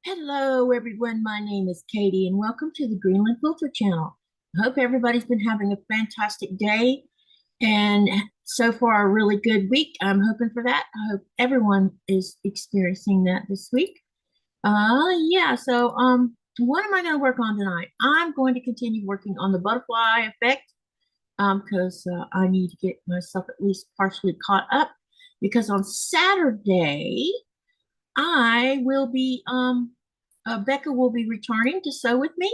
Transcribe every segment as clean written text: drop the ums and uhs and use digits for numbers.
Hello, everyone. My name is Katie, and welcome to the Greenland Quilter channel. I hope everybody's been having a fantastic day and so far a really good week. I'm hoping for that. I hope everyone is experiencing that this week. What am I going to work on tonight? I'm going to continue working on the butterfly effect because I need to get myself at least partially caught up because on Saturday I will be Becca will be returning to sew with me,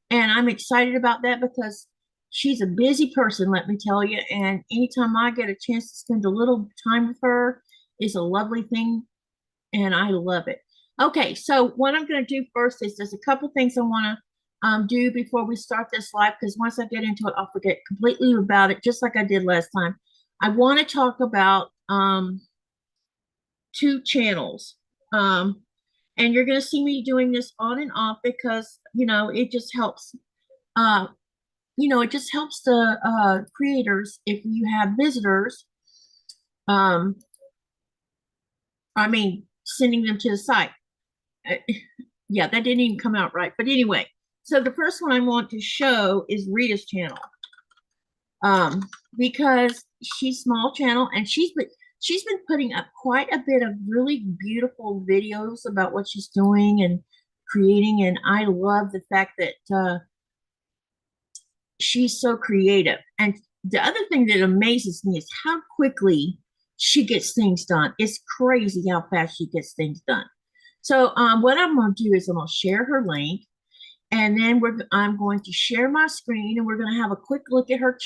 and I'm excited about that because she's a busy person, let me tell you. And anytime I get a chance to spend a little time with her is a lovely thing, and I love it. Okay, so what I'm going to do first is there's a couple things I want to do before we start this live, because once I get into it, I'll forget completely about it, just like I did last time. I want to talk about two channels. And you're going to see me doing this on and off because, it just helps. It just helps the creators if you have visitors. Sending them to the site. Yeah, that didn't even come out right. But anyway, so the first one I want to show is Rita's channel. Because she's small channel and she's been putting up quite a bit of really beautiful videos about what she's doing and creating, and I love the fact that she's so creative. And the other thing that amazes me is how quickly she gets things done. It's crazy how fast she gets things done. So what I'm going to do is I'm going to share her link, and then I'm going to share my screen, and we're going to have a quick look at her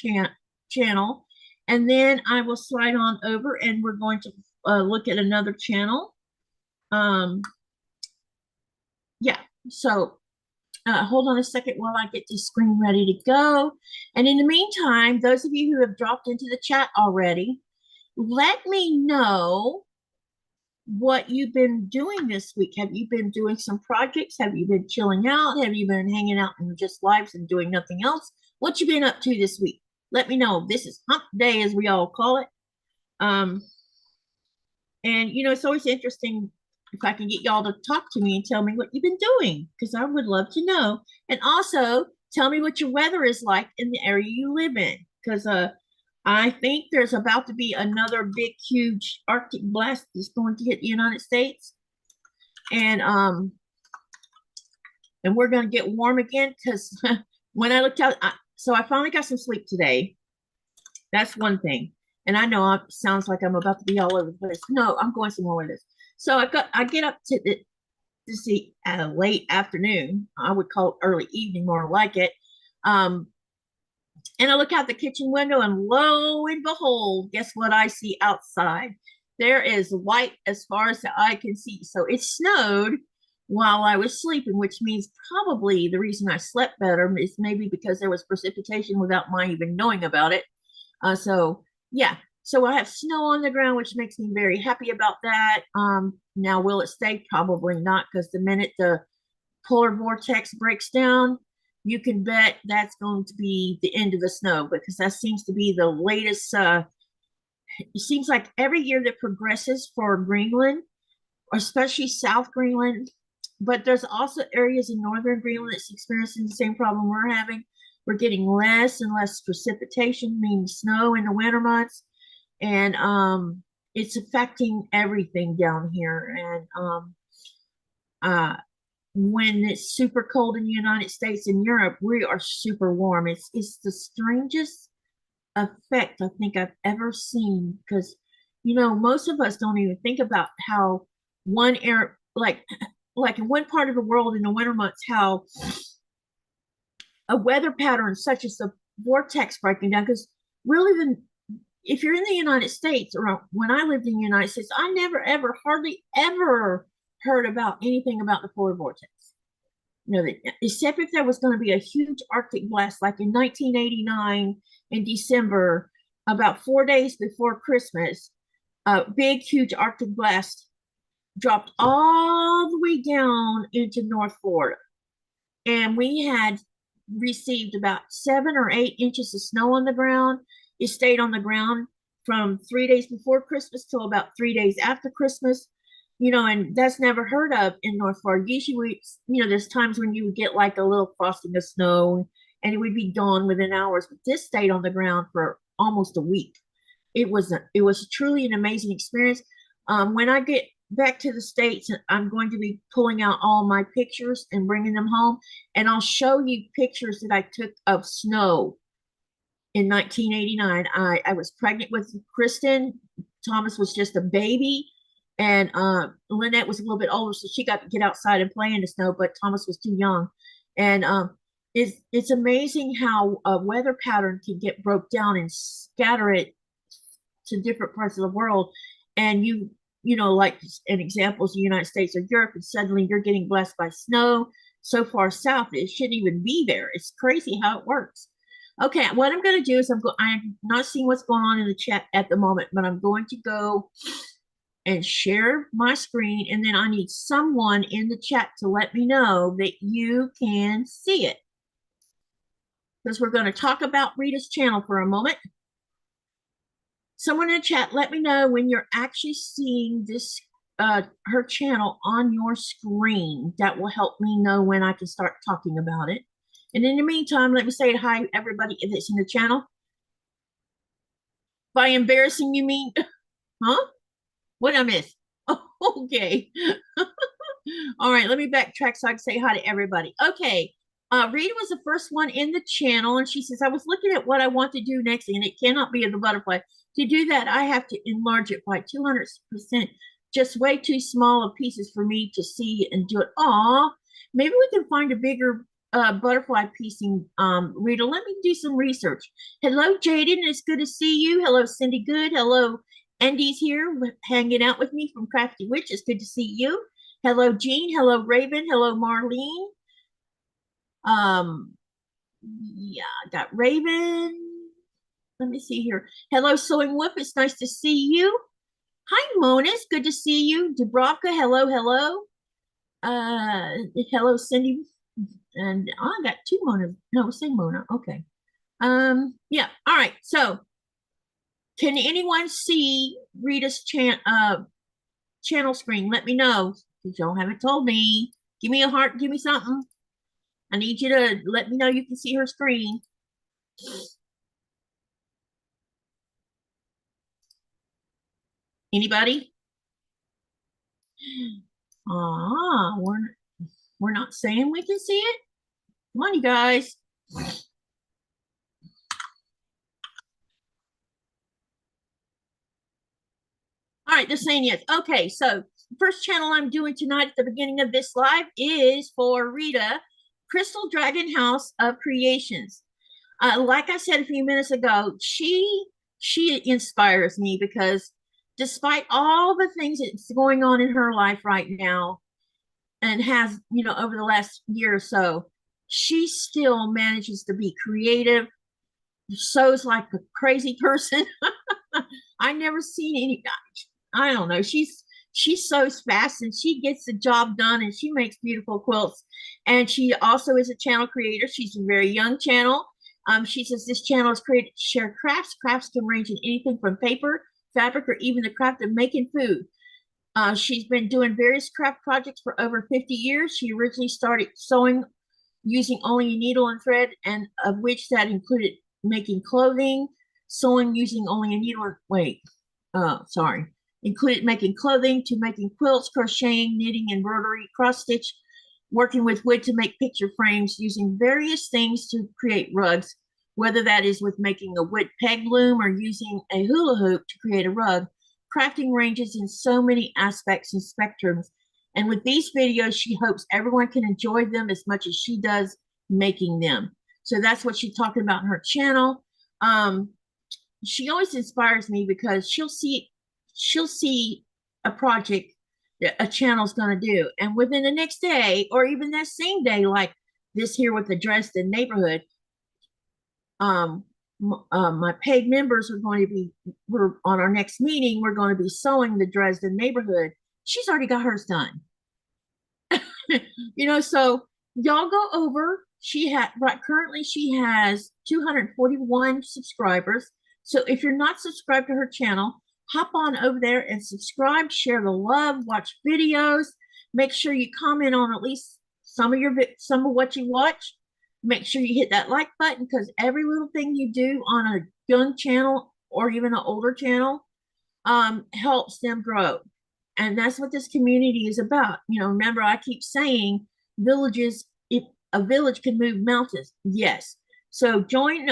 channel. And then I will slide on over and we're going to look at another channel. So hold on a second while I get this screen ready to go. And in the meantime, those of you who have dropped into the chat already, let me know what you've been doing this week. Have you been doing some projects? Have you been chilling out? Have you been hanging out in just lives and doing nothing else? What you been up to this week? Let me know. This is hump day, as we all call it. And it's always interesting if I can get y'all to talk to me and tell me what you've been doing, because I would love to know. And also tell me what your weather is like in the area you live in, because I think there's about to be another big, huge Arctic blast that's going to hit the United States. And we're going to get warm again, because when I looked out, so I finally got some sleep today. That's one thing. And I know it sounds like I'm about to be all over the place. No, I'm going somewhere with this. So I get up to the late afternoon. I would call it early evening, more like it. And I look out the kitchen window, and lo and behold, guess what I see outside? There is white as far as the eye can see. So it snowed while I was sleeping, which means probably the reason I slept better is maybe because there was precipitation without my even knowing about it. So I have snow on the ground, which makes me very happy about that. Now, will it stay? Probably not, because the minute the polar vortex breaks down, you can bet that's going to be the end of the snow, because that seems to be the latest. It seems like every year that progresses for Greenland, especially South Greenland, but there's also areas in northern Greenland that's experiencing the same problem we're having. We're getting less and less precipitation, meaning snow in the winter months, and it's affecting everything down here. And when it's super cold in the United States and Europe, we are super warm. It's the strangest effect I think I've ever seen, because most of us don't even think about how one air like in one part of the world in the winter months, how a weather pattern such as the vortex breaking down. Because really, if you're in the United States, or when I lived in the United States, I never ever hardly ever heard about anything about the polar vortex. Except if there was going to be a huge Arctic blast, like in 1989 in December, about 4 days before Christmas, a big, huge Arctic blast dropped all the way down into North Florida. And we had received about 7 or 8 inches of snow on the ground. It stayed on the ground from 3 days before Christmas till about 3 days after Christmas. you know, and that's never heard of in North Florida. Usually, there's times when you would get like a little frosting of snow and it would be gone within hours. But this stayed on the ground for almost a week. It was truly an amazing experience. When I get back to the States, I'm going to be pulling out all my pictures and bringing them home, and I'll show you pictures that I took of snow in 1989. I was pregnant with Kristen. Thomas was just a baby, and Lynette was a little bit older, so she got to get outside and play in the snow, but Thomas was too young. And it's amazing how a weather pattern can get broke down and scatter it to different parts of the world. And like an example is the United States or Europe, and suddenly you're getting blessed by snow so far south it shouldn't even be there. It's crazy how it works. Okay, what I'm going to do is I'm not seeing what's going on in the chat at the moment, but I'm going to go and share my screen, and then I need someone in the chat to let me know that you can see it, because we're going to talk about Rita's channel for a moment. Someone in the chat, let me know when you're actually seeing this, her channel on your screen. That will help me know when I can start talking about it. And in the meantime, let me say hi, everybody that's in the channel. By embarrassing, you mean, huh? What I miss? Oh, okay. All right, let me backtrack so I can say hi to everybody. Okay. Rita was the first one in the channel, and she says, I was looking at what I want to do next, and it cannot be the butterfly. To do that, I have to enlarge it by 200%. Just way too small of pieces for me to see and do it. Aw, maybe we can find a bigger butterfly piecing. Rita, let me do some research. Hello, Jaden. It's good to see you. Hello, Cindy Good. Hello, Andy's here hanging out with me from Crafty Witch. It's good to see you. Hello, Jean. Hello, Raven. Hello, Marlene. Yeah, I got Raven. Let me see here. Hello, Sewing Wolf. It's nice to see you. Hi, Mona. It's good to see you. Dubravka. Hello, hello. Hello, Cindy. And I got two Monas. No, same Mona. Okay. Yeah. All right. So, can anyone see Rita's channel screen? Let me know. If y'all haven't told me, give me a heart. Give me something. I need you to let me know you can see her screen. Anybody? We're not saying we can see it. Come on, you guys. All right, they're saying yes. Okay, so first channel I'm doing tonight at the beginning of this live is for Rita, Crystal Dragon House of Creations. Like I said a few minutes ago, she inspires me because despite all the things that's going on in her life right now and has, over the last year or so, she still manages to be creative, sews like a crazy person. I never seen any, I don't know, she sews fast and she gets the job done and she makes beautiful quilts. And she also is a channel creator. She's a very young channel. She says this channel is created to share crafts. Crafts can range in anything from paper, fabric, or even the craft of making food. She's been doing various craft projects for over 50 years. She originally started sewing using only a needle and thread, and of which that included making clothing, sewing using only a needle and included making clothing to making quilts, crocheting, knitting, embroidery, cross stitch, working with wood to make picture frames, using various things to create rugs, whether that is with making a wood peg loom or using a hula hoop to create a rug. Crafting ranges in so many aspects and spectrums. And with these videos, she hopes everyone can enjoy them as much as she does making them. So that's what she's talking about in her channel. She always inspires me because she'll see a project that a channel's going to do, and within the next day or even that same day, like this here with the Dresden neighborhood, my paid members we're on our next meeting, we're going to be sewing the Dresden neighborhood. She's already got hers done. So y'all go over. Currently she has 241 subscribers. So if you're not subscribed to her channel, hop on over there and subscribe, share the love, watch videos. Make sure you comment on at least some of what you watch. Make sure you hit that like button, because every little thing you do on a young channel or even an older channel helps them grow. And that's what this community is about. You know, remember, I keep saying villages, if a village can move mountains. Yes. So join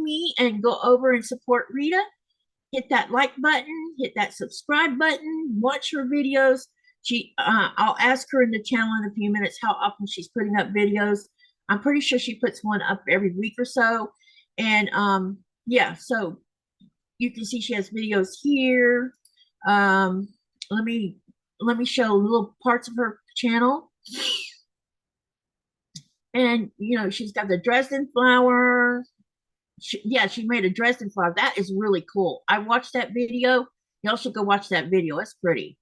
me and go over and support Rita. Hit that like button, hit that subscribe button, watch her videos. I'll ask her in the channel in a few minutes how often she's putting up videos. I'm pretty sure she puts one up every week or so. And yeah, so you can see she has videos here. Let me show little parts of her channel. And you know, she's got the Dresden flower. She made a Dresden flower. That is really cool. I watched that video. Y'all should go watch that video. It's pretty.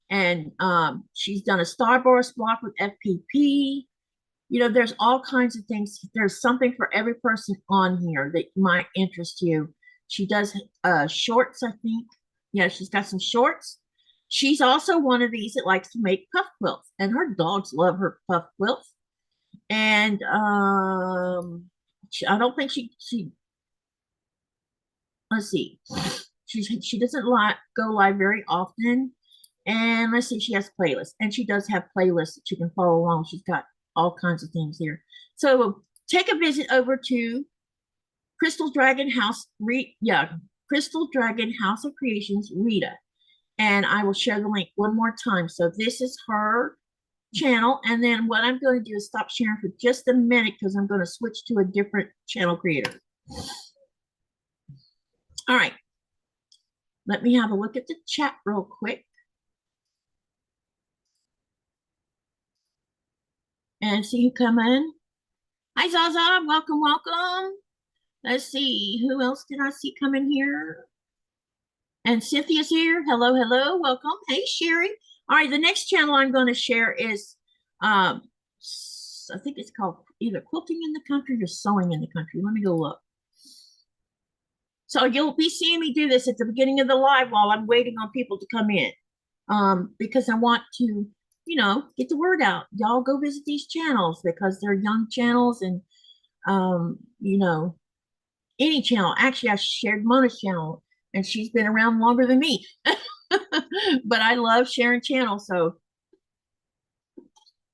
And she's done a starburst block with FPP. You know, there's all kinds of things. There's something for every person on here that might interest you. She does shorts, I think. Yeah, she's got some shorts. She's also one of these that likes to make puff quilts, and her dogs love her puff quilts. And I don't think she let's see. She doesn't go live very often. And let's see, she has playlists, and she does have playlists that you can follow along. She's got all kinds of things here. So take a visit over to Crystal Dragon House, Crystal Dragon House of Creations, Rita. And I will share the link one more time. So this is her channel. And then what I'm going to do is stop sharing for just a minute, because I'm going to switch to a different channel creator. All right. Let me have a look at the chat real quick. And see who come in. Hi, Zaza. Welcome, welcome. Let's see. Who else did I see come in here? And Cynthia's here. Hello, hello. Welcome. Hey, Sherry. All right. The next channel I'm going to share is, I think it's called either Quilting in the Country or Sewing in the Country. Let me go look. So you'll be seeing me do this at the beginning of the live while I'm waiting on people to come in, because I want to, you know, get the word out. Y'all go visit these channels, because they're young channels. And you know, any channel. Actually, I shared Mona's channel, and she's been around longer than me. But I love sharing channels. So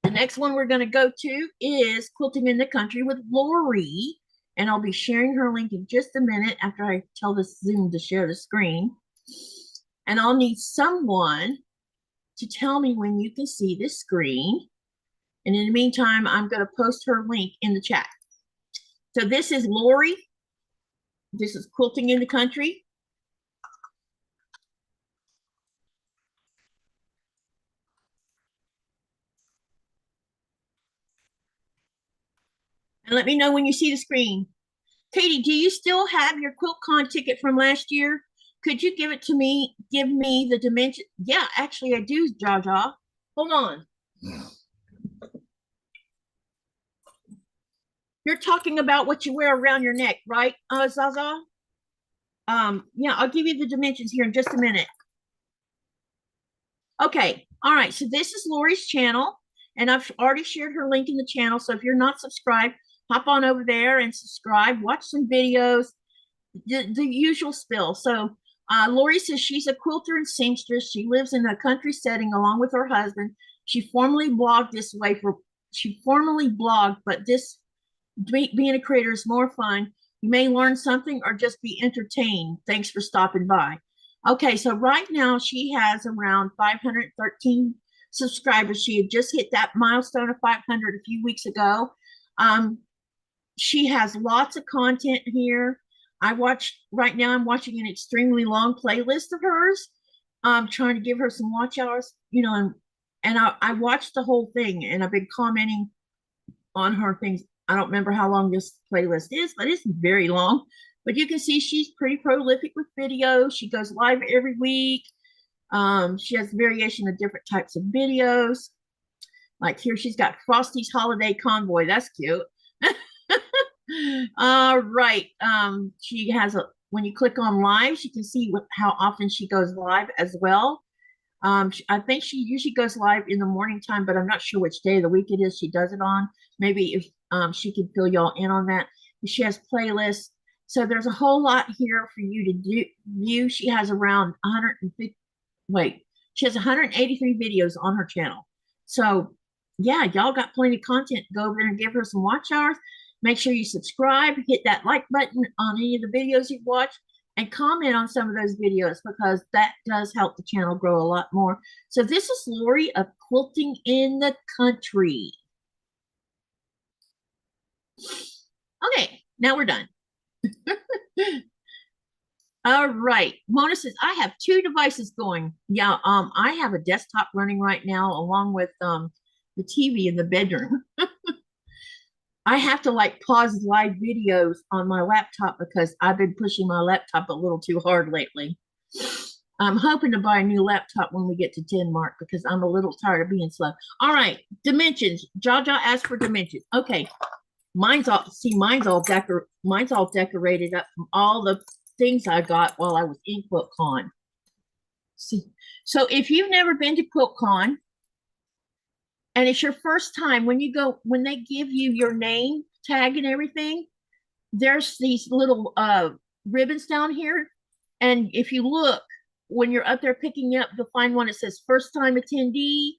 the next one we're going to go to is Quilting in the Country with Lori. And I'll be sharing her link in just a minute after I tell the Zoom to share the screen. And I'll need someone to tell me when you can see this screen. And in the meantime, I'm going to post her link in the chat. So this is Lori. This is Quilting in the Country. And let me know when you see the screen. Katie, do you still have your QuiltCon ticket from last year? Could you give it to me? Give me the dimension. Yeah, actually I do, Jaja. Hold on. You're talking about what you wear around your neck, right, Zaza? Yeah, I'll give you the dimensions here in just a minute. Okay, all right, so this is Lori's channel, and I've already shared her link in the channel. So if you're not subscribed, hop on over there and subscribe, watch some videos, the usual spill. So Lori says she's a quilter and seamstress. She lives in a country setting along with her husband. She formerly blogged, but this being a creator is more fun. You may learn something or just be entertained. Thanks for stopping by. Okay, so right now she has around 513 subscribers. She had just hit that milestone of 500 a few weeks ago. She has lots of content here. Right now I'm watching an extremely long playlist of hers. I'm trying to give her some watch hours, you know, and I watched the whole thing, and I've been commenting on her things. I don't remember how long this playlist is, but it's very long. But you can see she's pretty prolific with videos. She goes live every week. She has variation of different types of videos. Like here, she's got Frosty's Holiday Convoy. That's cute. All right. She has when you click on lives, you can see how often she goes live as well. I think she usually goes live in the morning time, but I'm not sure which day of the week it is she does it on. Maybe if she can fill y'all in on that. She has playlists. So there's a whole lot here for you to view. She has around 150, she has 183 videos on her channel. So yeah, y'all got plenty of content. Go over there and give her some watch hours. Make sure you subscribe, hit that like button on any of the videos you've watched, and comment on some of those videos because that does help the channel grow a lot more. So this is Lori of Quilting in the Country. Okay, now we're done. All right, Mona says, I have 2 devices going. Yeah, I have a desktop running right now along with the TV in the bedroom. I have to like pause live videos on my laptop because I've been pushing my laptop a little too hard lately. I'm hoping to buy a new laptop when we get to 10 mark because I'm a little tired of being slow. All right, dimensions. Jaja asked for dimensions. Okay, mine's all decorated up from all the things I got while I was in QuiltCon. So if you've never been to QuiltCon, and it's your first time, when they give you your name tag and everything, there's these little ribbons down here. And if you look, when you're up there picking up, you'll find one that says first time attendee.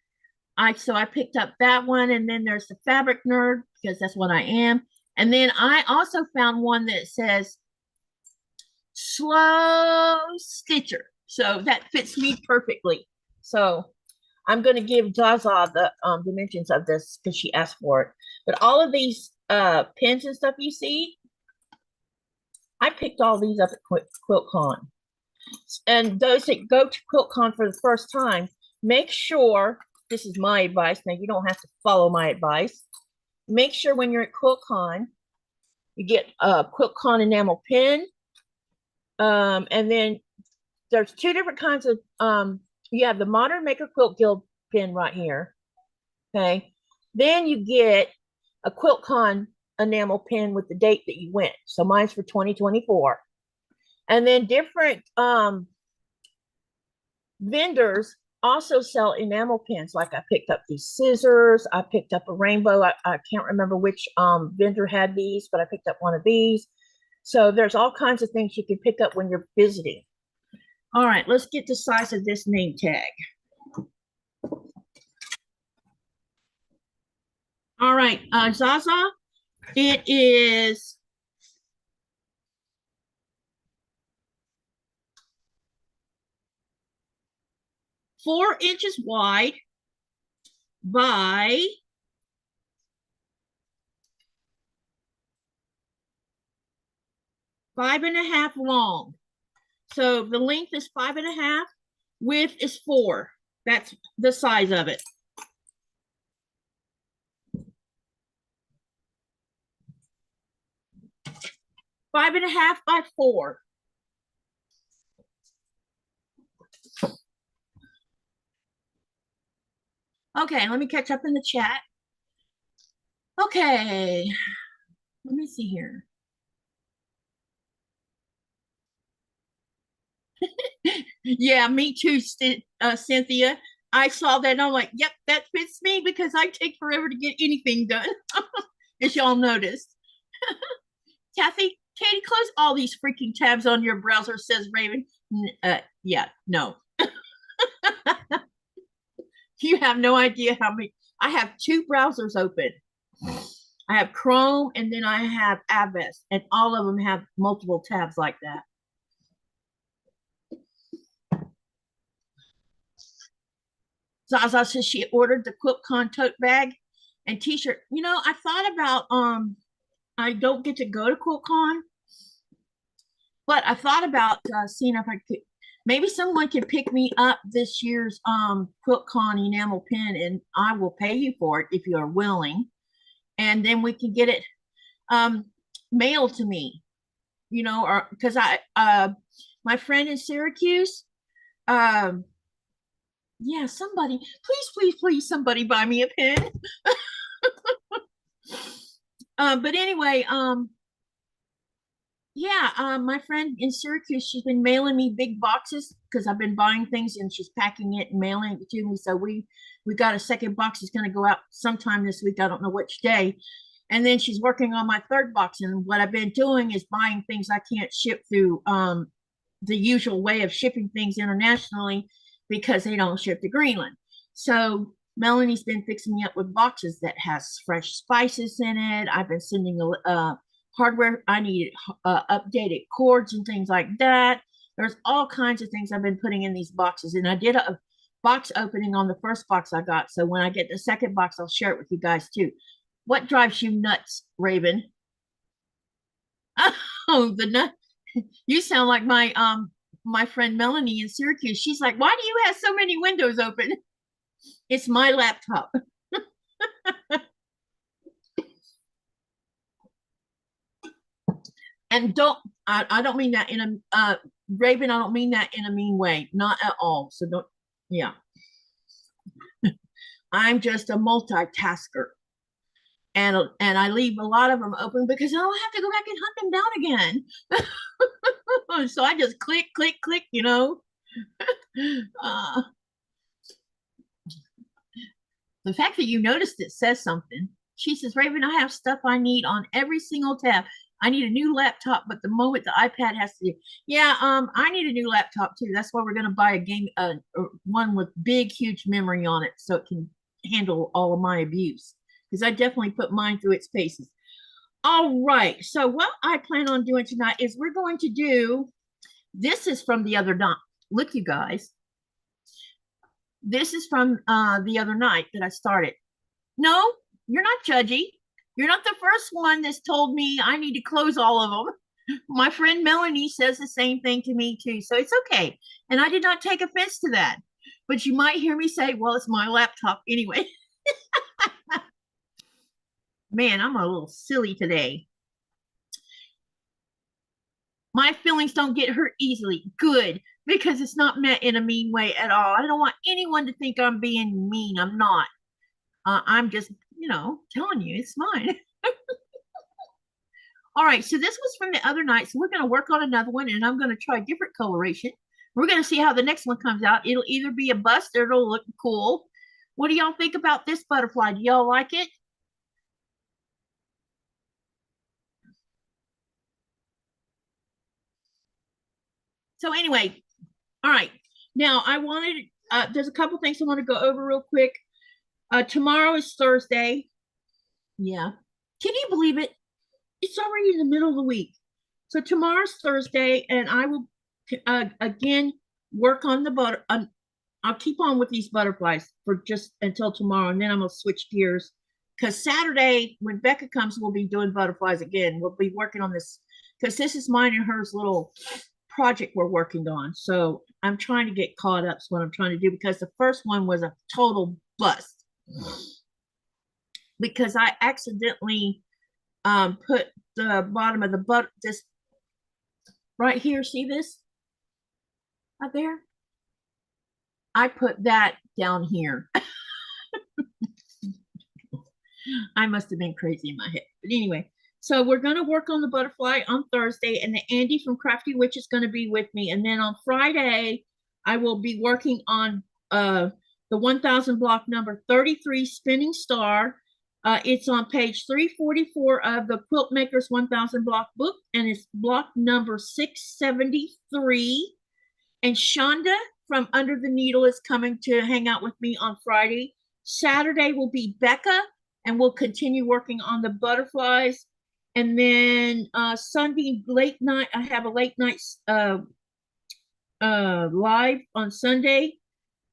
So I picked up that one. And then there's the fabric nerd, because that's what I am. And then I also found one that says slow stitcher. So that fits me perfectly. So I'm going to give Zaza the dimensions of this because she asked for it. But all of these pins and stuff you see, I picked all these up at QuiltCon. And those that go to QuiltCon for the first time, make sure, this is my advice, now you don't have to follow my advice. Make sure when you're at QuiltCon, you get a QuiltCon enamel pin. And then there's 2 different kinds of you have the Modern Maker Quilt Guild pin right here. Okay. Then you get a QuiltCon enamel pin with the date that you went. So mine's for 2024. And then different vendors also sell enamel pins. Like I picked up these scissors. I picked up a rainbow. I can't remember which vendor had these, but I picked up one of these. So there's all kinds of things you can pick up when you're visiting. All right, let's get the size of this name tag. All right, Zaza, it is 4 inches wide by 5.5 long. So the length is 5.5, width is 4. That's the size of it. Five and a half by 4. Okay, let me catch up in the chat. Okay, let me see here. Yeah, me too, Cynthia. I saw that and I'm like, yep, that fits me because I take forever to get anything done, as y'all noticed. Kathy, Katie, close all these freaking tabs on your browser, says Raven. Yeah, no. You have no idea how many. I have 2 browsers open. I have Chrome and then I have Avest, and all of them have multiple tabs like that. Zaza says she ordered the QuiltCon tote bag and t-shirt. You know, I thought about I don't get to go to QuiltCon, but I thought about seeing if I could, maybe someone could pick me up this year's QuiltCon enamel pin, and I will pay you for it if you are willing, and then we can get it mailed to me. You know, or because my friend in Syracuse, yeah, somebody, please, somebody buy me a pen. But anyway, Yeah, my friend in Syracuse, she's been mailing me big boxes because I've been buying things and she's packing it and mailing it to me. So we got a second box. It's going to go out sometime this week. I don't know which day. And then she's working on my third box. And what I've been doing is buying things I can't ship through the usual way of shipping things internationally because they don't ship to Greenland. So Melanie's been fixing me up with boxes that has fresh spices in it. I've been sending hardware. I needed updated cords and things like that. There's all kinds of things I've been putting in these boxes, and I did a box opening on the first box I got. So when I get the second box, I'll share it with you guys too. What drives you nuts, Raven? Oh, the nut. You sound like my friend Melanie in Syracuse. She's like, why do you have so many windows open? It's my laptop. And I don't mean that in a Raven, I don't mean that in a mean way. Not at all. So don't, yeah. I'm just a multitasker. And I leave a lot of them open because I don't have to go back and hunt them down again. So I just click, click, click, you know. Uh, the fact that you noticed it says something. She says, Raven, I have stuff I need on every single tab. I need a new laptop, but the moment the iPad has to do, yeah, I need a new laptop too. That's why we're gonna buy a game, one with big, huge memory on it, so it can handle all of my abuse. Because I definitely put mine through its paces. All right, so what I plan on doing tonight is we're going to do. This is from the other night. Look, you guys. This is from the other night that I started. No, you're not judgy. You're not the first one that's told me I need to close all of them. My friend Melanie says the same thing to me too. So it's okay. And I did not take offense to that. But you might hear me say, well, it's my laptop anyway. Man, I'm a little silly today. My feelings don't get hurt easily. Good. Because it's not meant in a mean way at all. I don't want anyone to think I'm being mean. I'm not. I'm just, telling you it's mine. All right, so this was from the other night. So we're going to work on another one, and I'm going to try different coloration. We're going to see how the next one comes out. It'll either be a bust or it'll look cool. What do y'all think about this butterfly? Do y'all like it? So anyway, all right. Now I wanted, there's a couple things I want to go over real quick. Tomorrow is Thursday. Yeah. Can you believe it? It's already in the middle of the week. So tomorrow's Thursday, and I will again work on the butter. I'll keep on with these butterflies for just until tomorrow, and then I'm gonna switch gears. Because Saturday, when Becca comes, we'll be doing butterflies again. We'll be working on this because this is mine and hers little project we're working on. So I'm trying to get caught up. Is what I'm trying to do because the first one was a total bust because I accidentally put the bottom of the butt this right here. See this right there? I put that down here. I must have been crazy in my head. But anyway, so we're going to work on the butterfly on Thursday, and the Andy from Crafty Witch is going to be with me. And then on Friday, I will be working on the 1000 block number 33 Spinning Star. It's on page 344 of the Quilt Makers 1000 block book, and it's block number 673. And Shonda from Under the Needle is coming to hang out with me on Friday. Saturday will be Becca, and we'll continue working on the butterflies. And then Sunday late night, I have a late night live on Sunday,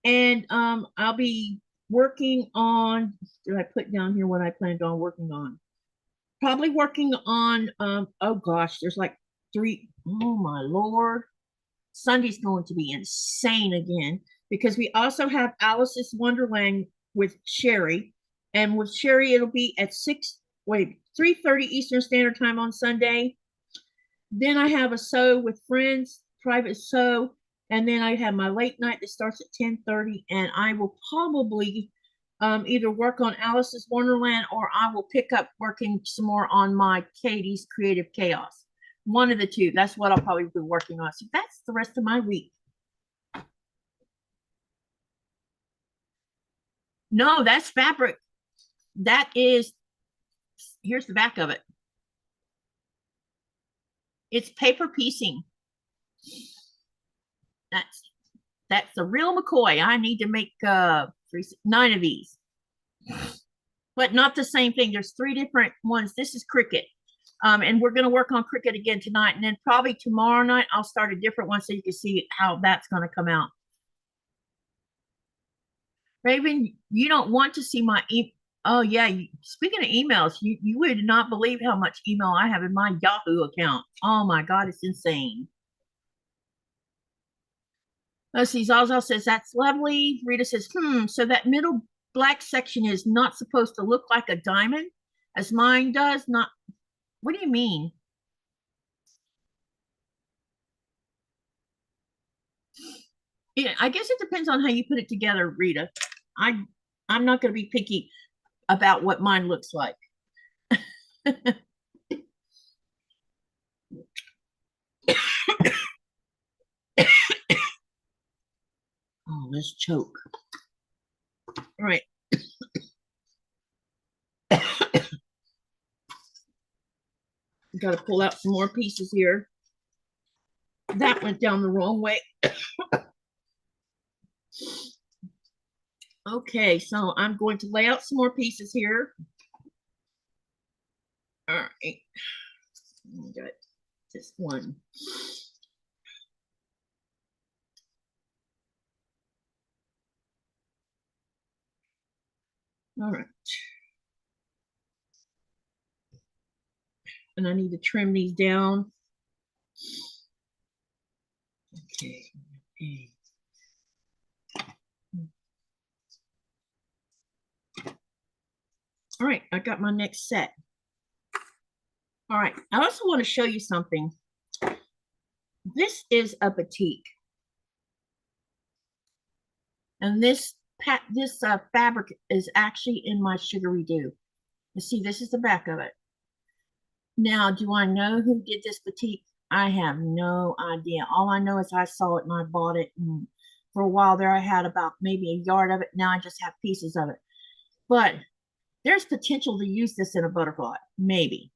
and I'll be working on. Did I put down here what I planned on working on? Probably working on. Oh gosh, there's like 3. Oh my Lord. Sunday's going to be insane again because we also have Alice's Wonderland with Sherry, and with Sherry it'll be at 3:30 Eastern Standard Time on Sunday. Then I have a sew with friends, private sew, and then I have my late night that starts at 10:30, and I will probably either work on Alice's Wonderland or I will pick up working some more on my Katie's Creative Chaos. One of the two. That's what I'll probably be working on. So that's the rest of my week. No, that's fabric. That is, here's the back of it. It's paper piecing. That's a real McCoy. I need to make 9 of these, but not the same thing. There's 3 different ones. This is Cricut. And we're going to work on Cricut again tonight. And then probably tomorrow night, I'll start a different one so you can see how that's going to come out. Raven, you don't want to see my oh yeah, speaking of emails, you would not believe how much email I have in my Yahoo account. Oh my God, it's insane. Let's see, Zaza says, that's lovely. Rita says, so that middle black section is not supposed to look like a diamond, as mine does? Not, what do you mean? Yeah, I guess it depends on how you put it together, Rita. I'm not going to be picky about what mine looks like. Oh, let's choke. All right. Got to pull out some more pieces here. That went down the wrong way. Okay, so I'm going to lay out some more pieces here. All right. Got just one. All right. And I need to trim these down. Okay. All right, I got my next set. All right, I also want to show you something. This is a batik. And this fabric is actually in my Sugary Do. You see, this is the back of it. Now, do I know who did this batik? I have no idea. All I know is I saw it and I bought it. And for a while there, I had about maybe a yard of it. Now I just have pieces of it. But there's potential to use this in a butterfly. Maybe.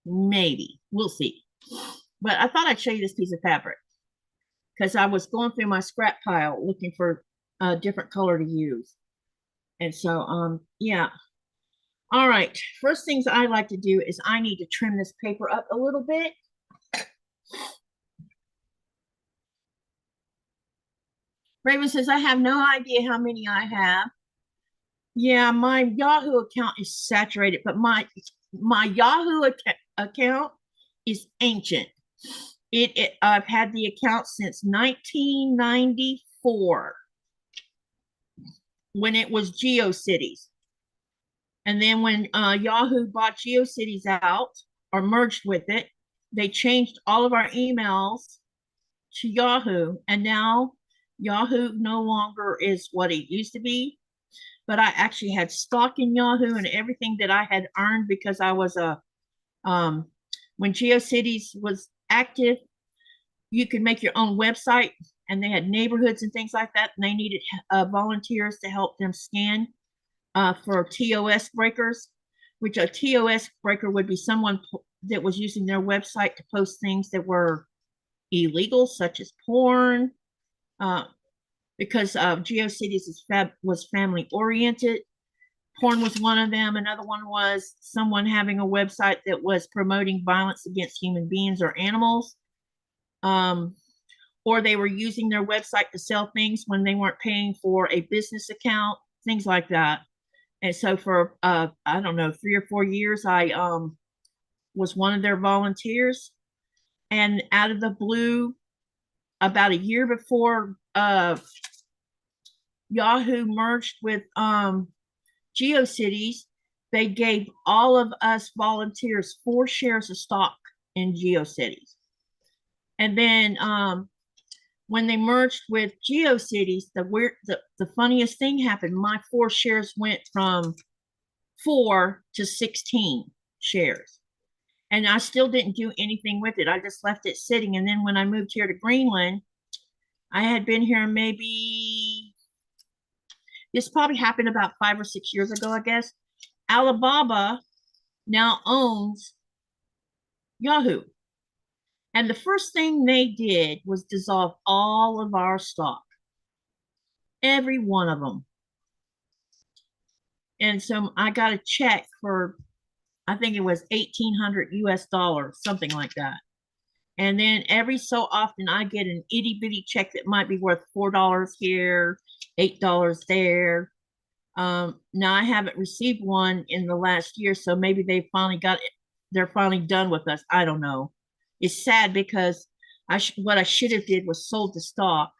Maybe. We'll see. But I thought I'd show you this piece of fabric because I was going through my scrap pile looking for a different color to use. And so, yeah. All right. First things I like to do is I need to trim this paper up a little bit. Raven says, I have no idea how many I have. Yeah, my Yahoo account is saturated, but my Yahoo account is ancient. I've had the account since 1994 when it was GeoCities. And then when Yahoo bought GeoCities out or merged with it, they changed all of our emails to Yahoo. And now Yahoo no longer is what it used to be. But I actually had stock in Yahoo and everything that I had earned because I was when GeoCities was active, you could make your own website and they had neighborhoods and things like that. And they needed volunteers to help them scan for TOS breakers, which a TOS breaker would be someone that was using their website to post things that were illegal, such as porn, because GeoCities was family oriented. Porn was one of them. Another one was someone having a website that was promoting violence against human beings or animals. Or they were using their website to sell things when they weren't paying for a business account, things like that. And so for, I don't know, 3 or 4 years, I was one of their volunteers. And out of the blue, about a year before Yahoo merged with GeoCities, they gave all of us volunteers 4 shares of stock in GeoCities. And then when they merged with GeoCities, the funniest thing happened. My 4 shares went from 4 to 16 shares. And I still didn't do anything with it. I just left it sitting. And then when I moved here to Greenland, I had been here maybe, this probably happened about 5 or 6 years ago, I guess. Alibaba now owns Yahoo. And the first thing they did was dissolve all of our stock, every one of them. And so I got a check for, I think it was 1,800 US dollars, something like that. And then every so often I get an itty bitty check that might be worth $4 here, $8 there. Now I haven't received one in the last year, so maybe they finally got it. They're finally done with us. I don't know. It's sad because what I should have did was sold the stock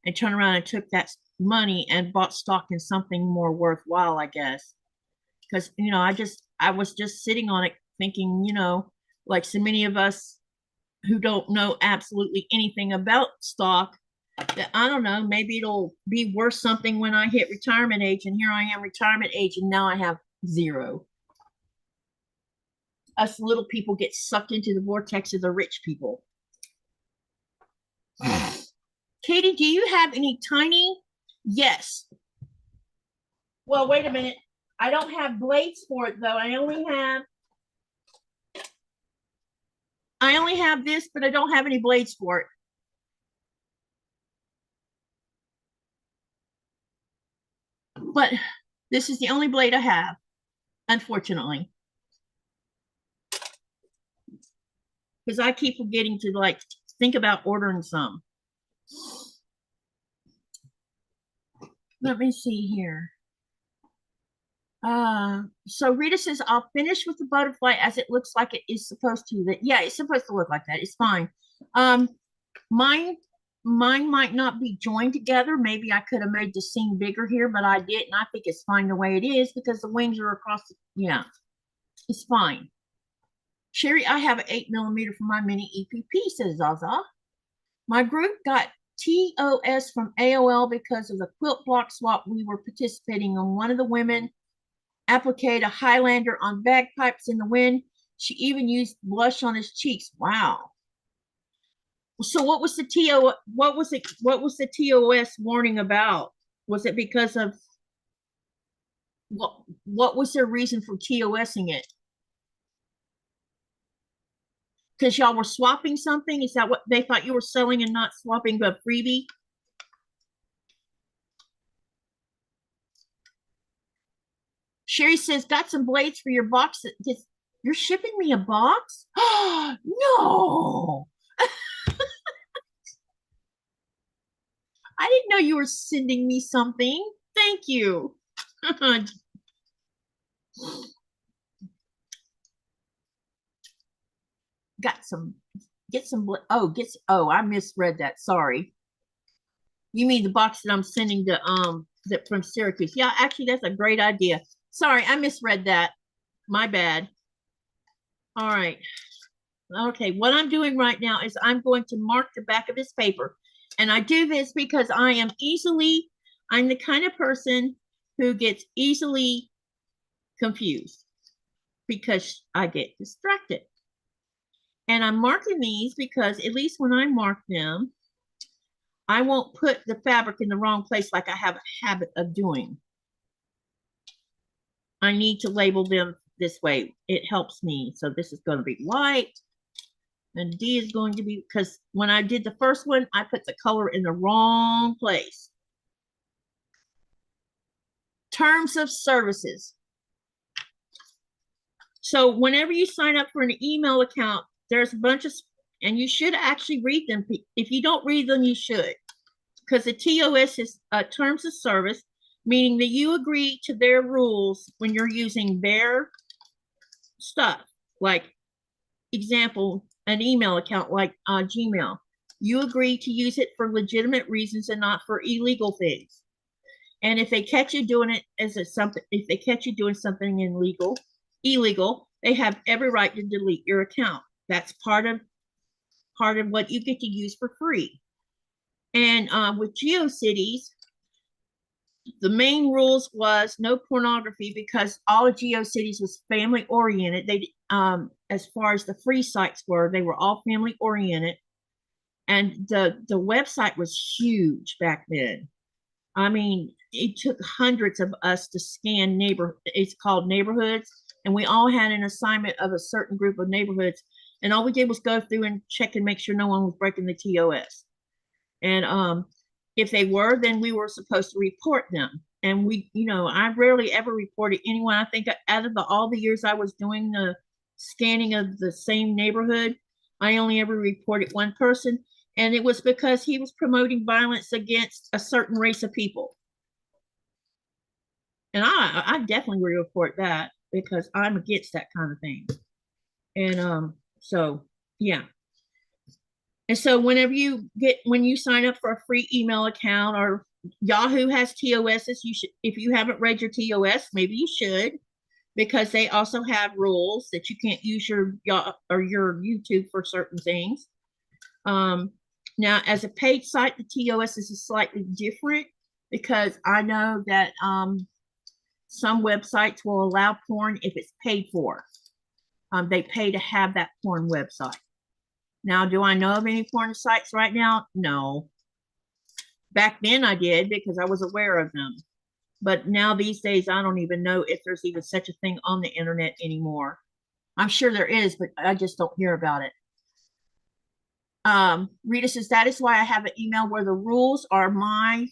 and turned around and took that money and bought stock in something more worthwhile, I guess. Because, you know, I was just sitting on it thinking, you know, like so many of us who don't know absolutely anything about stock, that I don't know, maybe it'll be worth something when I hit retirement age. And here I am, retirement age, and now I have zero. Us little people get sucked into the vortex of the rich people. Katie, do you have any tiny? Yes. Well, wait a minute. I don't have blades for it though. I only have this, but I don't have any blades for it. But this is the only blade I have, unfortunately. Because I keep forgetting to like think about ordering some. Let me see here. So Rita says, I'll finish with the butterfly as it looks like it is supposed to. That yeah, it's supposed to look like that. It's fine. Mine might not be joined together. Maybe I could have made the seam bigger here, but I didn't. I think it's fine the way it is because the wings are across the, yeah, it's fine. Sherry, I have an 8mm for my mini EPP, says Zaza. My group got TOS from AOL because of the quilt block swap we were participating on. One of the women appliqued a Highlander on bagpipes in the wind. She even used blush on his cheeks. Wow. So what was the TOS warning about? Was it because of what was their reason for TOSing it? Because y'all were swapping something? Is that what they thought you were selling and not swapping a freebie? Sherry says, got some blades for your box. You're shipping me a box? No. I didn't know you were sending me something. Thank you. I misread that. Sorry. You mean the box that I'm sending to that from Syracuse. Yeah, actually that's a great idea. Sorry, I misread that. My bad. All right. Okay, what I'm doing right now is I'm going to mark the back of this paper. And I do this because I'm the kind of person who gets easily confused because I get distracted. And I'm marking these because at least when I mark them, I won't put the fabric in the wrong place like I have a habit of doing. I need to label them this way. It helps me. So this is going to be white. And D is going to be, because when I did the first one, I put the color in the wrong place. Terms of services. So whenever you sign up for an email account, there's a bunch of, and you should actually read them. If you don't read them, you should. Because the TOS is terms of service, meaning that you agree to their rules when you're using their stuff. Like, example, an email account like Gmail. You agree to use it for legitimate reasons and not for illegal things. And if they catch you doing it if they catch you doing something illegal, they have every right to delete your account. That's part of what you get to use for free. And with GeoCities, the main rules was no pornography because all of GeoCities was family oriented. as far as the free sites were, they were all family oriented. And the website was huge back then. I mean, it took hundreds of us to scan it's called neighborhoods. And we all had an assignment of a certain group of neighborhoods. And all we did was go through and check and make sure no one was breaking the TOS. And if they were, then we were supposed to report them. And we, I rarely ever reported anyone. I think out of all the years I was doing the scanning of the same neighborhood, I only ever reported one person. And it was because he was promoting violence against a certain race of people. And I definitely would report that because I'm against that kind of thing. And so, yeah. And so when you sign up for a free email account, or Yahoo has TOSs, if you haven't read your TOS, maybe you should, because they also have rules that you can't use your YouTube for certain things. Now, as a paid site, the TOS is slightly different because I know that some websites will allow porn if it's paid for. They pay to have that porn website. Now, do I know of any porn sites right now? No. Back then I did because I was aware of them. But now these days, I don't even know if there's even such a thing on the internet anymore. I'm sure there is, but I just don't hear about it. Rita says, that is why I have an email where the rules are mine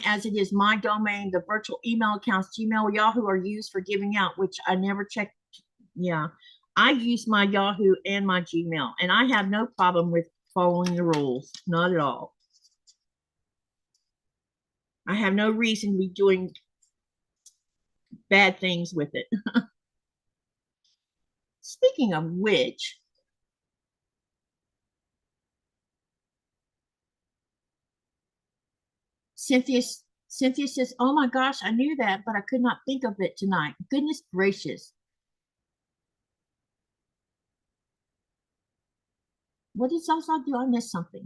as it is my domain. The virtual email accounts, Gmail, Yahoo, are used for giving out, which I never checked. Yeah, I use my Yahoo and my Gmail, and I have no problem with following the rules. Not at all. I have no reason to be doing bad things with it. Speaking of which, Cynthia says, oh my gosh, I knew that, but I could not think of it tonight. Goodness gracious. What did Zaza do? I missed something.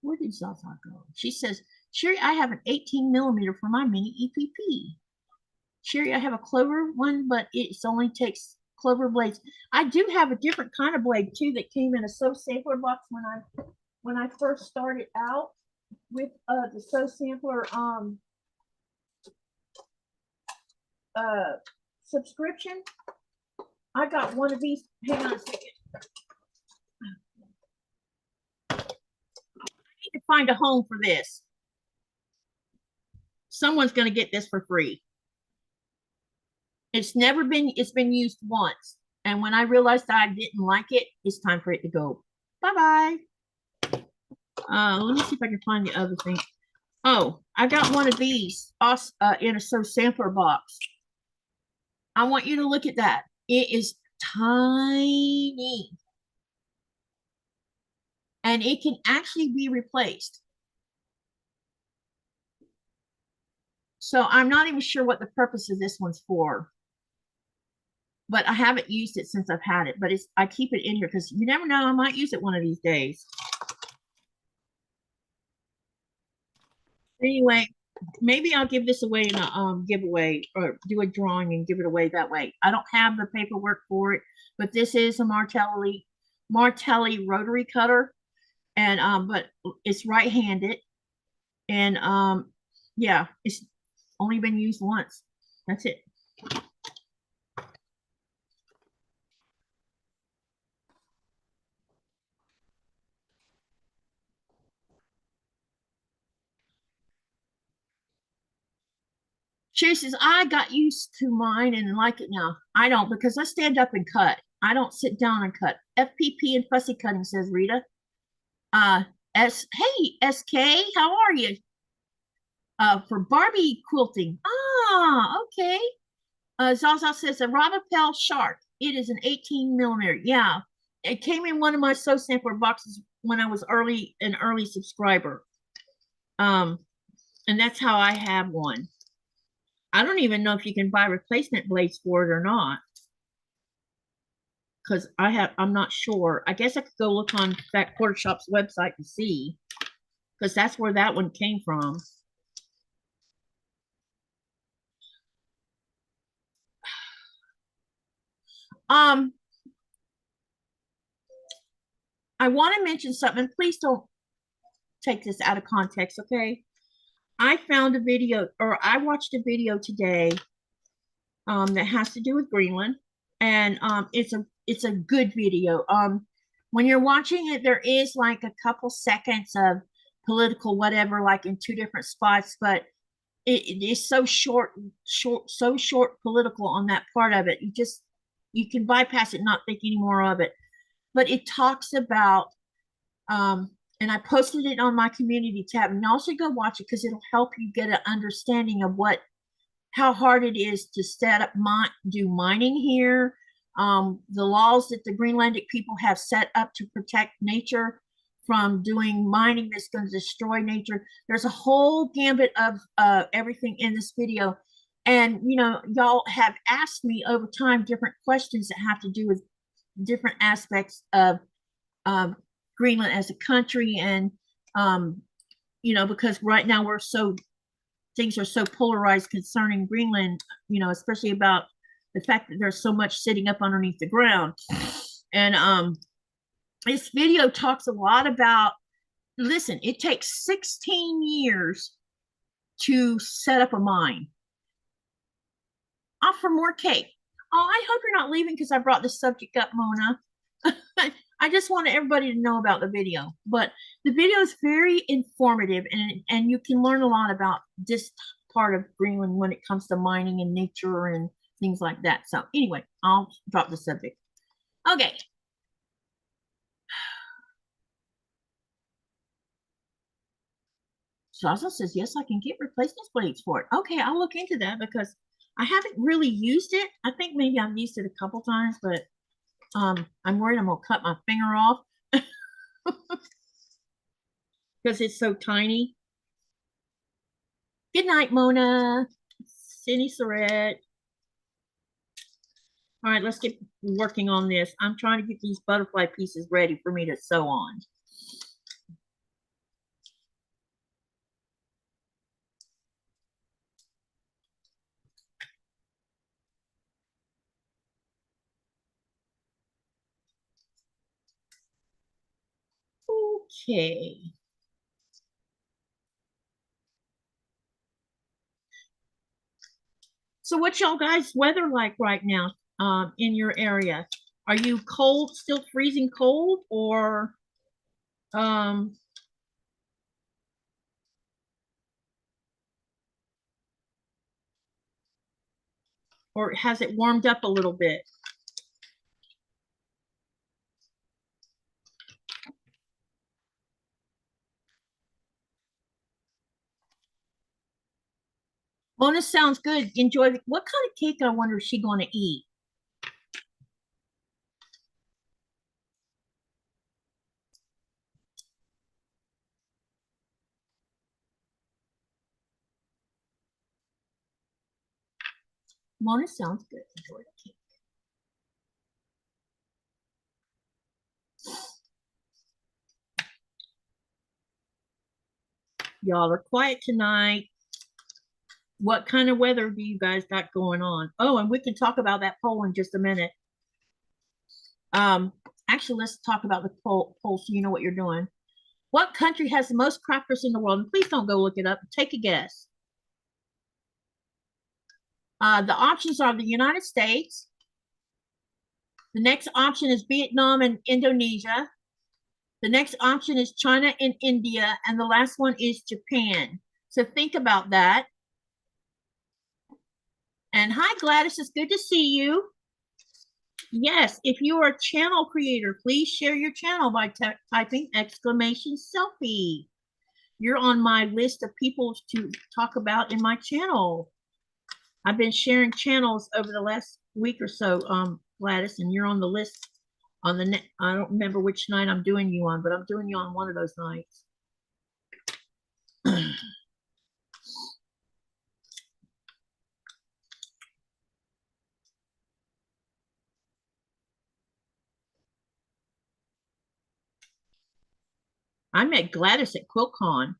Where did Zaza go? She says, Sherry, I have an 18 millimeter for my mini EPP. Sherry, I have a clover one, but it only takes clover blades. I do have a different kind of blade too that came in a sew sampler box when I first started out with the sew sampler subscription. I got one of these. Hang on a second. I need to find a home for this. Someone's going to get this for free. It's been used once. And when I realized that I didn't like it, it's time for it to go. Bye-bye. Let me see if I can find the other thing. Oh, I got one of these in a sew sampler box. I want you to look at that. It is tiny. And it can actually be replaced. So I'm not even sure what the purpose of this one's for. But I haven't used it since I've had it. But I keep it in here because you never know, I might use it one of these days. Anyway, maybe I'll give this away in a giveaway, or do a drawing and give it away that way. I don't have the paperwork for it, but this is a Martelli rotary cutter, and but it's right-handed, and yeah, it's only been used once. That's it. She says, I got used to mine and like it now. I don't, because I stand up and cut. I don't sit down and cut. FPP and fussy cutting, says Rita. Hey, SK, how are you? For Barbie quilting. Ah, okay. Zaza says, a Ravapel shark. It is an 18 millimeter. Yeah, it came in one of my sew sampler boxes when I was an early subscriber. And that's how I have one. I don't even know if you can buy replacement blades for it or not. Because I'm not sure. I guess I could go look on that quarter shop's website to see. Because that's where that one came from. Um, I want to mention something. Please don't take this out of context, okay? I found a video, or I watched a video today that has to do with Greenland, and it's a good video. When you're watching it, there is like a couple seconds of political whatever, like in two different spots, but it is so short political on that part of it. You can bypass it, not think any more of it. But it talks about and I posted it on my community tab, and y'all should go watch it because it'll help you get an understanding of how hard it is to set up do mining here. The laws that the Greenlandic people have set up to protect nature from doing mining that's going to destroy nature. There's a whole gambit of everything in this video. And, you know, y'all have asked me over time different questions that have to do with different aspects of Greenland as a country. And, you know, because right now things are so polarized concerning Greenland, you know, especially about the fact that there's so much sitting up underneath the ground. And this video talks a lot about, listen, it takes 16 years to set up a mine. Offer more cake. Oh, I hope you're not leaving because I brought this subject up, Mona. I just want everybody to know about the video. But the video is very informative, and you can learn a lot about this part of Greenland when it comes to mining and nature and things like that. So anyway, I'll drop the subject. Okay. Zaza says, yes, I can get replacement blades for it. Okay, I'll look into that because I haven't really used it. I think maybe I've used it a couple times, but I'm worried I'm gonna cut my finger off because it's so tiny. Good night, Mona. Cindy Surratt. All right, let's get working on this. I'm trying to get these butterfly pieces ready for me to sew on. Okay. So what's y'all guys' weather like right now in your area? Are you cold, still freezing cold, um, or has it warmed up a little bit? Mona sounds good. Enjoy. What kind of cake I wonder is she going to eat? Mona sounds good. Enjoy the cake. Y'all are quiet tonight. What kind of weather do you guys got going on? Oh, and we can talk about that poll in just a minute. Actually, let's talk about the poll so you know what you're doing. What country has the most crafters in the world? And please don't go look it up. Take a guess. The options are the United States. The next option is Vietnam and Indonesia. The next option is China and India. And the last one is Japan. So think about that. And hi, Gladys. It's good to see you. Yes, if you are a channel creator, please share your channel by typing exclamation selfie. You're on my list of people to talk about in my channel. I've been sharing channels over the last week or so, Gladys, and you're on the list on the net. I don't remember which night I'm doing you on, but I'm doing you on one of those nights. I met Gladys at QuiltCon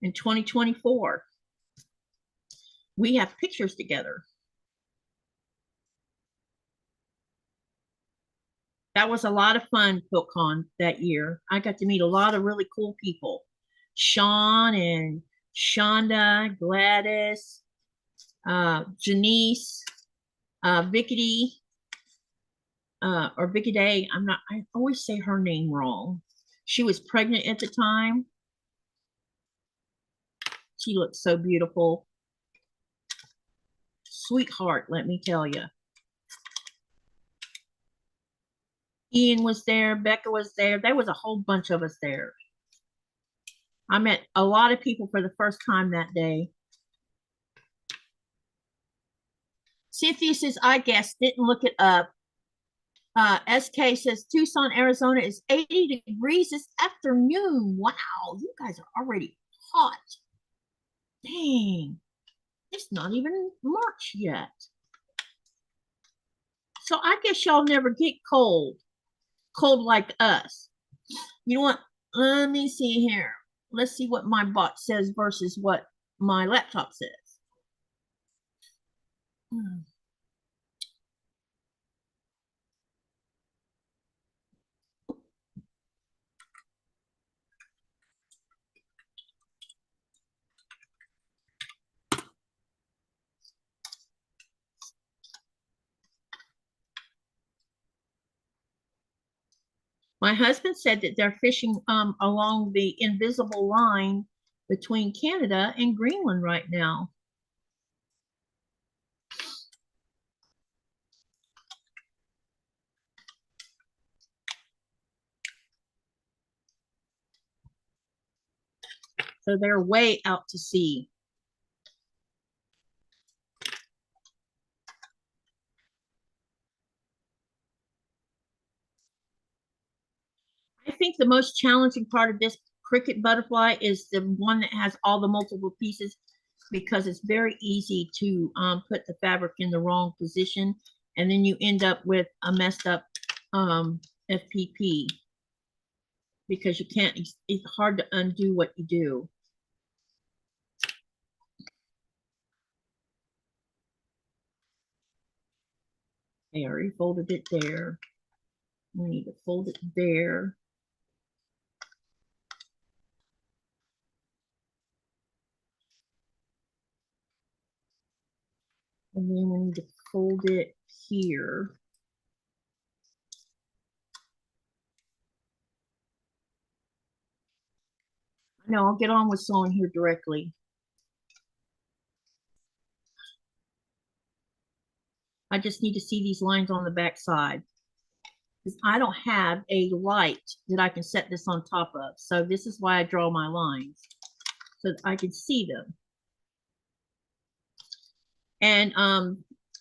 in 2024. We have pictures together. That was a lot of fun, QuiltCon that year. I got to meet a lot of really cool people. Sean and Shonda, Gladys, Janice, Vicky, or Vicky Day. I always say her name wrong. She was pregnant at the time. She looked so beautiful. Sweetheart, let me tell you. Ian was there, Becca was there. There was a whole bunch of us there. I met a lot of people for the first time that day. Cynthia says, I guess, didn't look it up. SK says, Tucson, Arizona is 80 degrees this afternoon. Wow, you guys are already hot. Dang, it's not even March yet. So I guess y'all never get cold like us. You know what? Let me see here. Let's see what my bot says versus what my laptop says. My husband said that they're fishing along the invisible line between Canada and Greenland right now. So they're way out to sea. I think the most challenging part of this cricket butterfly is the one that has all the multiple pieces, because it's very easy to put the fabric in the wrong position, and then you end up with a messed up FPP, because you can't, it's hard to undo what you do. I already folded it there. We need to fold it there. And then we need to fold it here. No, I'll get on with sewing here directly. I just need to see these lines on the back side, because I don't have a light that I can set this on top of. So this is why I draw my lines, so that I can see them. And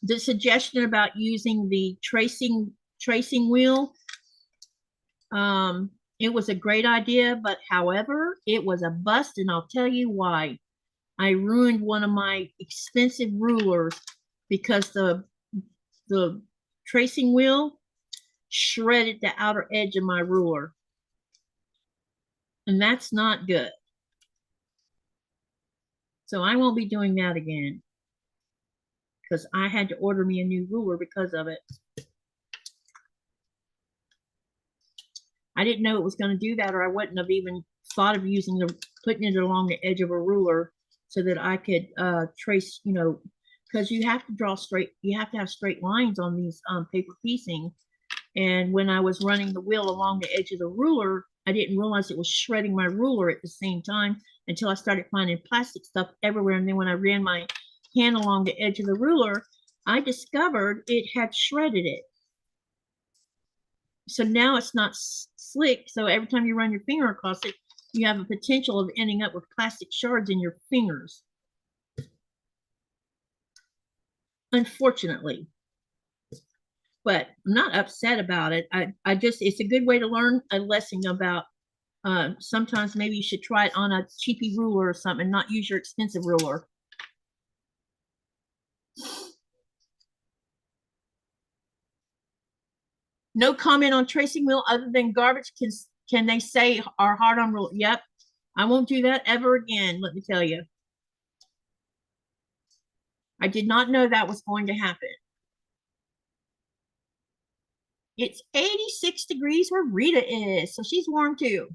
the suggestion about using the tracing wheel, it was a great idea, but however, it was a bust, and I'll tell you why. I ruined one of my expensive rulers because the tracing wheel shredded the outer edge of my ruler, and that's not good. So I won't be doing that again, because I had to order me a new ruler because of it. I didn't know it was going to do that, or I wouldn't have even thought of putting it along the edge of a ruler so that I could trace, you know, because you have to draw straight, you have to have straight lines on these paper piecing. And when I was running the wheel along the edge of the ruler, I didn't realize it was shredding my ruler at the same time until I started finding plastic stuff everywhere. And then when I ran my hand along the edge of the ruler, I discovered it had shredded it. So now it's not slick. So every time you run your finger across it, you have a potential of ending up with plastic shards in your fingers. Unfortunately. But I'm not upset about it. I just, it's a good way to learn a lesson about sometimes maybe you should try it on a cheapy ruler or something, not use your expensive ruler. No comment on tracing wheel other than garbage. Can they say are hard on rule? Yep. I won't do that ever again, let me tell you. I did not know that was going to happen. It's 86 degrees where Rita is, so she's warm too.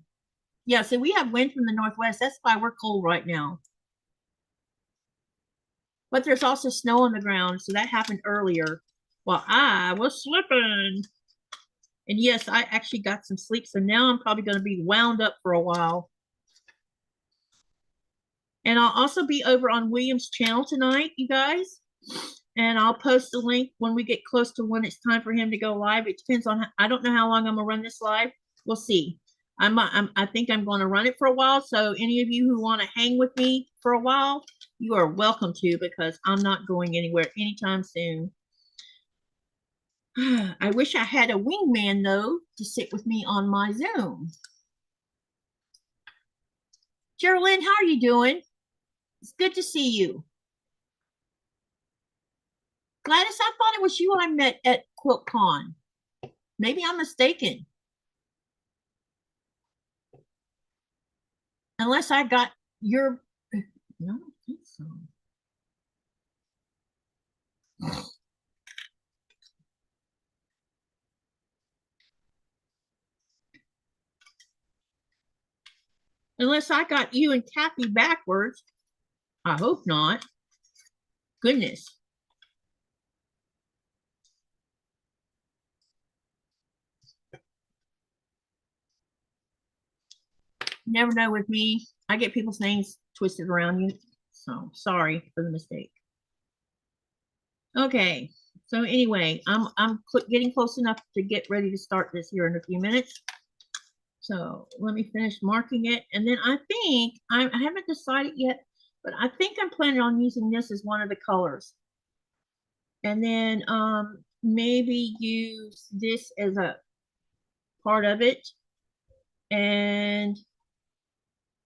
Yeah, so we have wind from the northwest. That's why we're cold right now. But there's also snow on the ground, so that happened earlier while I was slipping. And yes, I actually got some sleep, so now I'm probably going to be wound up for a while. And I'll also be over on William's channel tonight, you guys. And I'll post the link when we get close to when it's time for him to go live. It depends on, I don't know how long I'm going to run this live. We'll see. I think I'm going to run it for a while. So any of you who want to hang with me for a while, you are welcome to, because I'm not going anywhere anytime soon. I wish I had a wingman, though, to sit with me on my Zoom. Geraldine, how are you doing? It's good to see you. Gladys, I thought it was you I met at QuiltCon. Maybe I'm mistaken. Unless I got your... No, I don't think so. Unless I got you and Kathy backwards. I hope not. Goodness. Never know with me. I get people's names twisted around you. So sorry for the mistake. Okay. So anyway, I'm getting close enough to get ready to start this here in a few minutes. So let me finish marking it. And then I think, I haven't decided yet, but I think I'm planning on using this as one of the colors. And then maybe use this as a part of it. And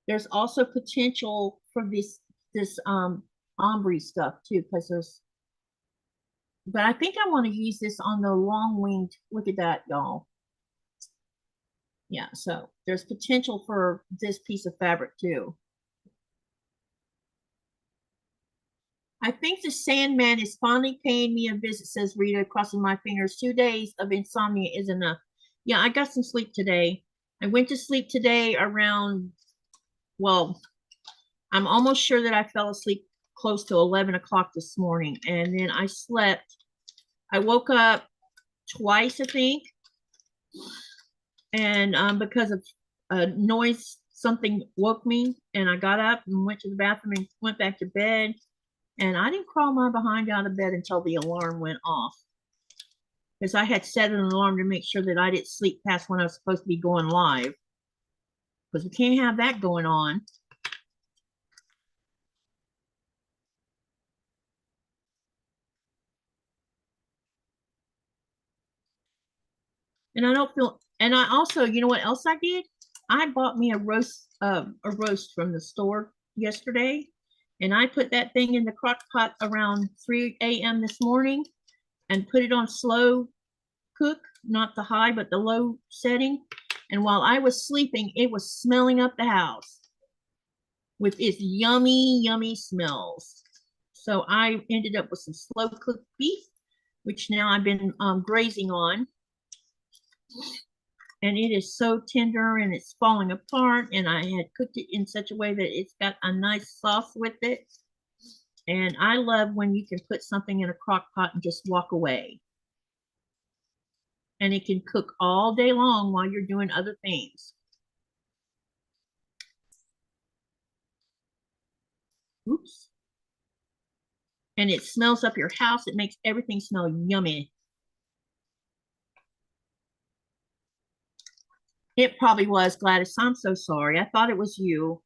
there's also potential for this ombre stuff too, because there's, but I think I want to use this on the long winged. Look at that, y'all. Yeah, so there's potential for this piece of fabric too. I think the Sandman is finally paying me a visit, says Rita, crossing my fingers. 2 days of insomnia is enough. Yeah, I got some sleep today. I went to sleep today around, well, I'm almost sure that I fell asleep close to 11 o'clock this morning. And then I slept. I woke up twice, I think. And because of a noise, something woke me. And I got up and went to the bathroom and went back to bed. And I didn't crawl my behind out of bed until the alarm went off. Because I had set an alarm to make sure that I didn't sleep past when I was supposed to be going live. Because we can't have that going on. And I don't feel, and I also, you know what else I did? I bought me a roast from the store yesterday. And I put that thing in the crock pot around 3 a.m. this morning and put it on slow cook, not the high, but the low setting. And while I was sleeping, it was smelling up the house with its yummy, yummy smells. So I ended up with some slow cooked beef, which now I've been grazing on. And it is so tender and it's falling apart. And I had cooked it in such a way that it's got a nice sauce with it. And I love when you can put something in a crock pot and just walk away. And it can cook all day long while you're doing other things. Oops. And it smells up your house. It makes everything smell yummy. It probably was, Gladys. I'm so sorry. I thought it was you.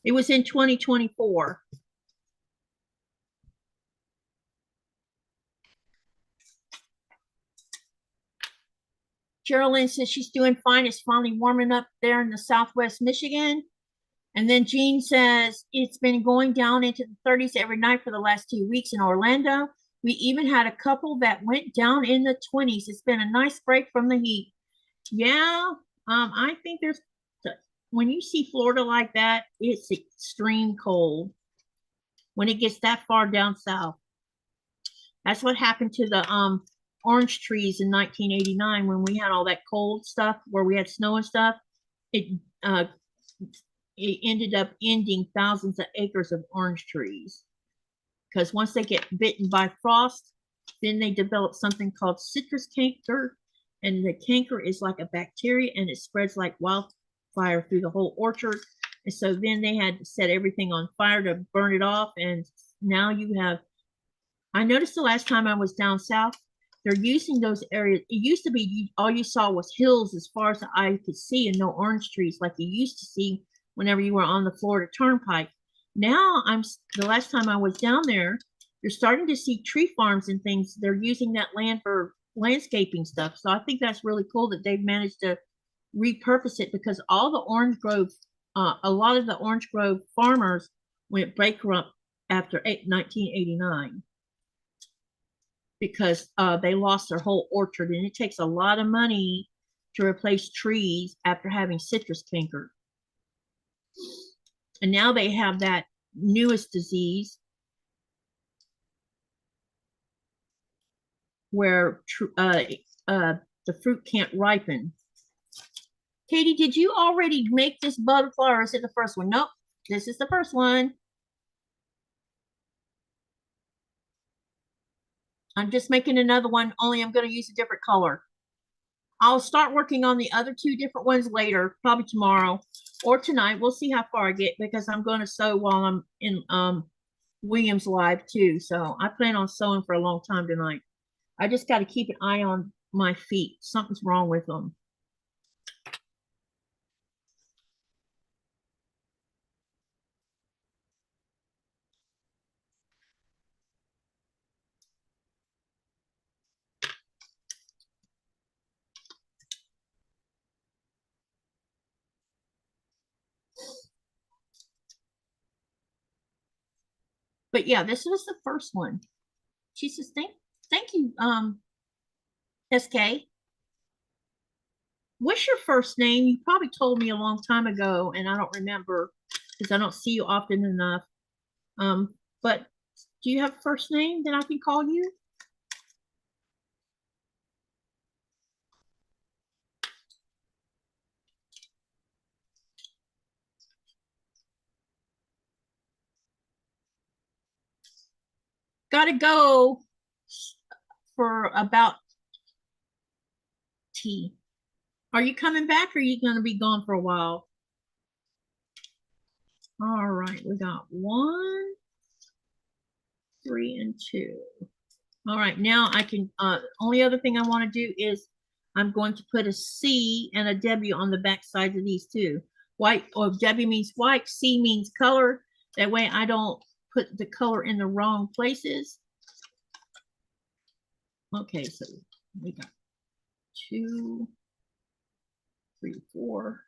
It was in 2024. Geraldine says she's doing fine. It's finally warming up there in the Southwest Michigan. And then Jean says it's been going down into the 30s every night for the last 2 weeks in Orlando. We even had a couple that went down in the 20s. It's been a nice break from the heat. Yeah, I think there's when you see Florida like that, it's extreme cold when it gets that far down south. That's what happened to the orange trees in 1989 when we had all that cold stuff where we had snow and stuff. It ended up ending thousands of acres of orange trees because once they get bitten by frost, then they develop something called citrus canker, and the canker is like a bacteria and it spreads like wildfire through the whole orchard. And so then they had to set everything on fire to burn it off, and now you have, I noticed the last time I was down south, they're using those areas. It used to be all you saw was hills as far as the eye could see and no orange trees like you used to see whenever you were on the Florida Turnpike. Now the last time I was down there, you're starting to see tree farms and things. They're using that land for landscaping stuff. So I think that's really cool that they've managed to repurpose it, because all the orange grove, a lot of the orange grove farmers went bankrupt after 1989 because they lost their whole orchard, and it takes a lot of money to replace trees after having citrus canker. And now they have that newest disease where the fruit can't ripen. Katie, did you already make this butterfly, or is it the first one? Nope, this is the first one. I'm just making another one, only I'm going to use a different color. I'll start working on the other two different ones later, probably tomorrow or tonight. We'll see how far I get, because I'm going to sew while I'm in Williams Live too. So I plan on sewing for a long time tonight. I just got to keep an eye on my feet. Something's wrong with them. But yeah, this was the first one. She says, thank you, SK. What's your first name? You probably told me a long time ago, and I don't remember because I don't see you often enough. But do you have a first name that I can call you? Gotta go for about tea. Are you coming back, or are you going to be gone for a while? All right, we got 1, 3, and 2. All right, now I can, only other thing I want to do is I'm going to put a C and a W on the back sides of these two. White, or W means white, C means color. That way I don't put the color in the wrong places. Okay, so we got 2, 3, 4.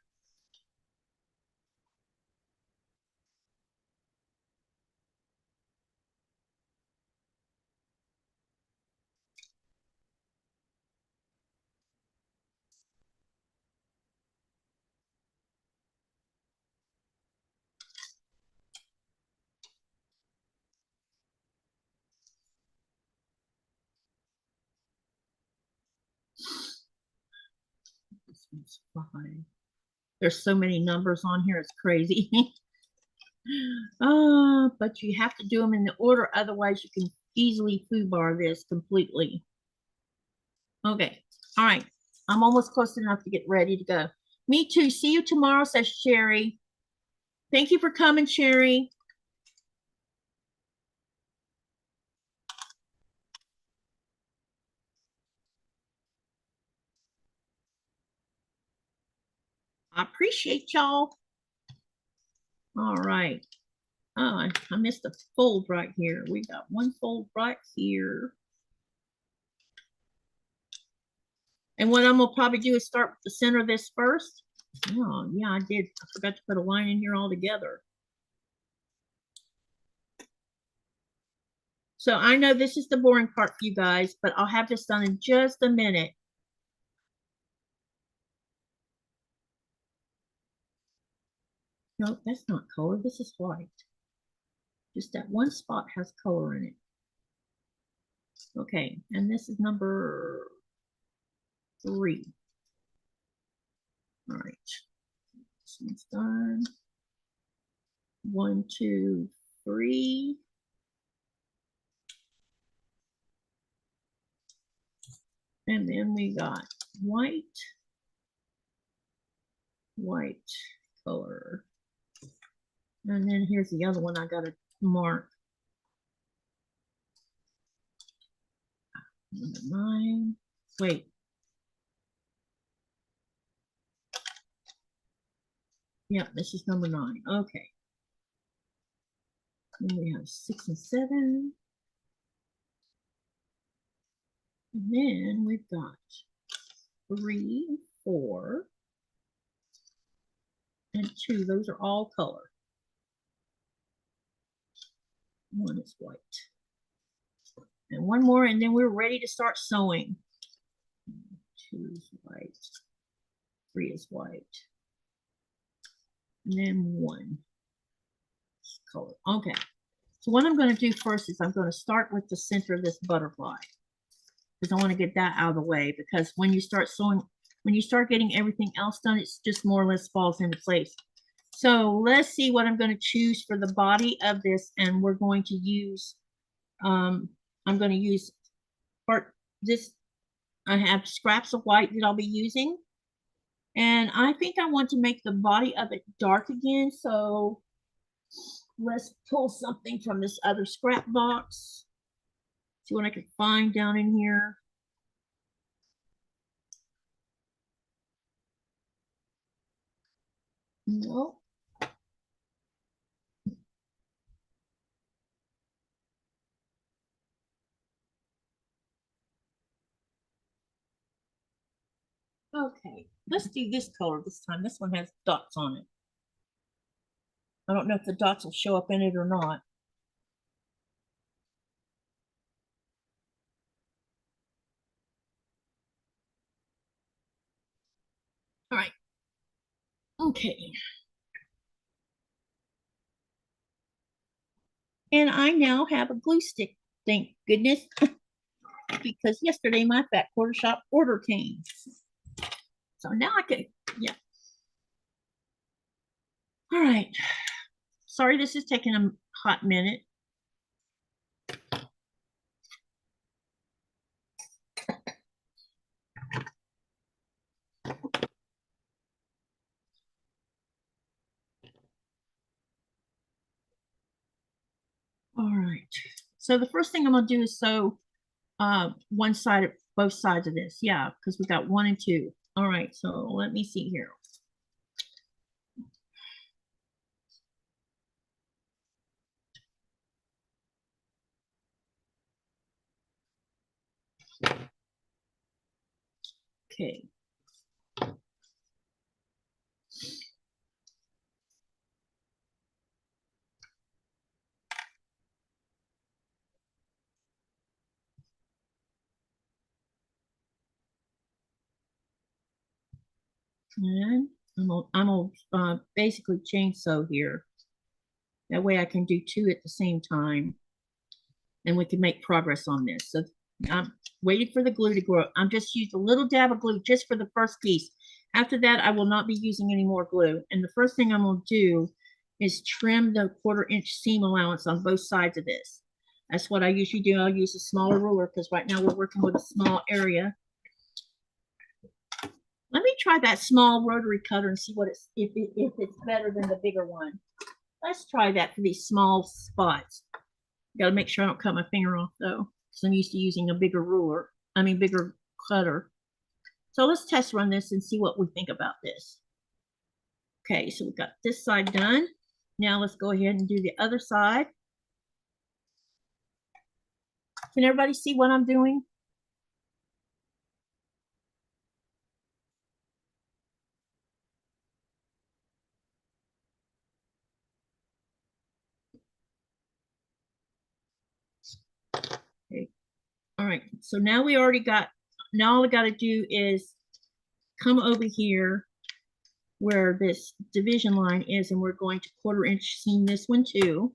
This one's 5. There's so many numbers on here, it's crazy. But you have to do them in the order, otherwise you can easily foobar this completely. Okay, all right. I'm almost close enough to get ready to go. Me too. See you tomorrow, says Sherry. Thank you for coming, Sherry. I appreciate y'all. All right. Oh, I missed a fold right here. We got one fold right here. And what I'm gonna probably do is start with the center of this first. Oh, yeah, I did. I forgot to put a line in here altogether. So I know this is the boring part for you guys, but I'll have this done in just a minute. No, that's not color. This is white. Just that one spot has color in it. Okay, and this is number 3. All right, this one's done. 1, 2, 3. And then we got white color. And then here's the other one I got to mark. Number 9. Wait. Yeah, this is number 9. Okay. Then we have 6 and 7. And then we've got 3 and 4. And 2. Those are all color. 1 is white. And 1 more, and then we're ready to start sewing. 2 is white. 3 is white. And then 1 is color. Okay. So what I'm going to do first is I'm going to start with the center of this butterfly, because I want to get that out of the way, because when you start sewing, when you start getting everything else done, it's just more or less falls into place. So let's see what I'm going to choose for the body of this, and we're going to use, I'm going to use this. I have scraps of white that I'll be using, and I think I want to make the body of it dark again. So let's pull something from this other scrap box. See what I can find down in here. No. Okay, let's do this color this time. This one has dots on it. I don't know if the dots will show up in it or not. All right. Okay. And I now have a glue stick, thank goodness, because yesterday my fat quarter shop order came. So now I can, yeah. All right. Sorry, this is taking a hot minute. All right. So the first thing I'm going to do is sew one side of both sides of this. Yeah, because we got 1 and 2. All right. So let me see here. Okay. And I'm gonna basically chain sew here. That way I can do 2 at the same time, and we can make progress on this. So I'm waiting for the glue to grow. I'm just using a little dab of glue just for the first piece. After that, I will not be using any more glue. And the first thing I'm going to do is trim the 1/4 inch seam allowance on both sides of this. That's what I usually do. I'll use a smaller ruler because right now we're working with a small area. Let me try that small rotary cutter and see what if it's better than the bigger one. Let's try that for these small spots. Got to make sure I don't cut my finger off though, because I'm used to using a bigger ruler. Bigger cutter. So let's test run this and see what we think about this. Okay, so we've got this side done. Now let's go ahead and do the other side. Can everybody see what I'm doing? Okay. All right, so now all we got to do is come over here where this division line is, and we're going to 1/4 inch seam this one too,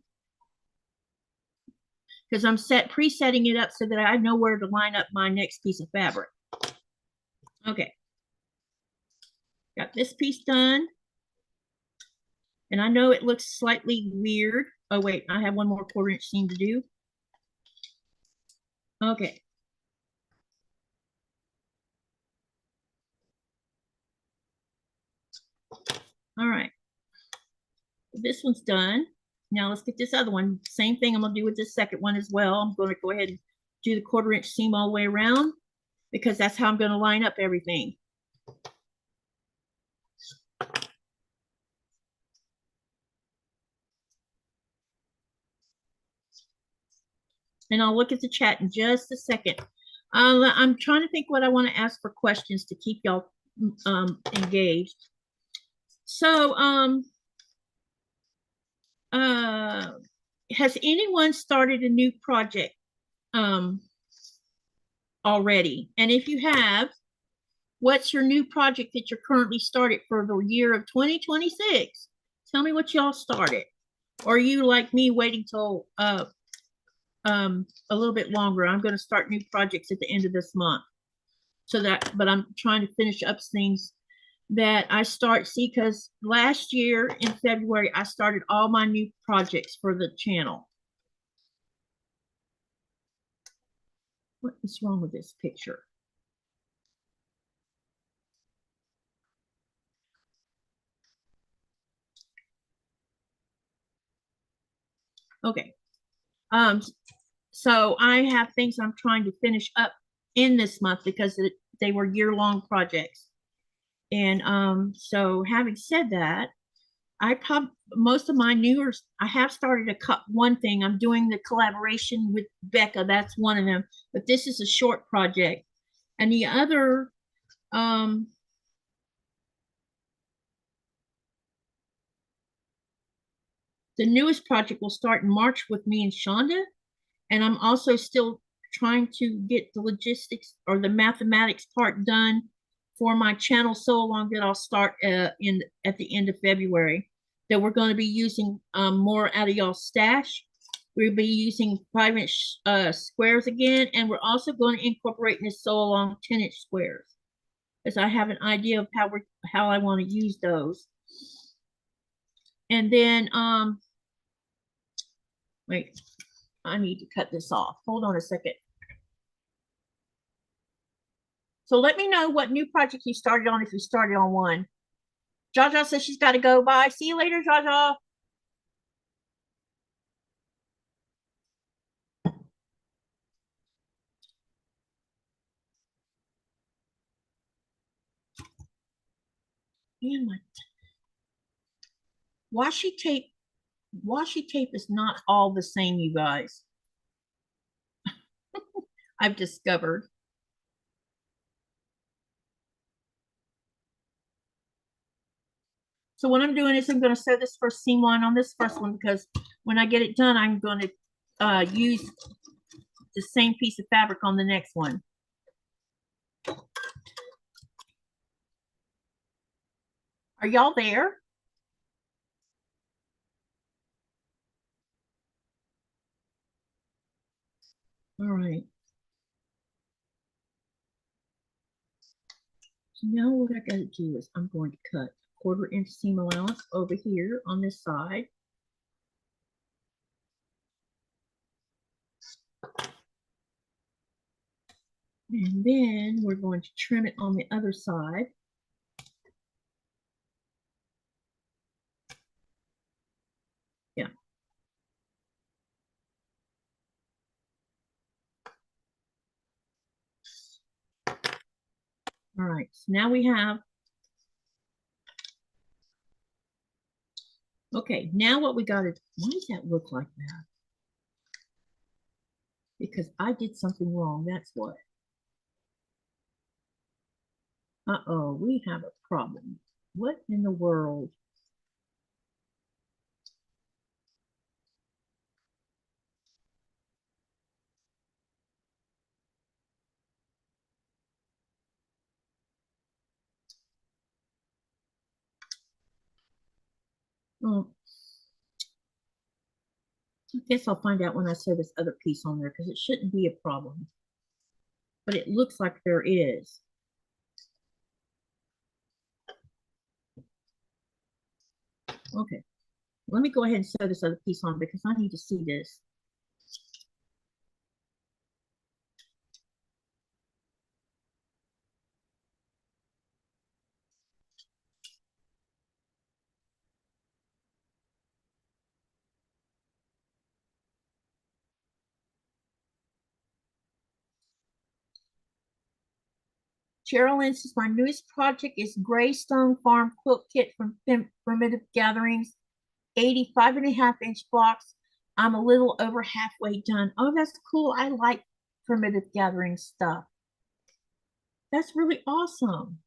because I'm presetting it up so that I know where to line up my next piece of fabric. Okay, got this piece done, and I know it looks slightly weird. Oh wait, I have one more 1/4 inch seam to do. Okay. All right, this one's done. Now let's get this other one. Same thing I'm gonna do with this second one as well. I'm gonna go ahead and do the 1/4 inch seam all the way around, because that's how I'm gonna line up everything. And I'll look at the chat in just a second. I'm trying to think what I want to ask for questions to keep y'all engaged. So, has anyone started a new project already? And if you have, what's your new project that you're currently started for the year of 2026? Tell me what y'all started. Or are you like me waiting till a little bit longer? I'm going to start new projects at the end of this month. So that, but I'm trying to finish up things that I see, because last year in February, I started all my new projects for the channel. What is wrong with this picture? Okay. So I have things I'm trying to finish up in this month because they were year-long projects. And so having said that, most of my newer, I have started to cut one thing. I'm doing the collaboration with Becca. That's one of them. But this is a short project. And the other, the newest project will start in March with me and Shonda. And I'm also still trying to get the logistics or the mathematics part done for my channel so long that I'll start at the end of February. That we're going to be using more out of y'all's stash. We'll be using 5-inch squares again, and we're also going to incorporate in this sew along 10-inch squares, because I have an idea of how I want to use those. And then wait, I need to cut this off. Hold on a second. So let me know what new project you started on, if you started on one. Jaja says she's got to go. Bye. See you later, Jaja. Man, my washi tape is not all the same, you guys. I've discovered. So what I'm doing is I'm going to sew this first seam line on this first one, because when I get it done, I'm going to use the same piece of fabric on the next one. Are y'all there? All right. So now what I got to do is I'm going to cut 1/4 inch seam allowance over here on this side. And then we're going to trim it on the other side. Yeah. All right, so now we have, okay, now what we got is, why does that look like that? Because I did something wrong, that's what. Uh-oh, we have a problem. What in the world? Oh, I guess I'll find out when I sew this other piece on there because it shouldn't be a problem. But it looks like there is. Okay, let me go ahead and sew this other piece on because I need to see this. Geraldine says my newest project is Greystone Farm Quilt Kit from Primitive Gatherings, 85.5-inch blocks. I'm a little over halfway done. Oh, that's cool. I like Primitive Gathering stuff. That's really awesome.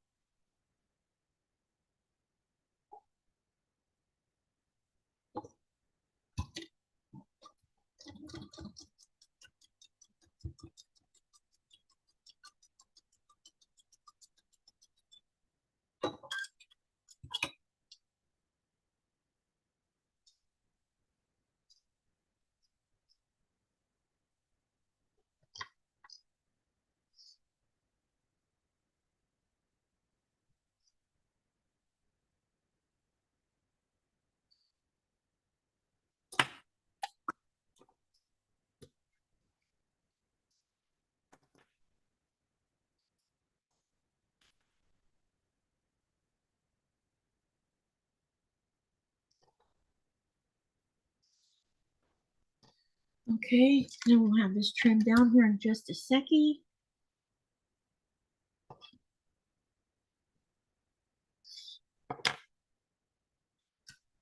Okay, then we'll have this trimmed down here in just a second.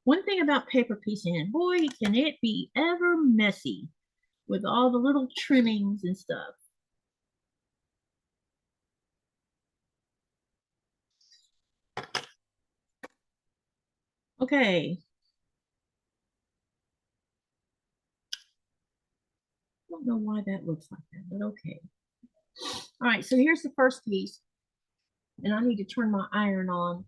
One thing about paper piecing, boy, can it be ever messy with all the little trimmings and stuff. Okay. I don't know why that looks like that, but okay. All right, so here's the first piece, and I need to turn my iron on.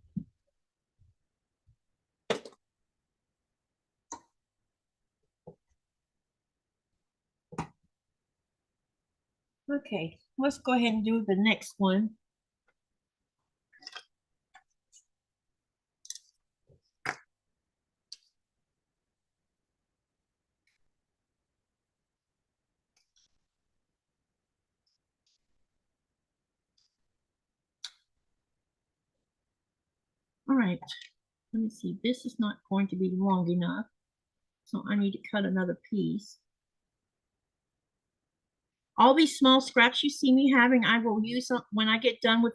Okay, let's go ahead and do the next one. All right, let me see. This is not going to be long enough, so I need to cut another piece. All these small scraps you see me having, I will use them when I get done with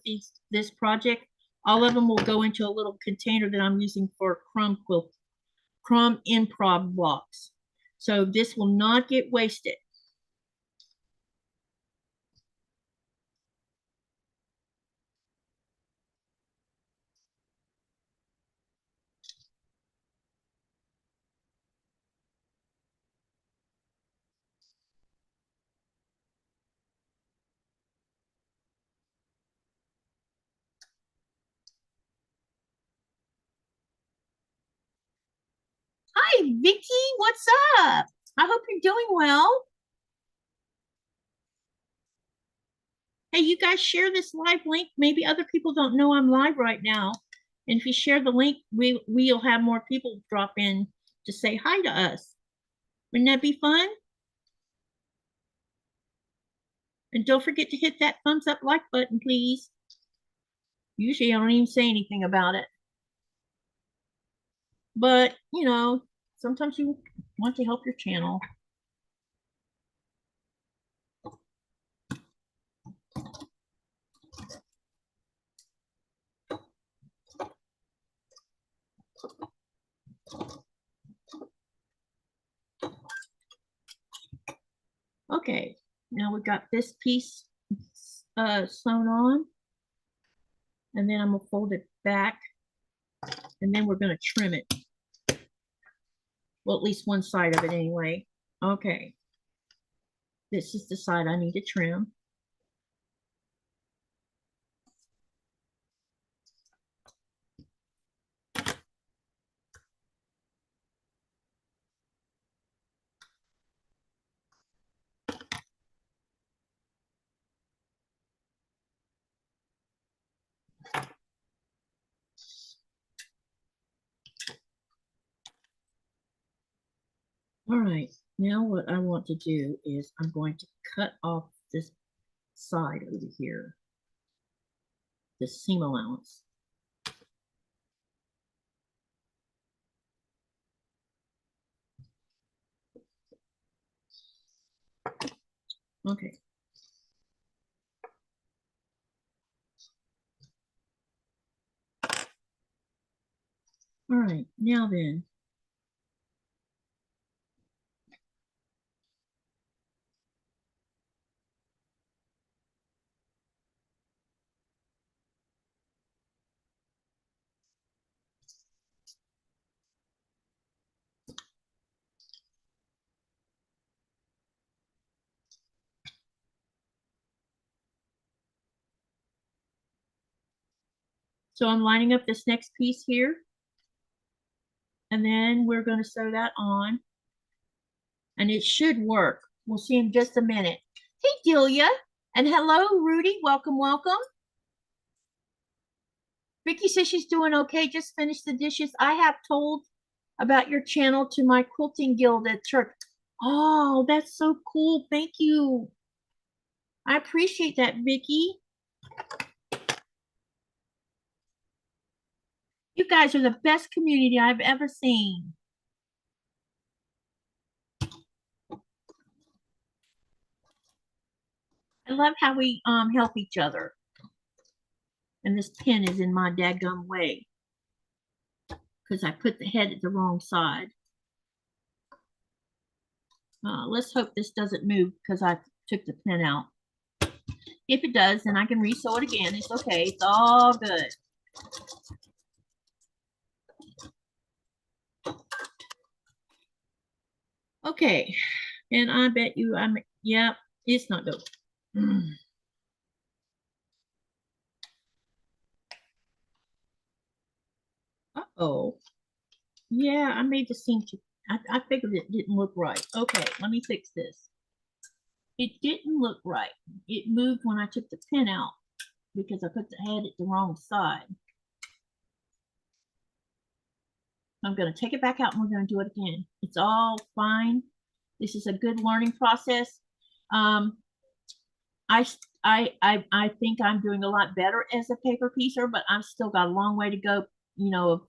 this project. All of them will go into a little container that I'm using for crumb improv blocks. So this will not get wasted. Hi, Vicky. What's up? I hope you're doing well. Hey, you guys share this live link. Maybe other people don't know I'm live right now. And if you share the link, we'll have more people drop in to say hi to us. Wouldn't that be fun? And don't forget to hit that thumbs up like button, please. Usually I don't even say anything about it. But, you know, sometimes you want to help your channel. Okay, now we got this piece sewn on. And then I'm gonna fold it back. And then we're gonna trim it. Well, at least one side of it anyway. Okay. This is the side I need to trim. All right, now what I want to do is I'm going to cut off this side over here, the seam allowance. Okay. All right, now then. So I'm lining up this next piece here, and then we're going to sew that on, and it should work. We'll see in just a minute. Hey, Delia, and hello, Rudy. Welcome, welcome. Vicky says she's doing okay. Just finished the dishes. I have told about your channel to my quilting guild at church. Oh, that's so cool. Thank you. I appreciate that, Vicky. You guys are the best community I've ever seen. I love how we help each other. And this pen is in my daggum way because I put the head at the wrong side. Let's hope this doesn't move because I took the pen out. If it does, then I can re-sew it again. It's okay. It's all good. Okay. And I bet you yeah, it's not good. Uh-oh. Yeah, I made the seam too. I figured it didn't look right. Okay, let me fix this. It didn't look right. It moved when I took the pin out because I put the head at the wrong side. I'm going to take it back out and we're going to do it again. It's all fine. This is a good learning process. I think I'm doing a lot better as a paper piecer, but I've still got a long way to go, you know,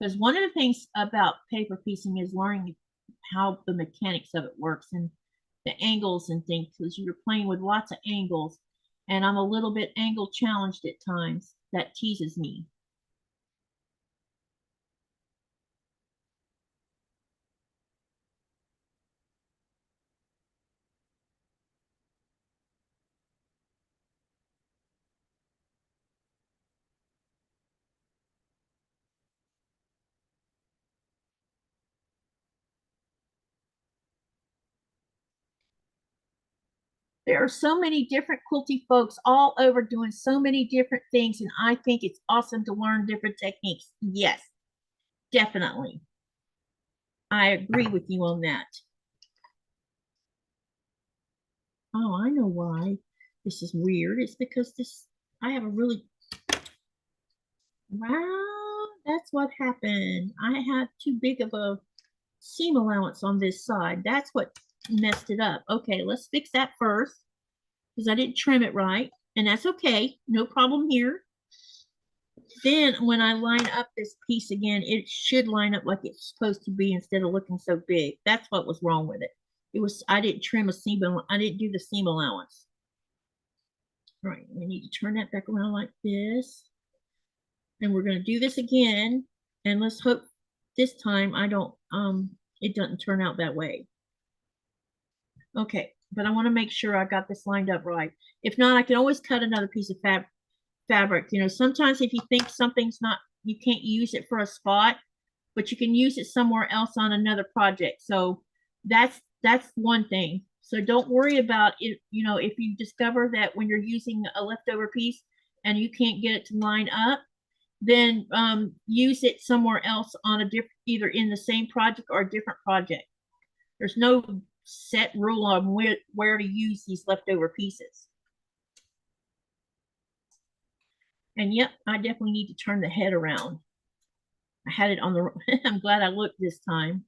because one of the things about paper piecing is learning how the mechanics of it works and the angles and things, because you're playing with lots of angles, and I'm a little bit angle challenged at times. That teases me. There are so many different quilty folks all over doing so many different things, and I think it's awesome to learn different techniques. Yes, definitely. I agree with you on that. Oh, I know why this is weird. It's because I have a really, wow, that's what happened. I had too big of a seam allowance on this side. That's what messed it up. Okay, let's fix that first because I didn't trim it right, and that's okay. No problem here. Then when I line up this piece again, it should line up like it's supposed to be instead of looking so big. That's what was wrong with it. I didn't trim a seam, I didn't do the seam allowance. All right, we need to turn that back around like this. And we're going to do this again. And let's hope this time it doesn't turn out that way. Okay, but I want to make sure I got this lined up right. If not, I can always cut another piece of fabric. You know, sometimes if you think something's not, you can't use it for a spot, but you can use it somewhere else on another project. So that's one thing. So don't worry about it. You know, if you discover that when you're using a leftover piece and you can't get it to line up, then use it somewhere else on a different, either in the same project or a different project. There's no set rule on where to use these leftover pieces. And yep, I definitely need to turn the head around. I had it on the, I'm glad I looked this time.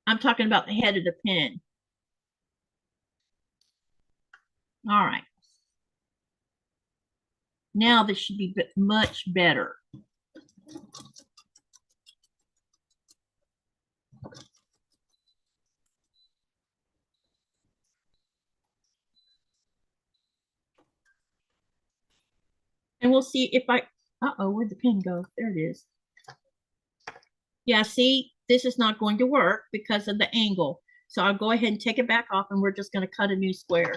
I'm talking about the head of the pen. All right. Now this should be much better. And we'll see if I, uh-oh, where'd the pen go? There it is. Yeah, see, this is not going to work because of the angle. So I'll go ahead and take it back off and we're just going to cut a new square.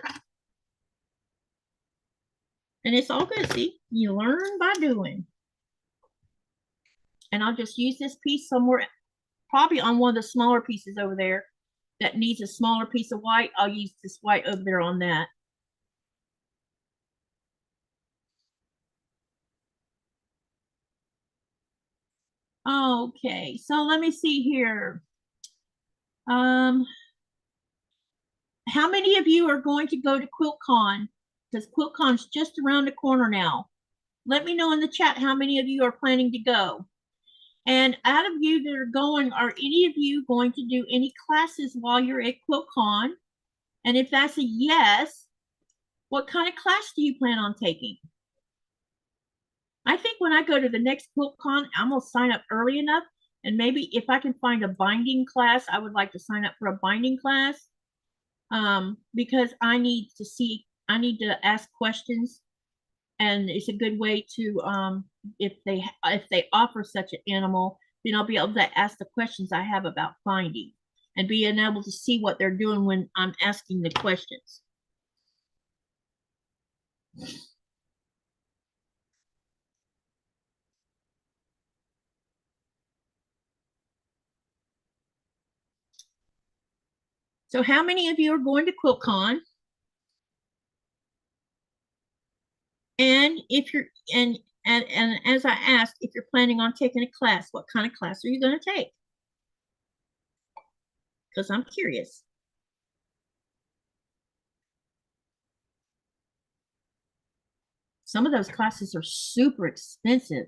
And it's all good, see? You learn by doing. And I'll just use this piece somewhere, probably on one of the smaller pieces over there that needs a smaller piece of white. I'll use this white over there on that. Okay, so let me see here. How many of you are going to go to QuiltCon? Because QuiltCon's just around the corner now. Let me know in the chat how many of you are planning to go. And out of you that are going, are any of you going to do any classes while you're at QuiltCon? And if that's a yes, what kind of class do you plan on taking? I think when I go to the next QuiltCon, I'm going to sign up early enough. And maybe if I can find a binding class, I would like to sign up for a binding class. Because I need to ask questions. And it's a good way to, if they offer such an animal, then I'll be able to ask the questions I have about finding and being able to see what they're doing when I'm asking the questions. So how many of you are going to QuiltCon? And if you're, and as I asked, if you're planning on taking a class, what kind of class are you going to take? Because I'm curious. Some of those classes are super expensive.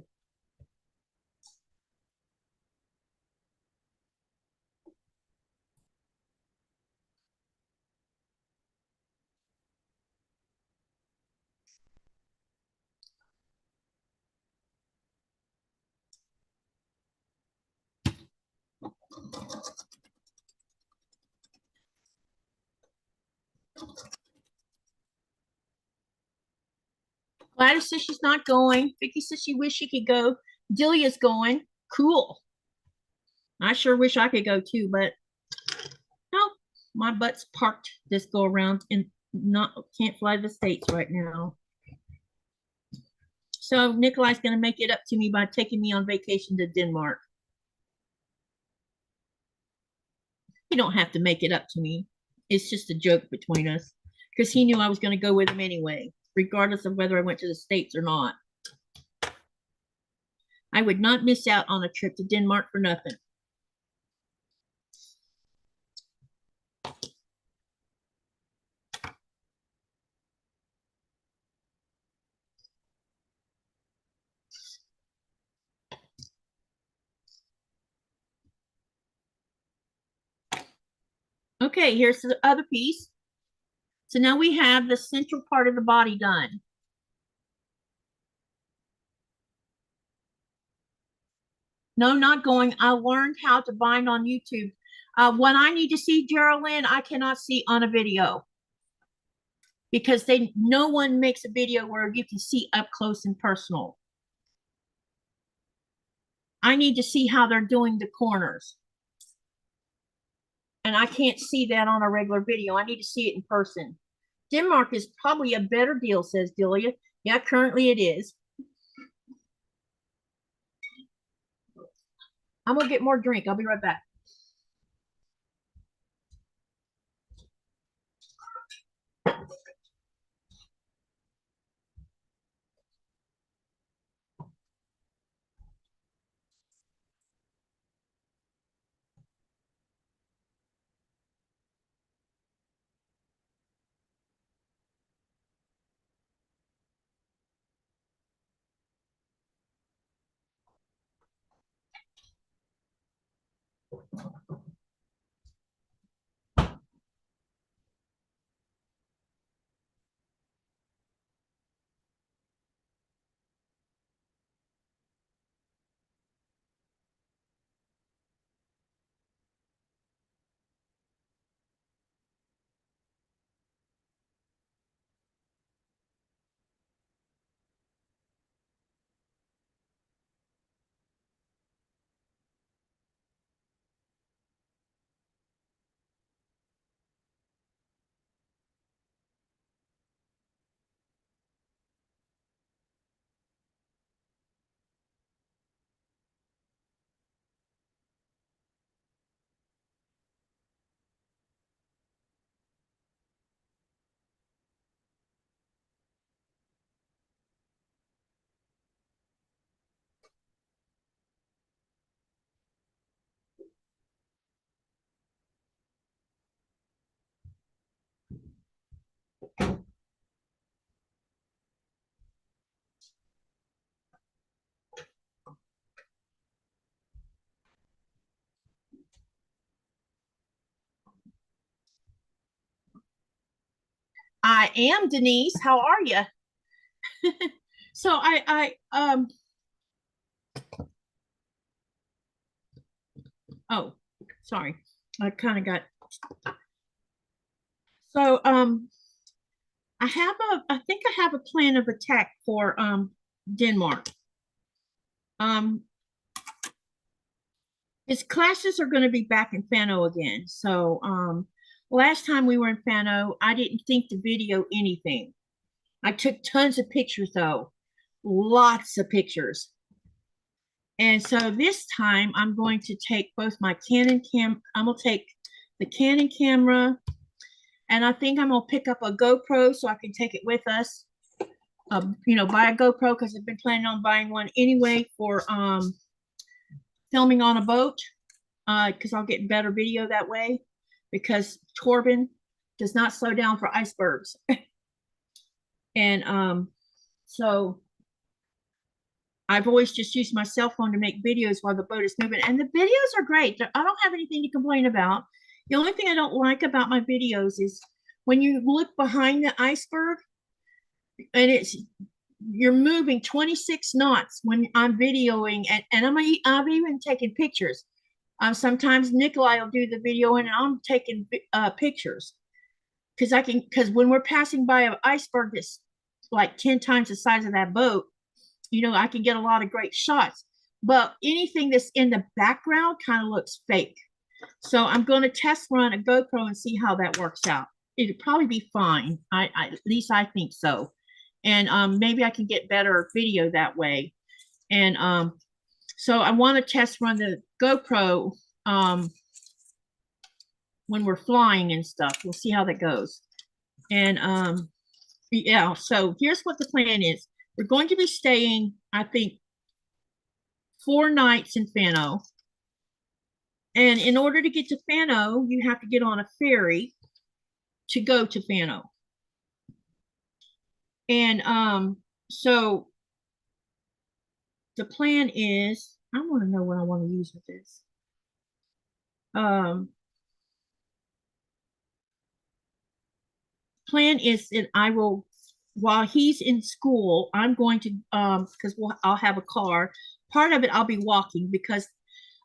Gladys says she's not going. Vicky says she wish she could go. Delia's going. Cool. I sure wish I could go too, but no, my butt's parked this go around and can't fly to the States right now. So Nikolai's going to make it up to me by taking me on vacation to Denmark. You don't have to make it up to me. It's just a joke between us because he knew I was going to go with him anyway, regardless of whether I went to the States or not. I would not miss out on a trip to Denmark for nothing. Okay, here's the other piece. So now we have the central part of the body done. No, not going. I learned how to bind on YouTube. What I need to see, Geraldine, I cannot see on a video because no one makes a video where you can see up close and personal. I need to see how they're doing the corners. And I can't see that on a regular video. I need to see it in person. Denmark is probably a better deal, says Delia. Yeah, currently it is. I'm gonna get more drink. I'll be right back. I am Denise. How are you? So oh, sorry. I kind of got so I think I have a plan of attack for Denmark. His classes are going to be back in Fano again. So last time we were in Fano, I didn't think to video anything. I took tons of pictures though, lots of pictures. And so this time I'm going to take both my I'm gonna take the Canon camera, and I think I'm gonna pick up a GoPro so I can take it with us. You know, buy a GoPro because I've been planning on buying one anyway for filming on a boat, because I'll get better video that way, because Torben does not slow down for icebergs. And so I've always just used my cell phone to make videos while the boat is moving, and the videos are great. I don't have anything to complain about. The only thing I don't like about my videos is when you look behind the iceberg and you're moving 26 knots when I'm videoing, and I'm even taking pictures. Sometimes Nikolai will do the video and I'm taking pictures because when we're passing by an iceberg that's like 10 times the size of that boat, you know, I can get a lot of great shots, but anything that's in the background kind of looks fake. So I'm going to test run a GoPro and see how that works out. It'll probably be fine. At least I think so. And maybe I can get better video that way. And so I want to test run the GoPro when we're flying and stuff. We'll see how that goes. And yeah, so here's what the plan is. We're going to be staying, I think, 4 nights in Fano. And in order to get to Fano, you have to get on a ferry to go to Fano. And so the plan is, I want to know what I want to use with this. Plan is that I will, while he's in school, I'm going to, because I'll have a car. Part of it I'll be walking because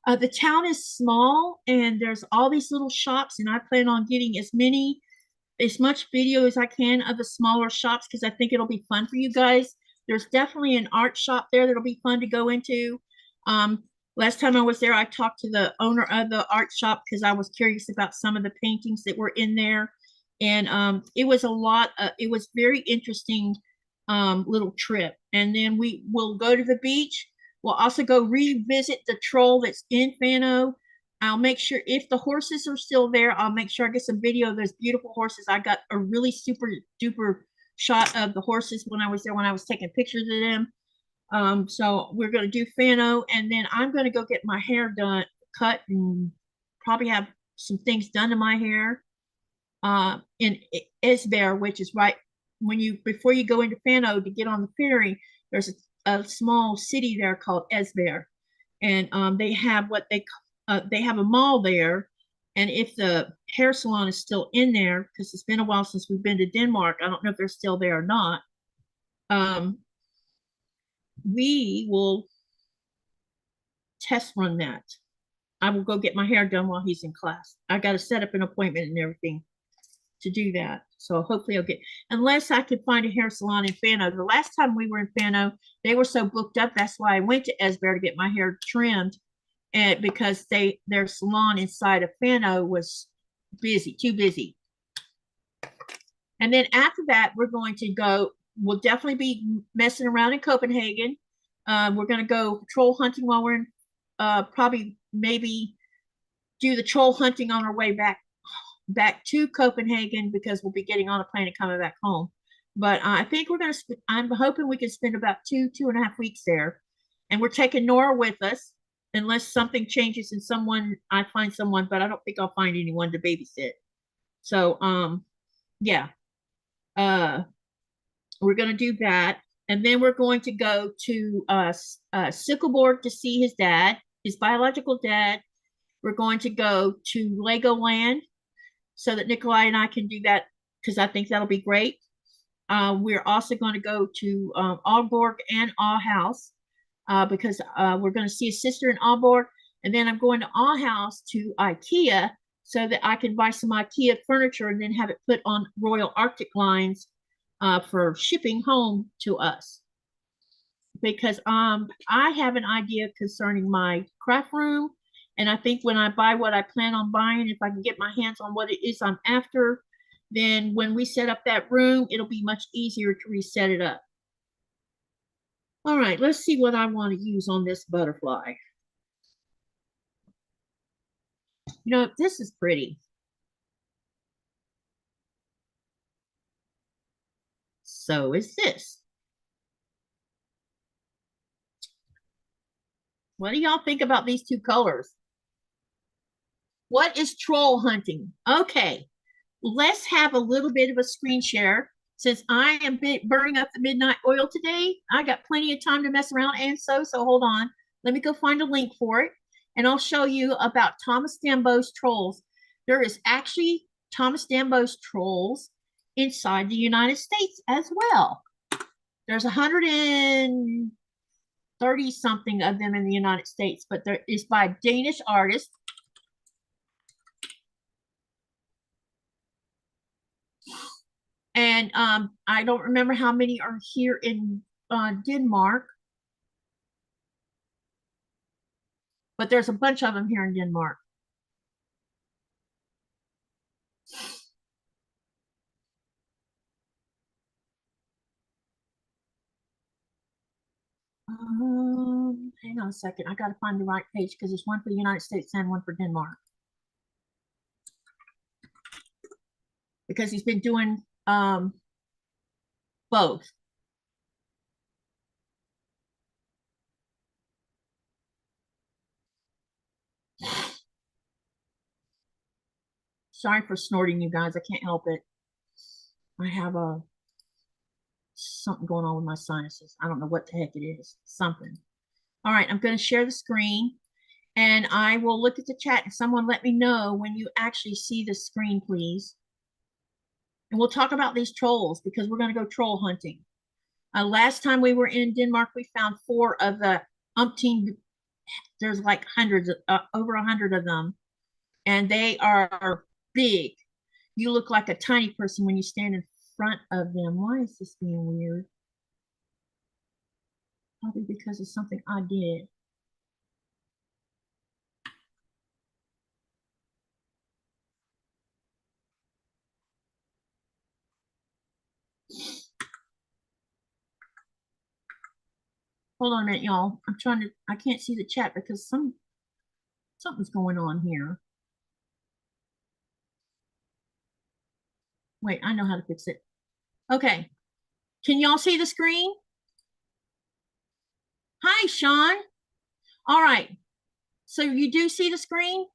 the town is small and there's all these little shops, and I plan on getting as much video as I can of the smaller shops because I think it'll be fun for you guys. There's definitely an art shop there that'll be fun to go into. Last time I was there, I talked to the owner of the art shop because I was curious about some of the paintings that were in there. And it was it was very interesting little trip. And then we will go to the beach. We'll also go revisit the troll that's in Fano. I'll make sure if the horses are still there, I'll make sure I get some video of those beautiful horses. I got a really super duper shot of the horses when I was there, when I was taking pictures of them. So we're going to do Fano, and then I'm going to go get my hair cut, and probably have some things done to my hair in Esbjerg, which is right before you go into Fano to get on the ferry. There's a small city there called Esbjerg, and they have they have a mall there. And if the hair salon is still in there, because it's been a while since we've been to Denmark, I don't know if they're still there or not. We will test run that. I will go get my hair done while he's in class. I got to set up an appointment and everything to do that. So hopefully I'll get, unless I could find a hair salon in Fano. The last time we were in Fano, they were so booked up. That's why I went to Esbjerg to get my hair trimmed, and because their salon inside of Fano was busy, too busy. And then after that, we're going to go, we'll definitely be messing around in Copenhagen. We're going to go troll hunting while we're in, probably maybe do the troll hunting on our way back to Copenhagen, because we'll be getting on a plane and coming back home. But I think we're going to, I'm hoping we can spend about 2.5 weeks there. And we're taking Nora with us, unless something changes and I find someone, but I don't think I'll find anyone to babysit. So, yeah. We're going to do that. And then we're going to go to Sickelborg to see his dad, his biological dad. We're going to go to Legoland so that Nikolai and I can do that, because I think that'll be great. We're also going to go to Aalborg and Aarhus because we're going to see a sister in Aalborg, and then I'm going to Aarhus to IKEA so that I can buy some IKEA furniture and then have it put on Royal Arctic lines for shipping home to us. Because I have an idea concerning my craft room, and I think when I buy what I plan on buying, if I can get my hands on what it is I'm after, then when we set up that room, it'll be much easier to reset it up. All right, let's see what I want to use on this butterfly. You know, this is pretty. So is this. What do y'all think about these two colors? What is troll hunting? Okay, let's have a little bit of a screen share. Since I am burning up the midnight oil today, I got plenty of time to mess around and so hold on. Let me go find a link for it, and I'll show you about Thomas Dambo's trolls. There is actually Thomas Dambo's trolls inside the United States as well. There's 130 something of them in the United States, but there is by a Danish artist. And I don't remember how many are here in Denmark, but there's a bunch of them here in Denmark. Hang on a second. I got to find the right page because there's one for the United States and one for Denmark. Because he's been doing both. Sorry for snorting, you guys. I can't help it. I have something going on with my sinuses. I don't know what the heck it is. Something. All right, I'm going to share the screen, and I will look at the chat, and someone let me know when you actually see the screen, please. And we'll talk about these trolls because we're going to go troll hunting. Last time we were in Denmark, we found 4 of the umpteen. There's like hundreds, over 100 of them, and they are big. You look like a tiny person when you stand in front of them. Why is this being weird? Probably because of something I did. Hold on a minute, y'all. I can't see the chat because something's going on here. Wait, I know how to fix it. Okay. Can y'all see the screen? Hi, Sean. All right. So you do see the screen?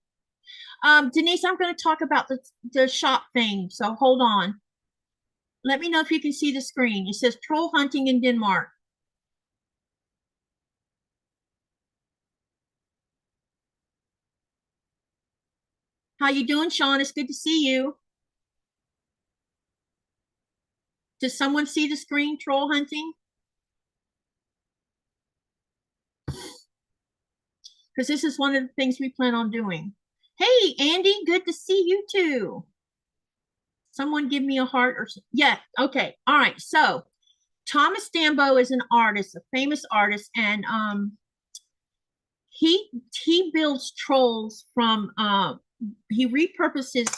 Denise, I'm going to talk about the shop thing. So hold on. Let me know if you can see the screen. It says troll hunting in Denmark. How you doing, Sean? It's good to see you. Does someone see the screen, troll hunting? Because this is one of the things we plan on doing. Hey, Andy, good to see you too. Someone give me a heart or yeah, okay. All right. So Thomas Dambo is an artist, a famous artist, and he builds trolls from he repurposes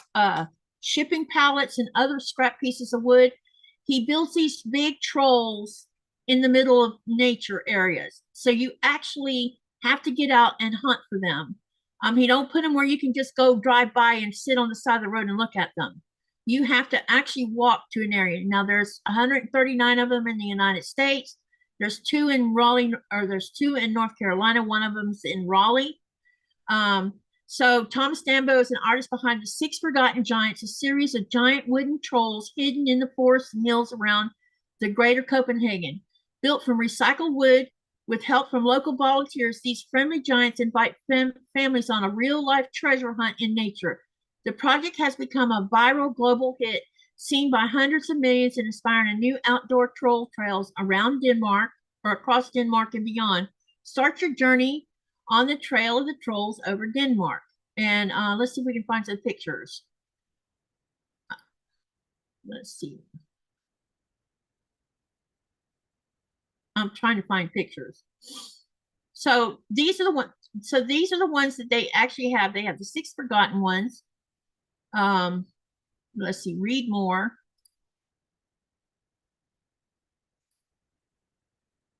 shipping pallets and other scrap pieces of wood. He builds these big trolls in the middle of nature areas. So you actually have to get out and hunt for them. He don't put them where you can just go drive by and sit on the side of the road and look at them. You have to actually walk to an area. Now there's 139 of them in the United States. There's 2 in Raleigh, or there's 2 in North Carolina. One of them's in Raleigh. So Thomas Dambo is an artist behind the 6 Forgotten Giants, a series of giant wooden trolls hidden in the forests and hills around the greater Copenhagen. Built from recycled wood with help from local volunteers, these friendly giants invite families on a real-life treasure hunt in nature. The project has become a viral global hit, seen by hundreds of millions and inspiring a new outdoor troll trails around Denmark or across Denmark and beyond. Start your journey on the trail of the trolls over Denmark. And let's see if we can find some pictures. Let's see. I'm trying to find pictures. So these are the ones. So these are the ones that they actually have. They have the 6 forgotten ones. Let's see. Read more.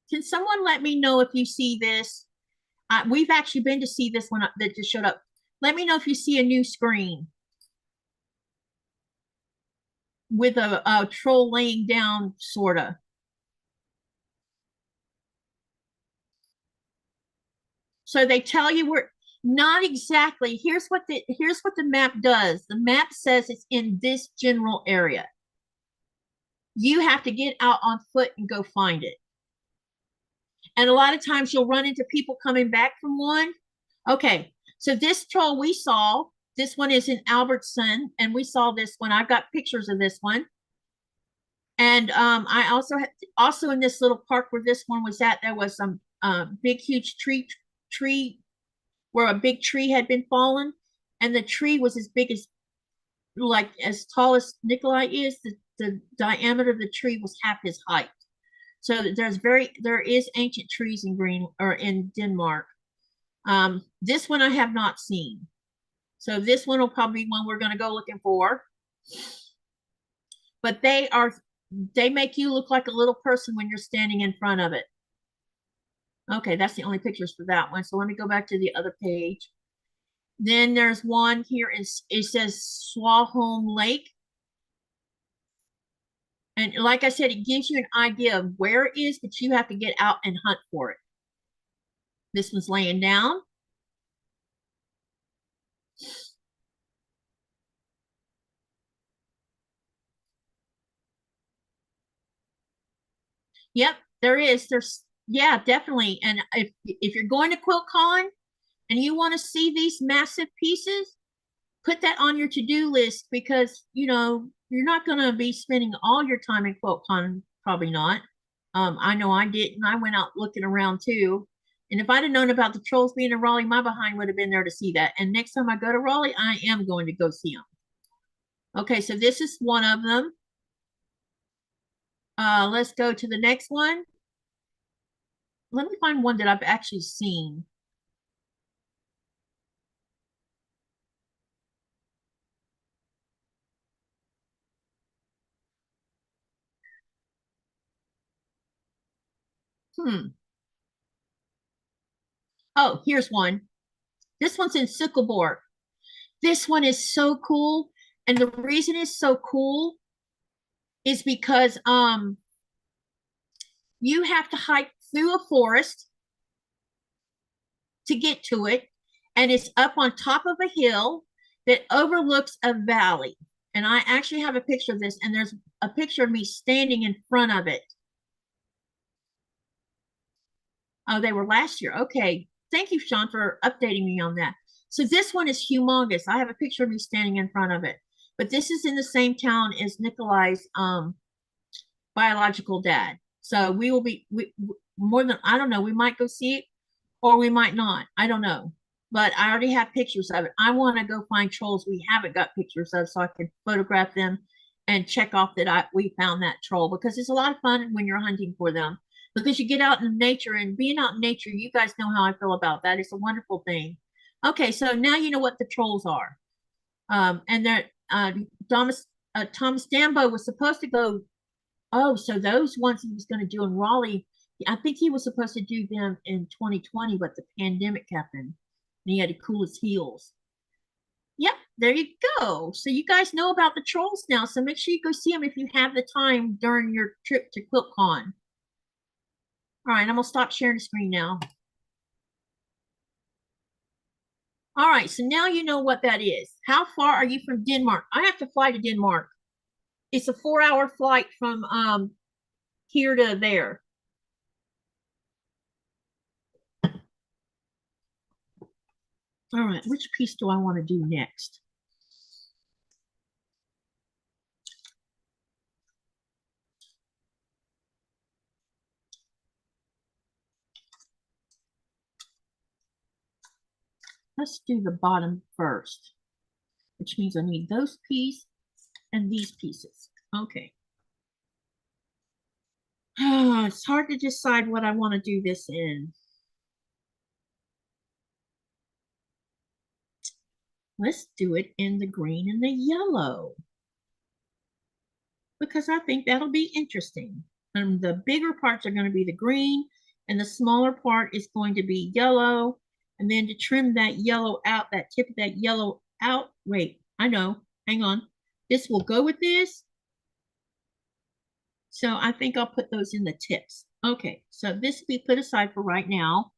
Can someone let me know if you see this? We've actually been to see this one that just showed up. Let me know if you see a new screen with a troll laying down, sort of. So they tell you where, not exactly. Here's what the map does. The map says it's in this general area. You have to get out on foot and go find it. And a lot of times you'll run into people coming back from one. Okay, so this troll we saw, this one is in Albertson, and we saw this one. I've got pictures of this one. And I also in this little park where this one was at, there was some big, huge tree where a big tree had been fallen, and the tree was as big as, like, as tall as Nikolai is. The diameter of the tree was half his height. So there is ancient trees in Denmark. This one I have not seen. So this one will probably be one we're going to go looking for. But they make you look like a little person when you're standing in front of it. Okay, that's the only pictures for that one. So let me go back to the other page. Then there's one here. It says Swalholm Lake. And like I said, it gives you an idea of where it is, but you have to get out and hunt for it. This one's laying down. Yep, there is. Yeah, definitely. And if you're going to QuiltCon and you want to see these massive pieces, put that on your to-do list, because you're not going to be spending all your time in QuiltCon. Probably not. I know I didn't. I went out looking around too. And if I'd have known about the trolls being in Raleigh, my behind would have been there to see that. And next time I go to Raleigh, I am going to go see them. Okay, so this is one of them. Let's go to the next one. Let me find one that I've actually seen. Oh, here's one. This one's in Sycamore. This one is so cool. And the reason it's so cool is because you have to hike through a forest to get to it. And it's up on top of a hill that overlooks a valley. And I actually have a picture of this, and there's a picture of me standing in front of it. Oh, they were last year. Okay. Thank you, Sean, for updating me on that. So this one is humongous. I have a picture of me standing in front of it. But this is in the same town as Nikolai's biological dad. So we will be more than, I don't know, we might go see it or we might not. I don't know. But I already have pictures of it. I want to go find trolls we haven't got pictures of so I can photograph them and check off that we found that troll, because it's a lot of fun when you're hunting for them, because you get out in nature, and being out in nature, you guys know how I feel about that. It's a wonderful thing. Okay, so now you know what the trolls are. And that Thomas Dambo was supposed to go. Oh, so those ones he was going to do in Raleigh, I think he was supposed to do them in 2020, but the pandemic happened and he had to cool his heels. Yep, there you go. So you guys know about the trolls now. So make sure you go see them if you have the time during your trip to QuiltCon. All right, I'm going to stop sharing the screen now. All right, so now you know what that is. How far are you from Denmark? I have to fly to Denmark. It's a 4-hour flight from here to there. All right, which piece do I want to do next? let's do the bottom first, which means I need those pieces and these pieces. Okay. It's hard to decide what I want to do this in. Let's do it in the green and the yellow, because I think that'll be interesting. The bigger parts are going to be the green, and the smaller part is going to be yellow. And then to trim that yellow out, that tip of that yellow out, wait, I know, hang on. This will go with this. So I think I'll put those in the tips. Okay, so this will be put aside for right now,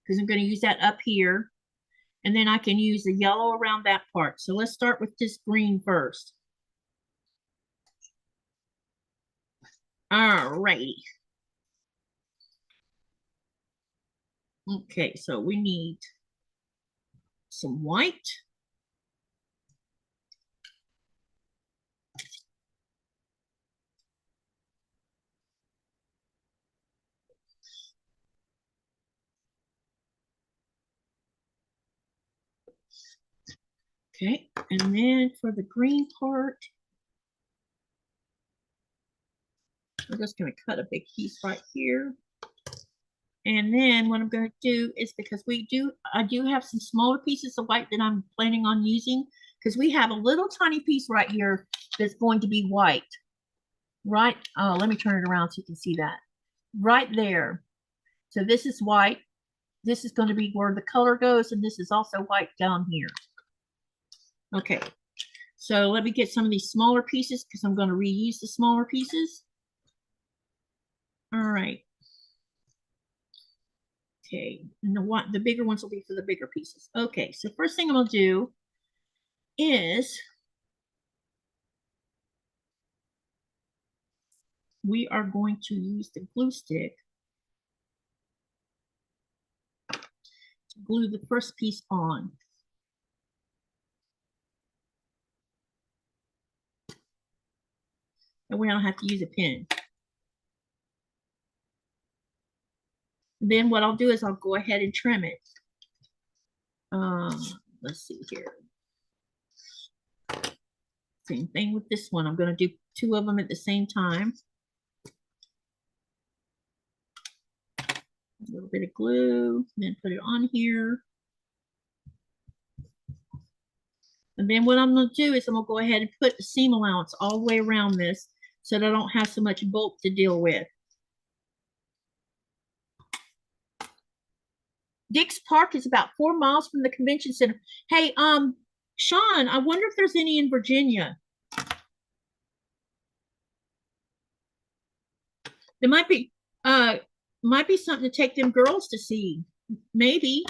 because I'm going to use that up here. And then I can use the yellow around that part. So let's start with this green first. All righty. Okay, so we need some white. Okay, and then for the green part, I'm just going to cut a big piece right here. And then what I'm going to do is, because I do have some smaller pieces of white that I'm planning on using, because we have a little tiny piece right here that's going to be white. Right, oh, let me turn it around so you can see that. Right there. So this is white. This is going to be where the color goes, and this is also white down here. Okay, so let me get some of these smaller pieces, because I'm going to reuse the smaller pieces. All right. Okay, and the bigger ones will be for the bigger pieces. Okay, so first thing I'm going to do is we are going to use the glue stick to glue the first piece on. And we don't have to use a pin. Then what I'll do is I'll go ahead and trim it. Let's see here. Same thing with this one. I'm going to do 2 of them at the same time. A little bit of glue, then put it on here. And then what I'm going to do is I'm going to go ahead and put the seam allowance all the way around this so that I don't have so much bulk to deal with. Dix Park is about 4 miles from the convention center. Hey, Sean, I wonder if there's any in Virginia. There might be something to take them girls to see. Maybe.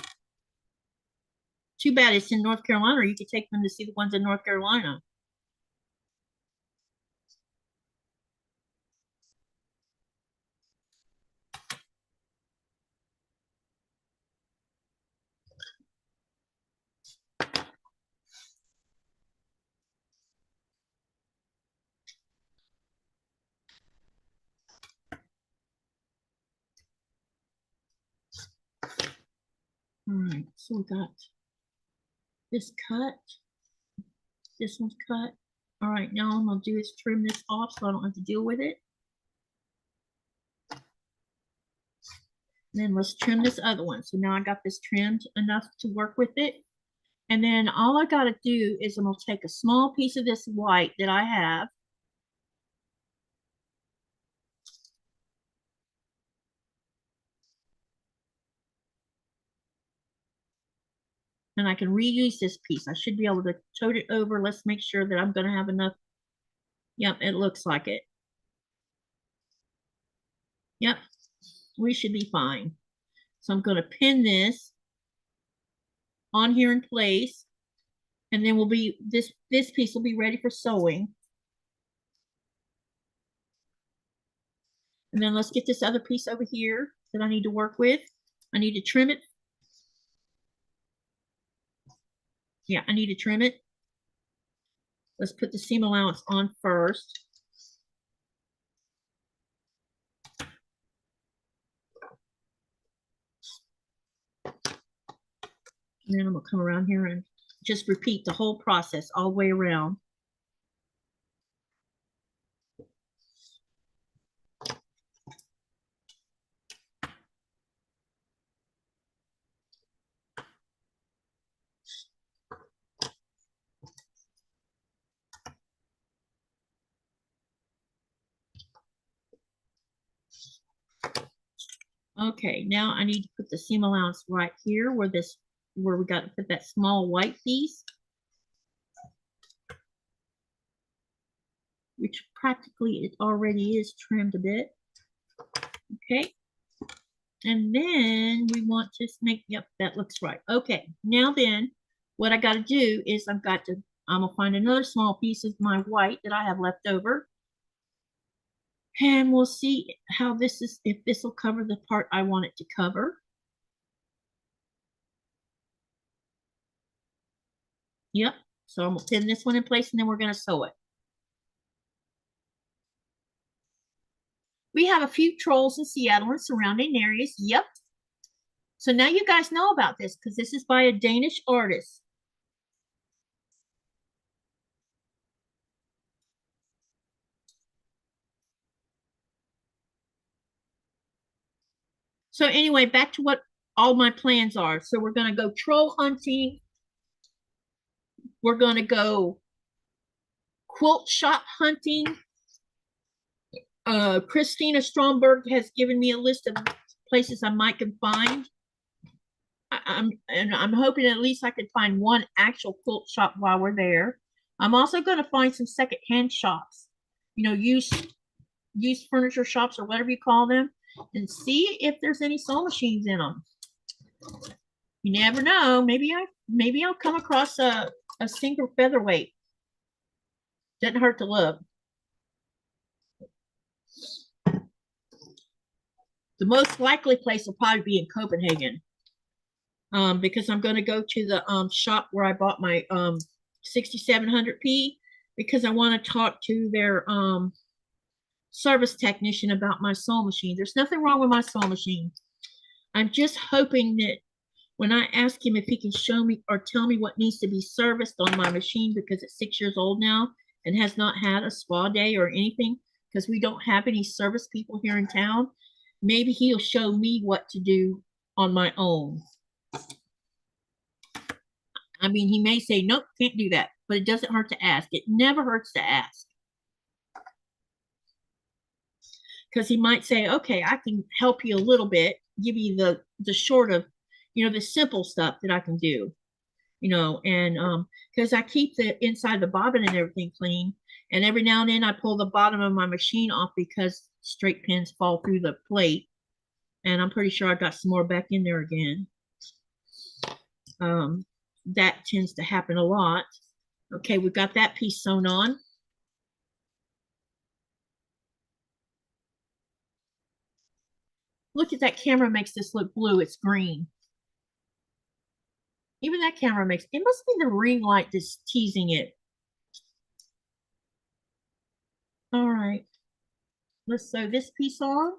Too bad it's in North Carolina, or you could take them to see the ones in North Carolina. All right, so we got this cut. This one's cut. All right, now I'm going to do is trim this off so I don't have to deal with it. And then let's trim this other one. So now I got this trimmed enough to work with it. And then all I got to do is I'm going to take a small piece of this white that I have. And I can reuse this piece. I should be able to tote it over. Let's make sure that I'm going to have enough. Yep, it looks like it. Yep, we should be fine. So I'm going to pin this on here in place. And then this piece will be ready for sewing. And then let's get this other piece over here that I need to work with. I need to trim it. Yeah, I need to trim it. Let's put the seam allowance on first. And then I'm gonna come around here and just repeat the whole process all the way around. Okay, now I need to put the seam allowance right here where we got to put that small white piece, which practically it already is trimmed a bit. Okay, and then we want to make, yep, that looks right. Okay, now then what I got to do is I'm gonna find another small piece of my white that I have left over. And we'll see how this is, if this will cover the part I want it to cover. Yep, so I'm gonna pin this one in place and then we're gonna sew it. We have a few trolls in Seattle and surrounding areas. Yep. So now you guys know about this because this is by a Danish artist. So anyway, back to what all my plans are. So we're going to go troll hunting. We're going to go quilt shop hunting. Christina Stromberg has given me a list of places I might can find. I'm hoping at least I can find one actual quilt shop while we're there. I'm also going to find some secondhand shops, you know, used furniture shops or whatever you call them, and see if there's any sewing machines in them. You never know. Maybe I'll come across a single featherweight. Doesn't hurt to look. The most likely place will probably be in Copenhagen, because I'm going to go to the shop where I bought my 6700P because I want to talk to their service technician about my sewing machine. There's nothing wrong with my sewing machine. I'm just hoping that when I ask him if he can show me or tell me what needs to be serviced on my machine, because it's 6 years old now and has not had a spa day or anything, because we don't have any service people here in town, maybe he'll show me what to do on my own. I mean, he may say, nope, can't do that, but it doesn't hurt to ask. It never hurts to ask. Because he might say, okay, I can help you a little bit, give you the short of, you know, the simple stuff that I can do, you know, and because I keep the inside the bobbin and everything clean, and every now and then I pull the bottom of my machine off because straight pins fall through the plate, and I'm pretty sure I got some more back in there again. That tends to happen a lot. Okay, we've got that piece sewn on. Look at that camera, makes this look blue. It's green. Even that camera makes, it must be the ring light that's teasing it. All right, let's sew this piece on.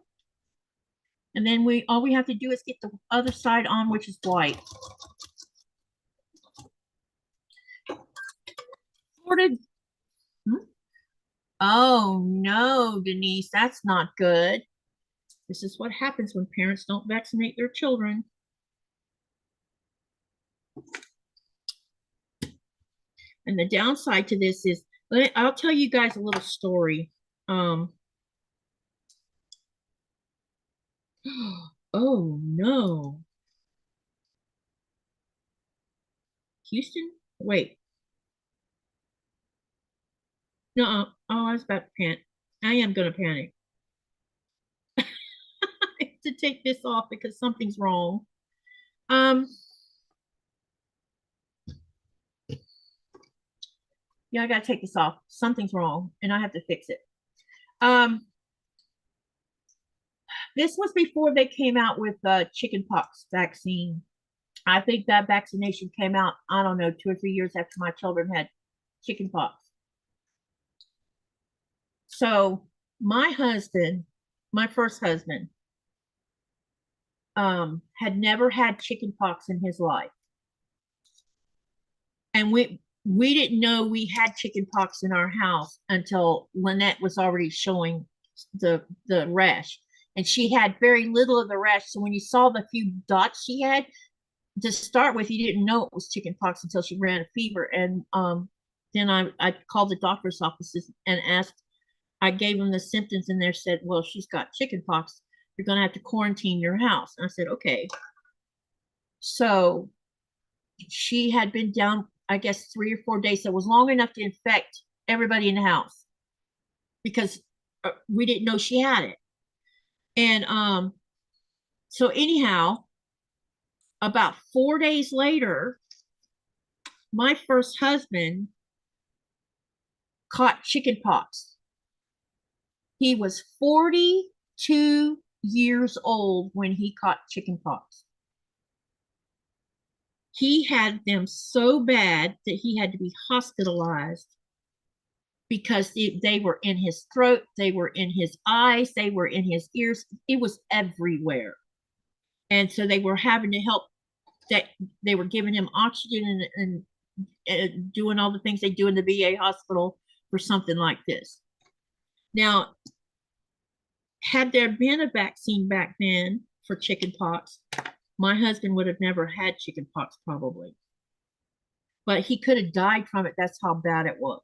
And then all we have to do is get the other side on, which is white. Oh no, Denise, that's not good. This is what happens when parents don't vaccinate their children. And the downside to this is, I'll tell you guys a little story. Oh no. Houston? Wait. No, oh, I was about to panic. I am gonna panic. I have to take this off because something's wrong. Yeah, I gotta take this off. Something's wrong, and I have to fix it. This was before they came out with the chickenpox vaccine. I think that vaccination came out, I don't know, 2 or 3 years after my children had chickenpox. So my husband, my first husband, had never had chickenpox in his life. And we didn't know we had chicken pox in our house until Lynette was already showing the rash. And she had very little of the rash. So when you saw the few dots she had, to start with, you didn't know it was chicken pox until she ran a fever. And then I called the doctor's offices and asked, I gave them the symptoms, and they said, well, she's got chicken pox. You're going to have to quarantine your house. And I said, okay. So she had been down, I guess, 3 or 4 days. So it was long enough to infect everybody in the house because we didn't know she had it. And so anyhow, about 4 days later, my first husband caught chicken pox. He was 42 years old when he caught chicken pox. He had them so bad that he had to be hospitalized because they were in his throat, they were in his eyes, they were in his ears. It was everywhere. And so they were having to help, that they were giving him oxygen and doing all the things they do in the VA hospital for something like this. Now, had there been a vaccine back then for chicken pox, my husband would have never had chicken pox probably. But he could have died from it. That's how bad it was.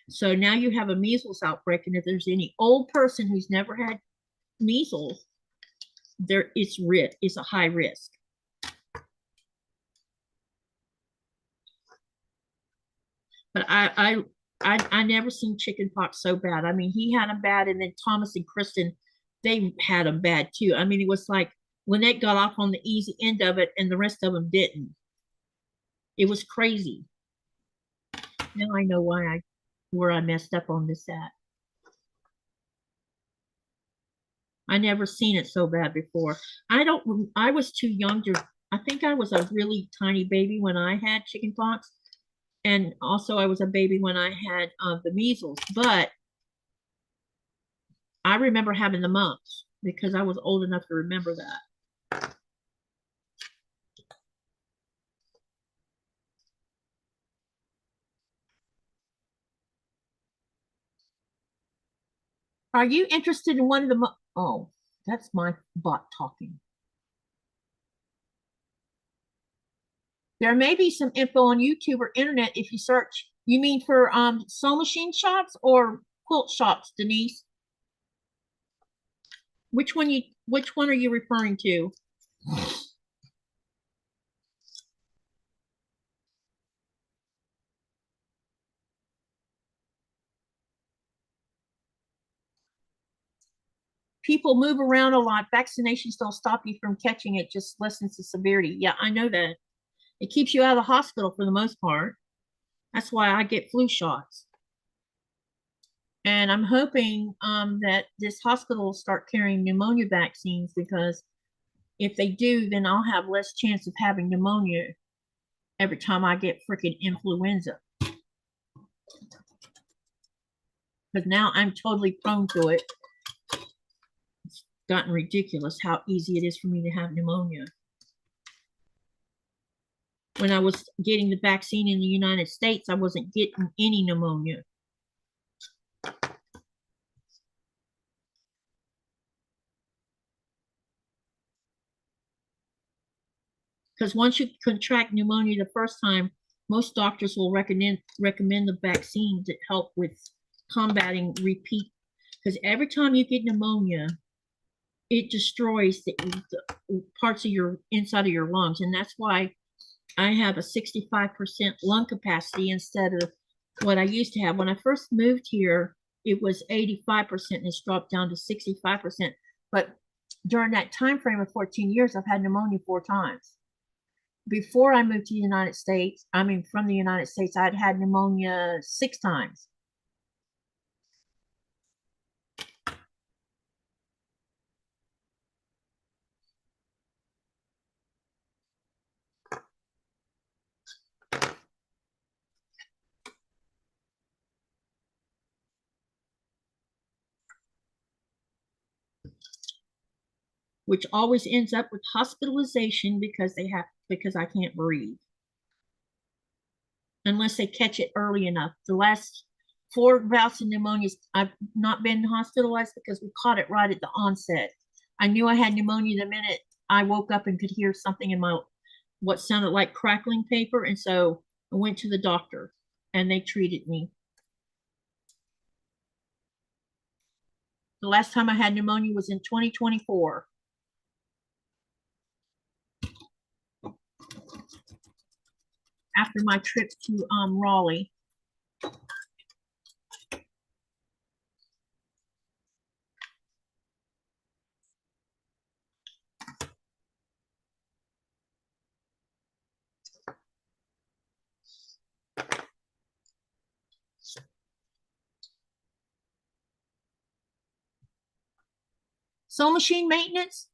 So now you have a measles outbreak, and if there's any old person who's never had measles, it's a high risk. But I never seen chicken pox so bad. I mean, he had them bad, and then Thomas and Kristen, they had them bad too. I mean, it was like Lynette got off on the easy end of it, and the rest of them didn't. It was crazy. Now I know where I messed up on this at. I never seen it so bad before. I was too young to, I think I was a really tiny baby when I had chicken pox. And also I was a baby when I had the measles, but I remember having the mumps because I was old enough to remember that. Are you interested in one of the, oh, that's my bot talking. There may be some info on YouTube or internet if you search. You mean for sewing machine shops or quilt shops, Denise? Which one are you referring to? People move around a lot. Vaccinations don't stop you from catching it, just lessens the severity. Yeah, I know that. It keeps you out of the hospital for the most part. That's why I get flu shots. And I'm hoping that this hospital will start carrying pneumonia vaccines, because if they do, then I'll have less chance of having pneumonia every time I get freaking influenza. Because now I'm totally prone to it. It's gotten ridiculous how easy it is for me to have pneumonia. When I was getting the vaccine in the United States, I wasn't getting any pneumonia. Because once you contract pneumonia the first time, most doctors will recommend the vaccine to help with combating repeat. Because every time you get pneumonia, it destroys the parts of your inside of your lungs. And that's why I have a 65% lung capacity instead of what I used to have. When I first moved here, it was 85%, and it's dropped down to 65%. But during that time frame of 14 years, I've had pneumonia 4 times. Before I moved to the United States, from the United States, I'd had pneumonia 6 times. Which always ends up with hospitalization because I can't breathe. unless they catch it early enough. The last 4 bouts of pneumonia, I've not been hospitalized because we caught it right at the onset. I knew I had pneumonia the minute I woke up and could hear something in my, what sounded like crackling paper. And so I went to the doctor and they treated me. The last time I had pneumonia was in 2024. After my trip to Raleigh. Sewing machine maintenance.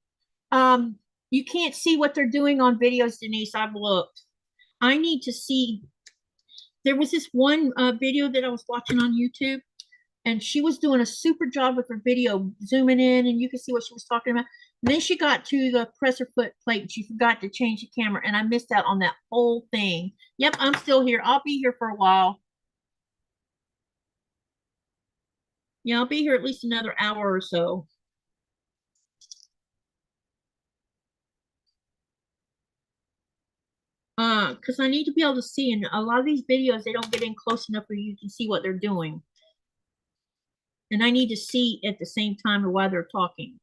You can't see what they're doing on videos, Denise. I've looked. I need to see. There was this one video that I was watching on YouTube, and she was doing a super job with her video, zooming in, and you can see what she was talking about. And then she got to the presser foot plate, and she forgot to change the camera, and I missed out on that whole thing. Yep, I'm still here. I'll be here for a while. Yeah, I'll be here at least another hour or so. Because I need to be able to see, and a lot of these videos, they don't get in close enough where you can see what they're doing. And I need to see at the same time while they're talking.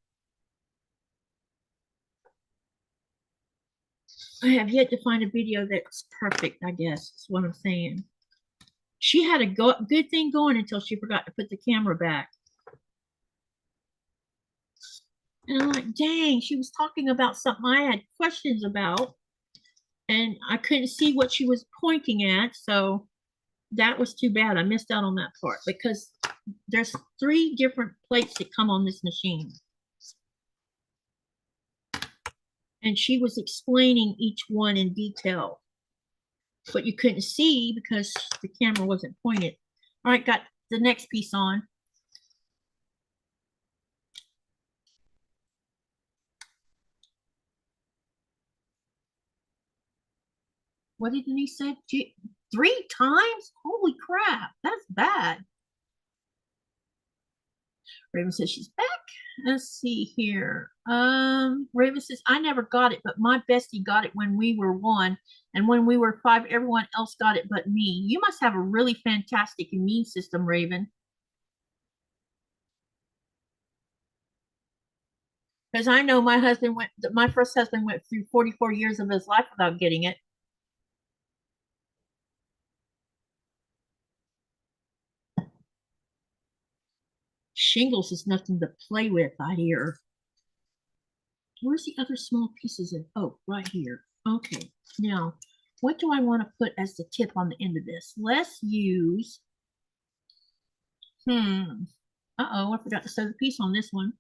I have yet to find a video that's perfect, I guess, is what I'm saying. She had a good thing going until she forgot to put the camera back. And I'm like, dang, she was talking about something I had questions about. And I couldn't see what she was pointing at. So that was too bad. I missed out on that part because there's 3 different plates that come on this machine. And she was explaining each one in detail. But you couldn't see because the camera wasn't pointed. All right, got the next piece on. What did Denise say? 3 times? Holy crap, that's bad. Raven says she's back. Let's see here. Raven says, I never got it, but my bestie got it when we were 1. And when we were 5, everyone else got it but me. You must have a really fantastic immune system, Raven. Because I know my first husband went through 44 years of his life without getting it. Shingles is nothing to play with, I hear. Where's the other small pieces of, oh, right here. Okay, now, what do I want to put as the tip on the end of this? Let's use, uh-oh, I forgot to sew the piece on this one.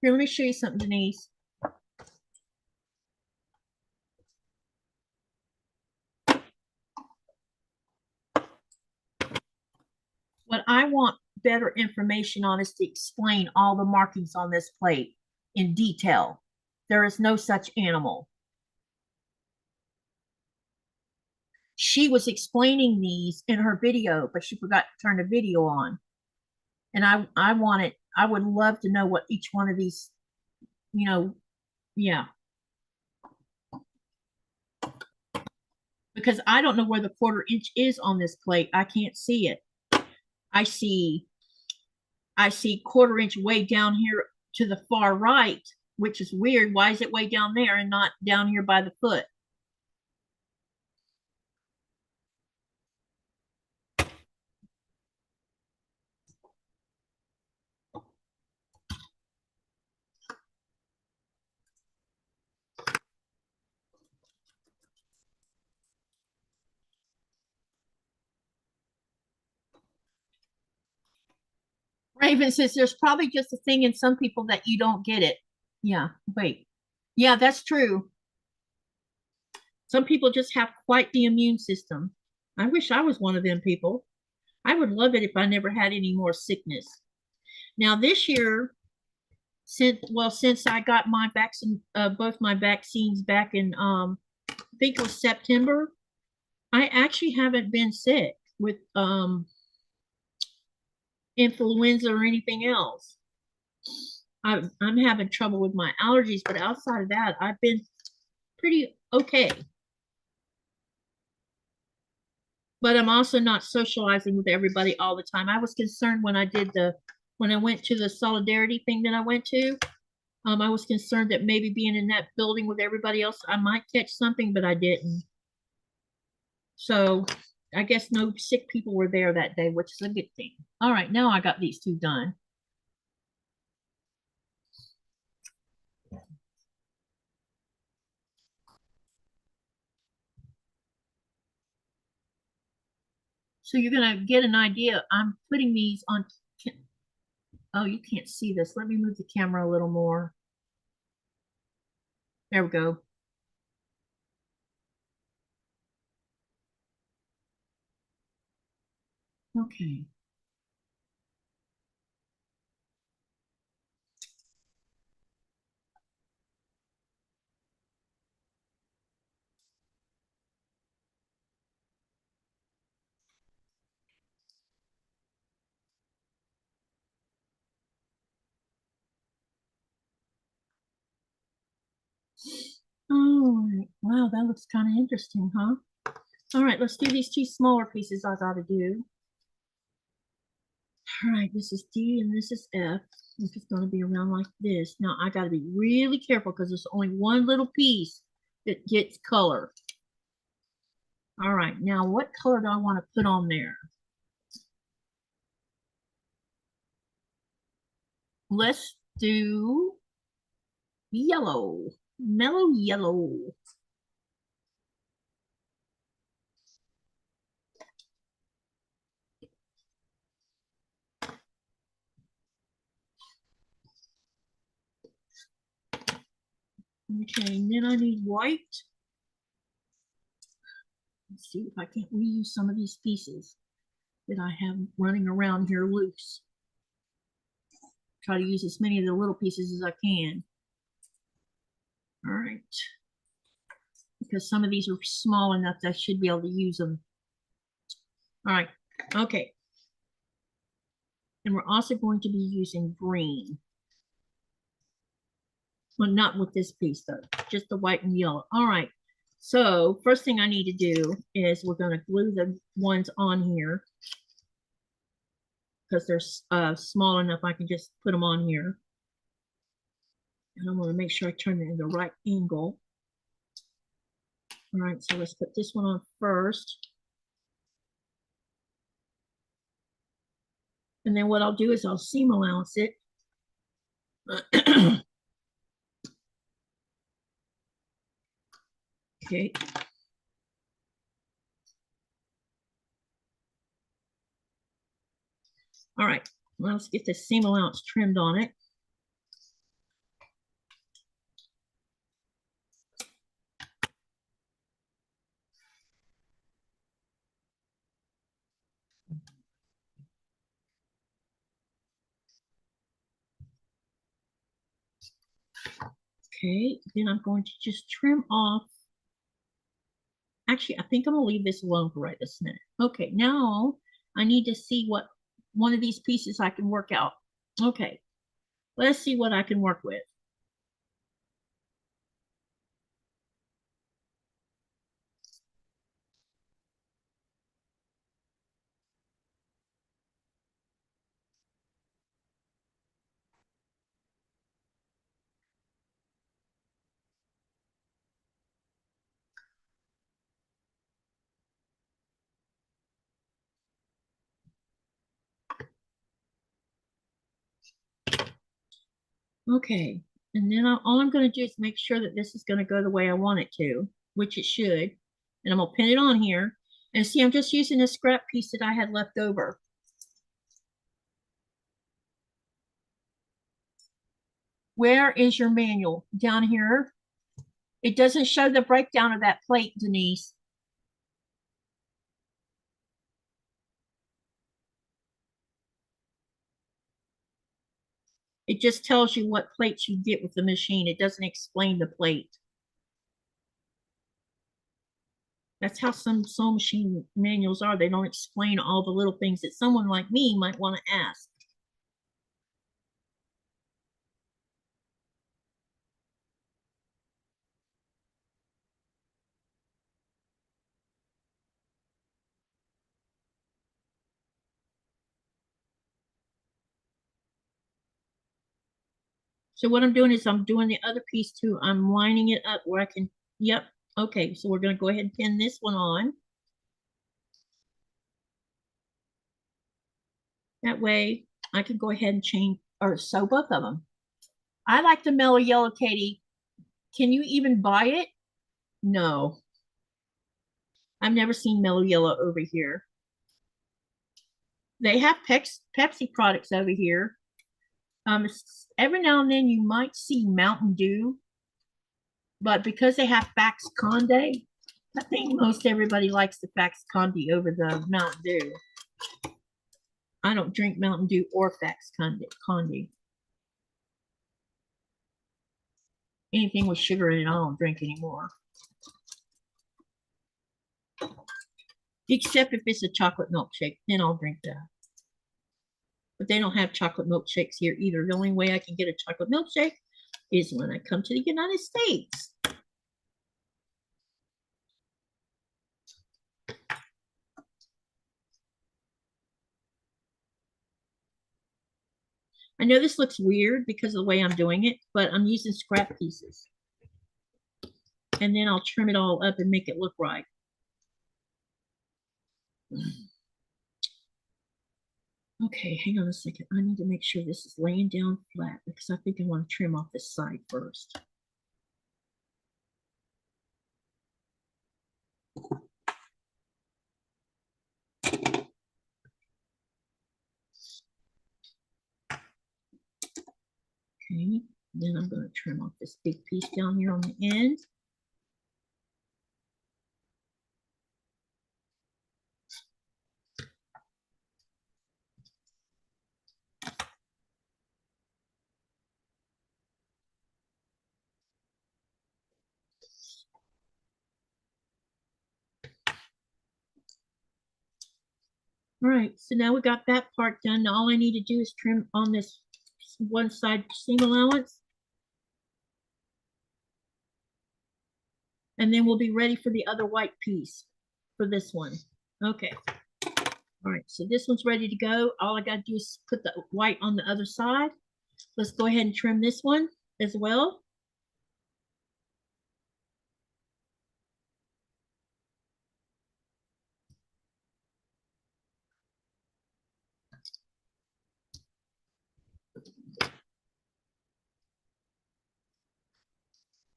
Here, let me show you something, Denise. What I want better information on is to explain all the markings on this plate in detail. There is no such animal. She was explaining these in her video, but she forgot to turn the video on. And I would love to know what each one of these, yeah. Because I don't know where the 1/4 inch is on this plate. I can't see it. I see 1/4 inch way down here to the far right, which is weird. Why is it way down there and not down here by the foot? Raven says there's probably just a thing in some people that you don't get it. Yeah, wait. Yeah, that's true. Some people just have quite the immune system. I wish I was one of them people. I would love it if I never had any more sickness. Now this year, since I got my vaccine, both my vaccines back in I think it was September, I actually haven't been sick with influenza or anything else. I'm having trouble with my allergies, but outside of that, I've been pretty okay. But I'm also not socializing with everybody all the time. I was concerned when I went to the solidarity thing that I went to. I was concerned that maybe being in that building with everybody else, I might catch something, but I didn't. So I guess no sick people were there that day, which is a good thing. All right, now I got these two done. So you're gonna get an idea. I'm putting these on. Oh, you can't see this. Let me move the camera a little more. There we go. Okay. All right. Wow, that looks kind of interesting, huh? All right, let's do these two smaller pieces I gotta do. All right, this is D and this is F. It's going to be around like this. Now I got to be really careful because there's only one little piece that gets color. All right, now what color do I want to put on there? Let's do yellow, mellow yellow. Okay, and then I need white. Let's see if I can't reuse some of these pieces that I have running around here loose. Try to use as many of the little pieces as I can. All right. Because some of these are small enough that I should be able to use them. All right. Okay. And we're also going to be using green. Well, not with this piece though, just the white and yellow. All right. So first thing I need to do is we're going to glue the ones on here because they're small enough. I can just put them on here. And I want to make sure I turn it in the right angle. All right, so let's put this one on first. And then what I'll do is I'll seam allowance it. Okay. All right, well, let's get the seam allowance trimmed on it. Okay, then I'm going to just trim off. Actually, I think I'm gonna leave this alone for right this minute. Okay, now I need to see what one of these pieces I can work out. Okay, let's see what I can work with. Okay, and then all I'm going to do is make sure that this is going to go the way I want it to, which it should. And I'm going to pin it on here. And see, I'm just using a scrap piece that I had left over. Where is your manual? Down here. It doesn't show the breakdown of that plate, Denise. It just tells you what plates you get with the machine. It doesn't explain the plate. That's how some sewing machine manuals are. They don't explain all the little things that someone like me might want to ask. So what I'm doing is I'm doing the other piece too. I'm lining it up where I can, yep. Okay, so we're going to go ahead and pin this one on. That way I can go ahead and change or sew both of them. I like the mellow yellow, Katie. Can you even buy it? No. I've never seen mellow yellow over here. They have Pepsi products over here. Every now and then you might see Mountain Dew, but because they have Fax Conde, I think most everybody likes the Fax Conde over the Mountain Dew. I don't drink Mountain Dew or Fax Conde. Anything with sugar in it, I don't drink anymore. Except if it's a chocolate milkshake, then I'll drink that. But they don't have chocolate milkshakes here either. The only way I can get a chocolate milkshake is when I come to the United States. I know this looks weird because of the way I'm doing it, but I'm using scrap pieces. And then I'll trim it all up and make it look right. Okay, hang on a second. I need to make sure this is laying down flat because I think I want to trim off this side first. Okay, then I'm going to trim off this big piece down here on the end. All right, so now we got that part done. Now all I need to do is trim on this one side seam allowance. And then we'll be ready for the other white piece for this one. Okay. All right, so this one's ready to go. All I got to do is put the white on the other side. Let's go ahead and trim this one as well.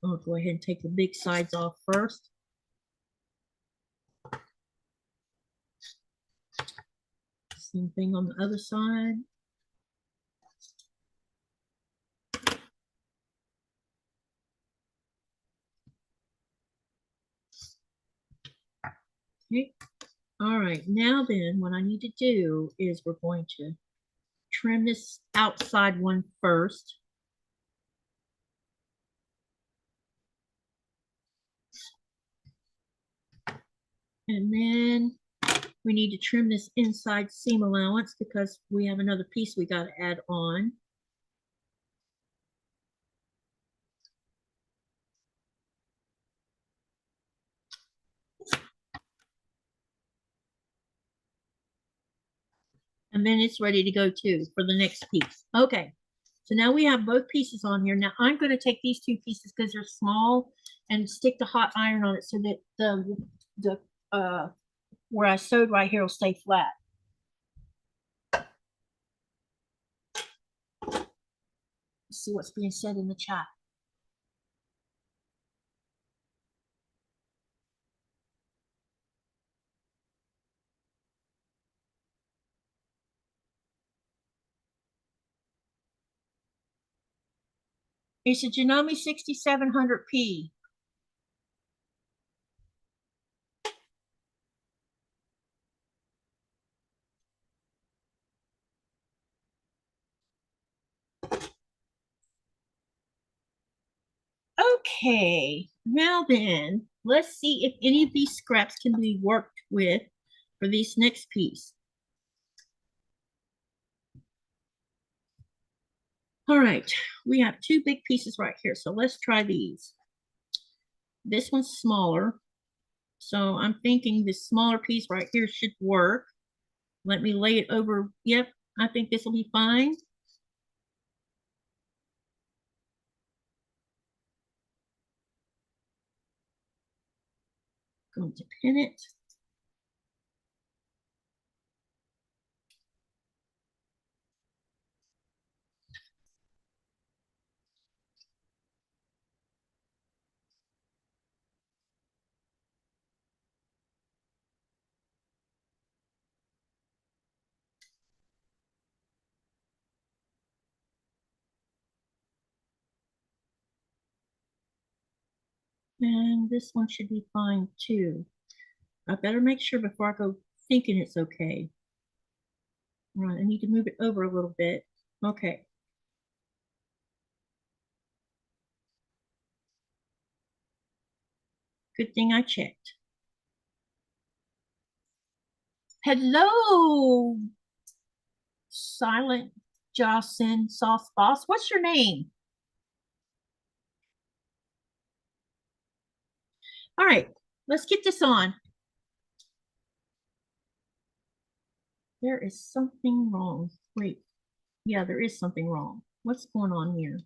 I'll go ahead and take the big sides off first. Same thing on the other side. Okay. All right, now then what I need to do is we're going to trim this outside one first. And then we need to trim this inside seam allowance because we have another piece we got to add on. And then it's ready to go too for the next piece. Okay, so now we have both pieces on here. Now I'm going to take these two pieces because they're small and stick the hot iron on it so that the where I sewed right here will stay flat. Let's see what's being said in the chat. It's a Janome 6700P. Okay, now then, let's see if any of these scraps can be worked with for this next piece. All right, we have two big pieces right here, so let's try these. This one's smaller, so I'm thinking this smaller piece right here should work. Let me lay it over. Yep, I think this will be fine. Going to pin it. And this one should be fine too. I better make sure before I go thinking it's okay. All right, I need to move it over a little bit. Okay. Good thing I checked. Hello, Silent Jocelyn Sauce Boss. What's your name? All right, let's get this on. There is something wrong. Wait, yeah, there is something wrong. What's going on here?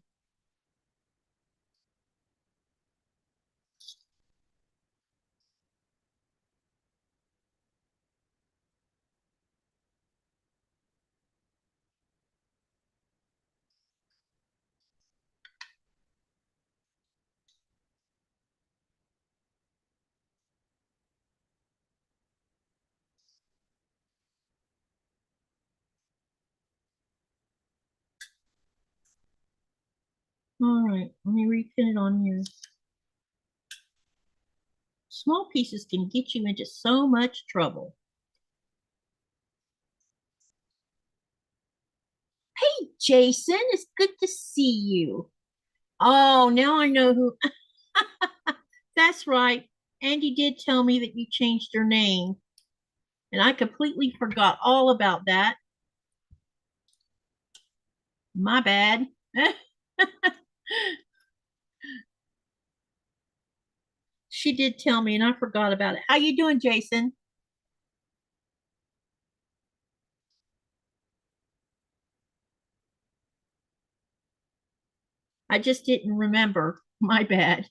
All right, let me repin it on here. Small pieces can get you into so much trouble. Hey, Jason, it's good to see you. Oh, now I know who. That's right. Andy did tell me that you changed your name, and I completely forgot all about that. My bad. She did tell me, and I forgot about it. How you doing, Jason? I just didn't remember. My bad.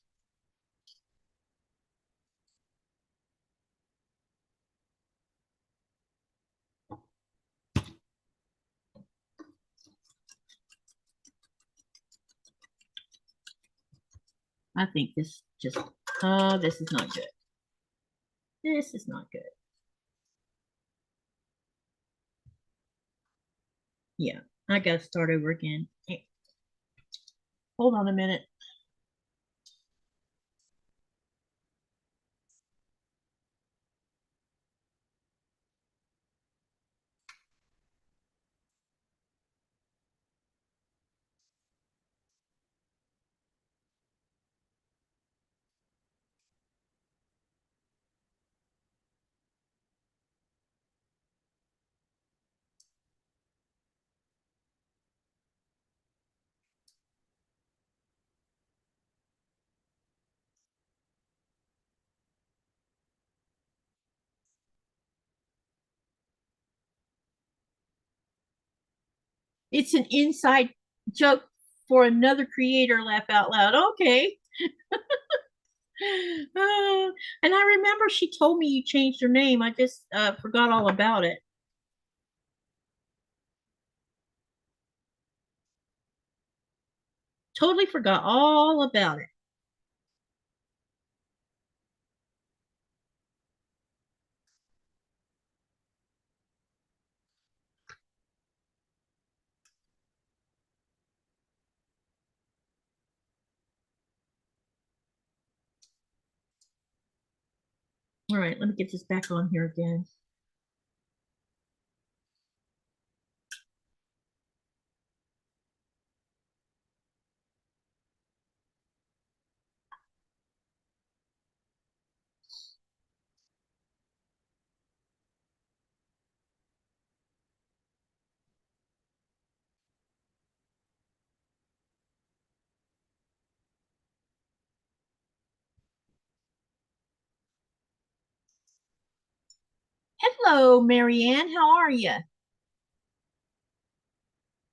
I think this just, oh, this is not good. This is not good. Yeah, I got to start over again. Hold on a minute. It's an inside joke for another creator. Laugh out loud. Okay. And I remember she told me you changed your name. I just forgot all about it. Totally forgot all about it. All right, let me get this back on here again. Hello, Marianne. How are you?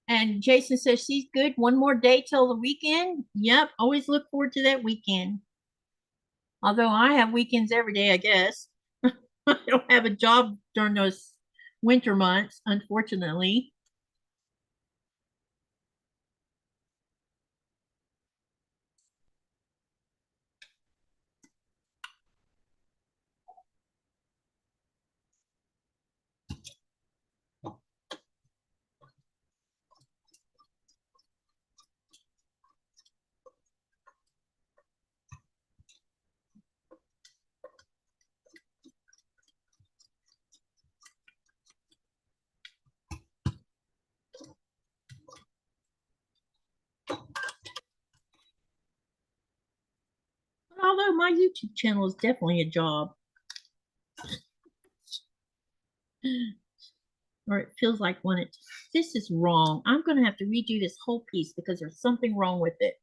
And Jason says she's good. One more day till the weekend. Yep, always look forward to that weekend. Although I have weekends every day, I guess. I don't have a job during those winter months, unfortunately. Although my YouTube channel is definitely a job, or it feels like one. This is wrong. I'm going to have to redo this whole piece because there's something wrong with it,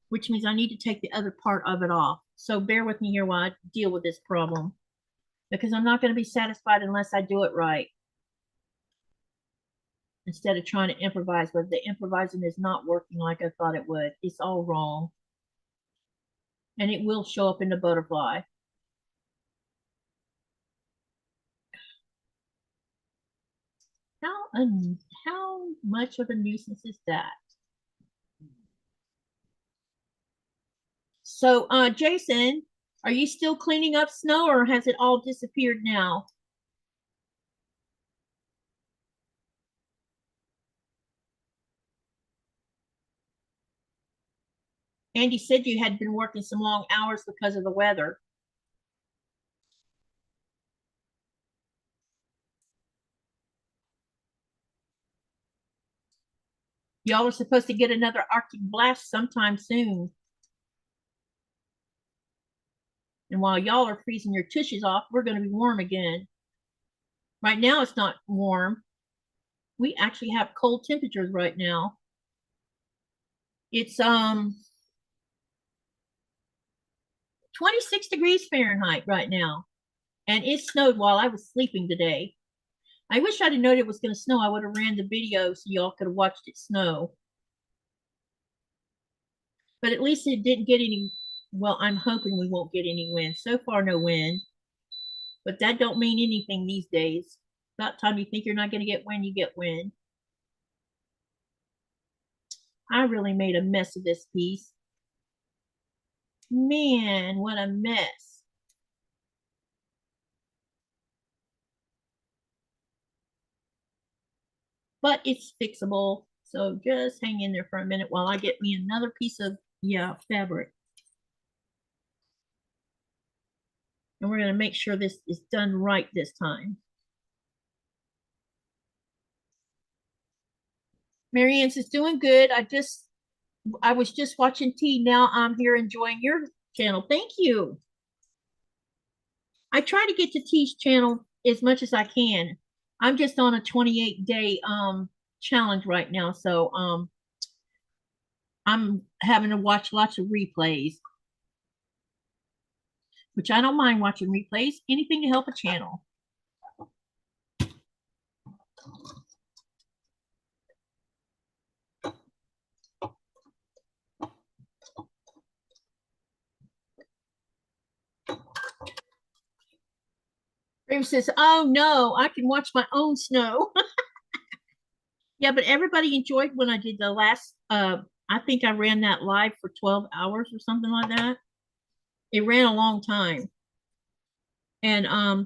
which means I need to take the other part of it off. So bear with me here while I deal with this problem, because I'm not going to be satisfied unless I do it right. Instead of trying to improvise, but the improvising is not working like I thought it would. It's all wrong. And it will show up in the butterfly. How much of a nuisance is that? So, Jason, are you still cleaning up snow or has it all disappeared now? Andy said you had been working some long hours because of the weather. Y'all are supposed to get another Arctic blast sometime soon. And while y'all are freezing your tushes off, we're going to be warm again. Right now, it's not warm. We actually have cold temperatures right now. It's 26 degrees Fahrenheit right now. And it snowed while I was sleeping today. I wish I'd have known it was going to snow. I would have ran the video so y'all could have watched it snow. But at least it didn't get any, well, I'm hoping we won't get any wind. So far, no wind. But that don't mean anything these days. About time you think you're not going to get wind, you get wind. I really made a mess of this piece. Man, what a mess. But it's fixable. So just hang in there for a minute while I get me another piece of, fabric. And we're going to make sure this is done right this time. Marianne is doing good. I was just watching T. Now I'm here enjoying your channel. Thank you. I try to get to T's channel as much as I can. I'm just on a 28-day challenge right now, so I'm having to watch lots of replays, which I don't mind watching replays. Anything to help a channel. Rim says, "Oh no, I can watch my own snow." Yeah, but everybody enjoyed when I did the last. I think I ran that live for 12 hours or something like that. It ran a long time, and I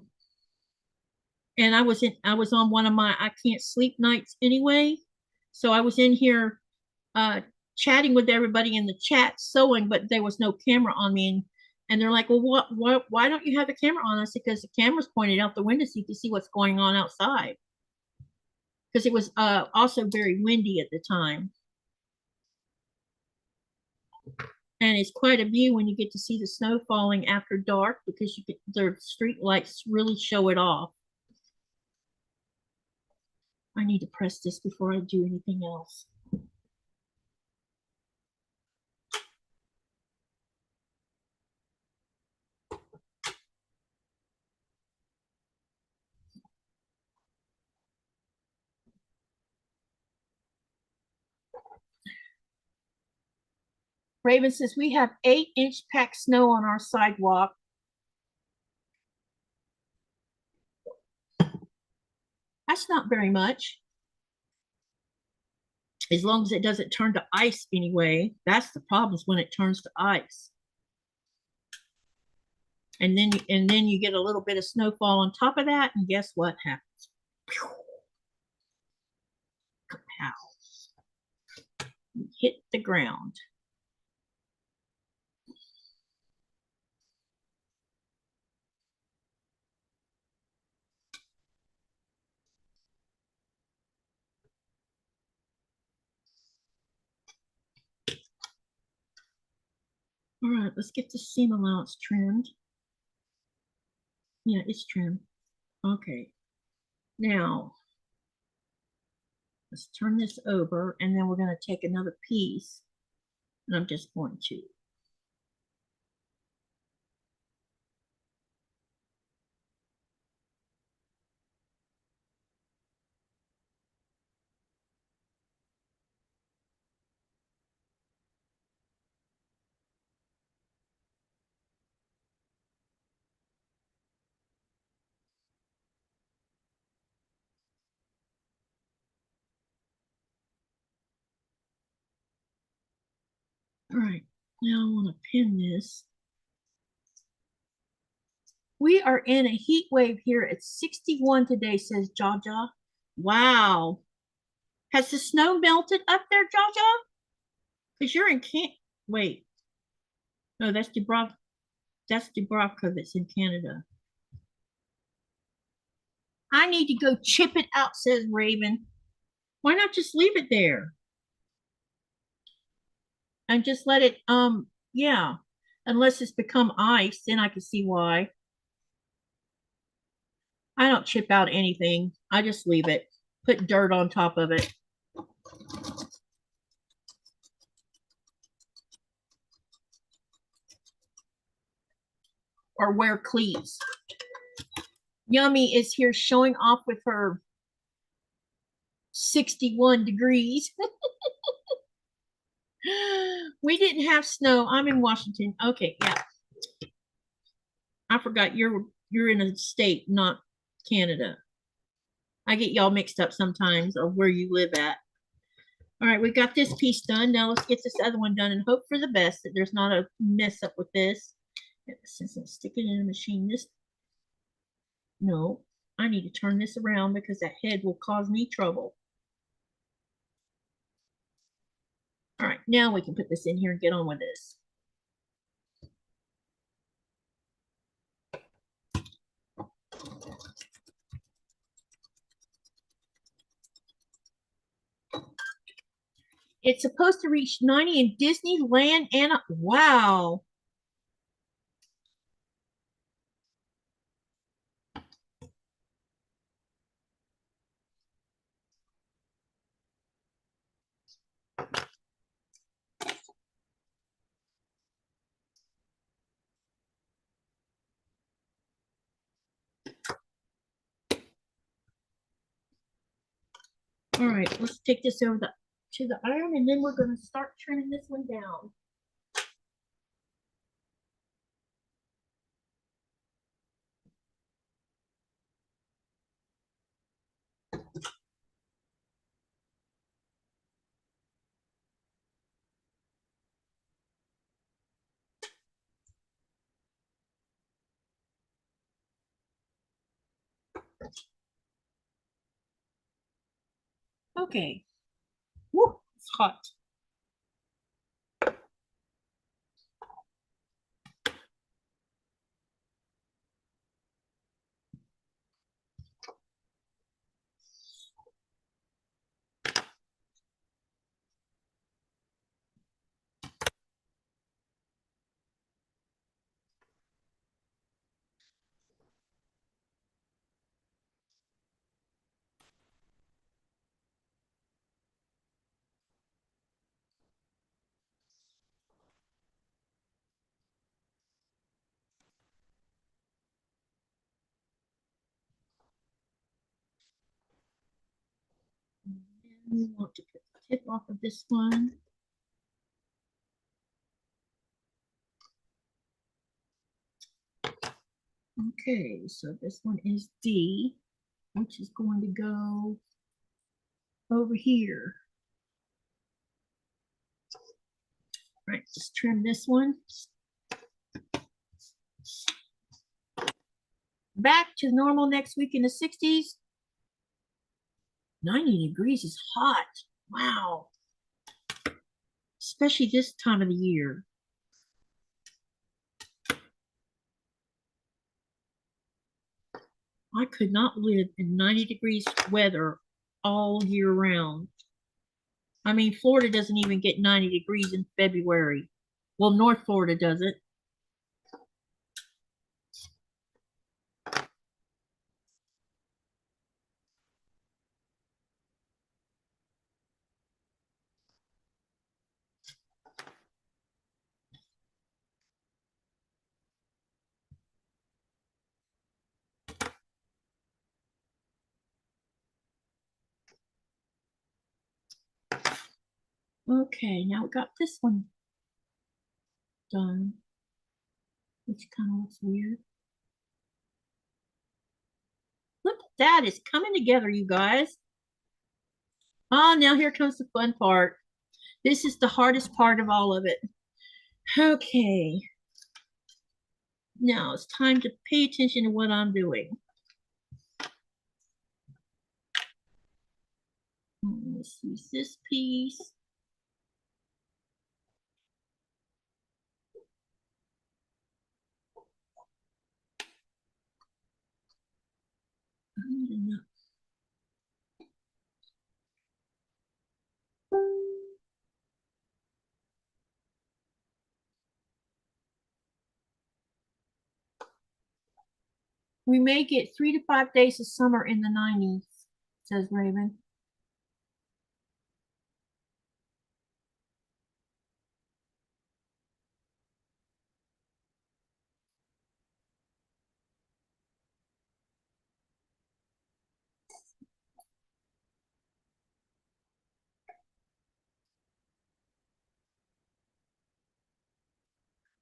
was on one of my I can't sleep nights anyway, so I was in here chatting with everybody in the chat sewing, but there was no camera on me, and And they're like, well, why don't you have the camera on? I said, because the camera's pointed out the window so you can see what's going on outside. Because it was also very windy at the time. And it's quite a view when you get to see the snow falling after dark, because you get the street lights really show it off. I need to press this before I do anything else. Raven says, we have 8-inch packed snow on our sidewalk. That's not very much. As long as it doesn't turn to ice anyway. That's the problem, is when it turns to ice. And then you get a little bit of snowfall on top of that, and guess what happens? Kapow. You hit the ground. All right, let's get the seam allowance trimmed. Yeah, it's trimmed. Okay. Now, let's turn this over, and then we're going to take another piece, and I'm just going to all right, now I want to pin this. We are in a heat wave here at 61 today, says Jaja. Wow. Has the snow melted up there, Jaja? Because you're in wait. No, that's Dubrovka. That's Dubrovka that's in Canada. I need to go chip it out, says Raven. Why not just leave it there? And just let it, yeah. Unless it's become ice, then I can see why. I don't chip out anything. I just leave it. Put dirt on top of it. Or wear cleats. Yummy is here showing off with her 61 degrees. We didn't have snow. I'm in Washington. Okay, yeah. I forgot you're in a state, not Canada. I get y'all mixed up sometimes of where you live at. All right, we got this piece done. Now let's get this other one done and hope for the best that there's not a mess up with this. Since I'm sticking in the machine, no, I need to turn this around because that head will cause me trouble. All right, now we can put this in here and get on with this. It's supposed to reach 90 in Disneyland and wow. All right, let's take this over to the iron, and then we're going to start trimming this one down. Okay. Woo, it's hot. We want to put the tip off of this one. Okay, so this one is D, which is going to go over here. All right, just trim this one. Back to normal next week in the 60s. 90 degrees is hot. Wow. Especially this time of the year. I could not live in 90 degrees weather all year round. I mean, Florida doesn't even get 90 degrees in February. Well, North Florida does it. Okay, now we got this one done, which kind of looks weird. Look at that, it's coming together, you guys. Oh, now here comes the fun part. This is the hardest part of all of it. Okay. Now it's time to pay attention to what I'm doing. Let's use this piece. We may get 3 to 5 days of summer in the 90s, says Raven.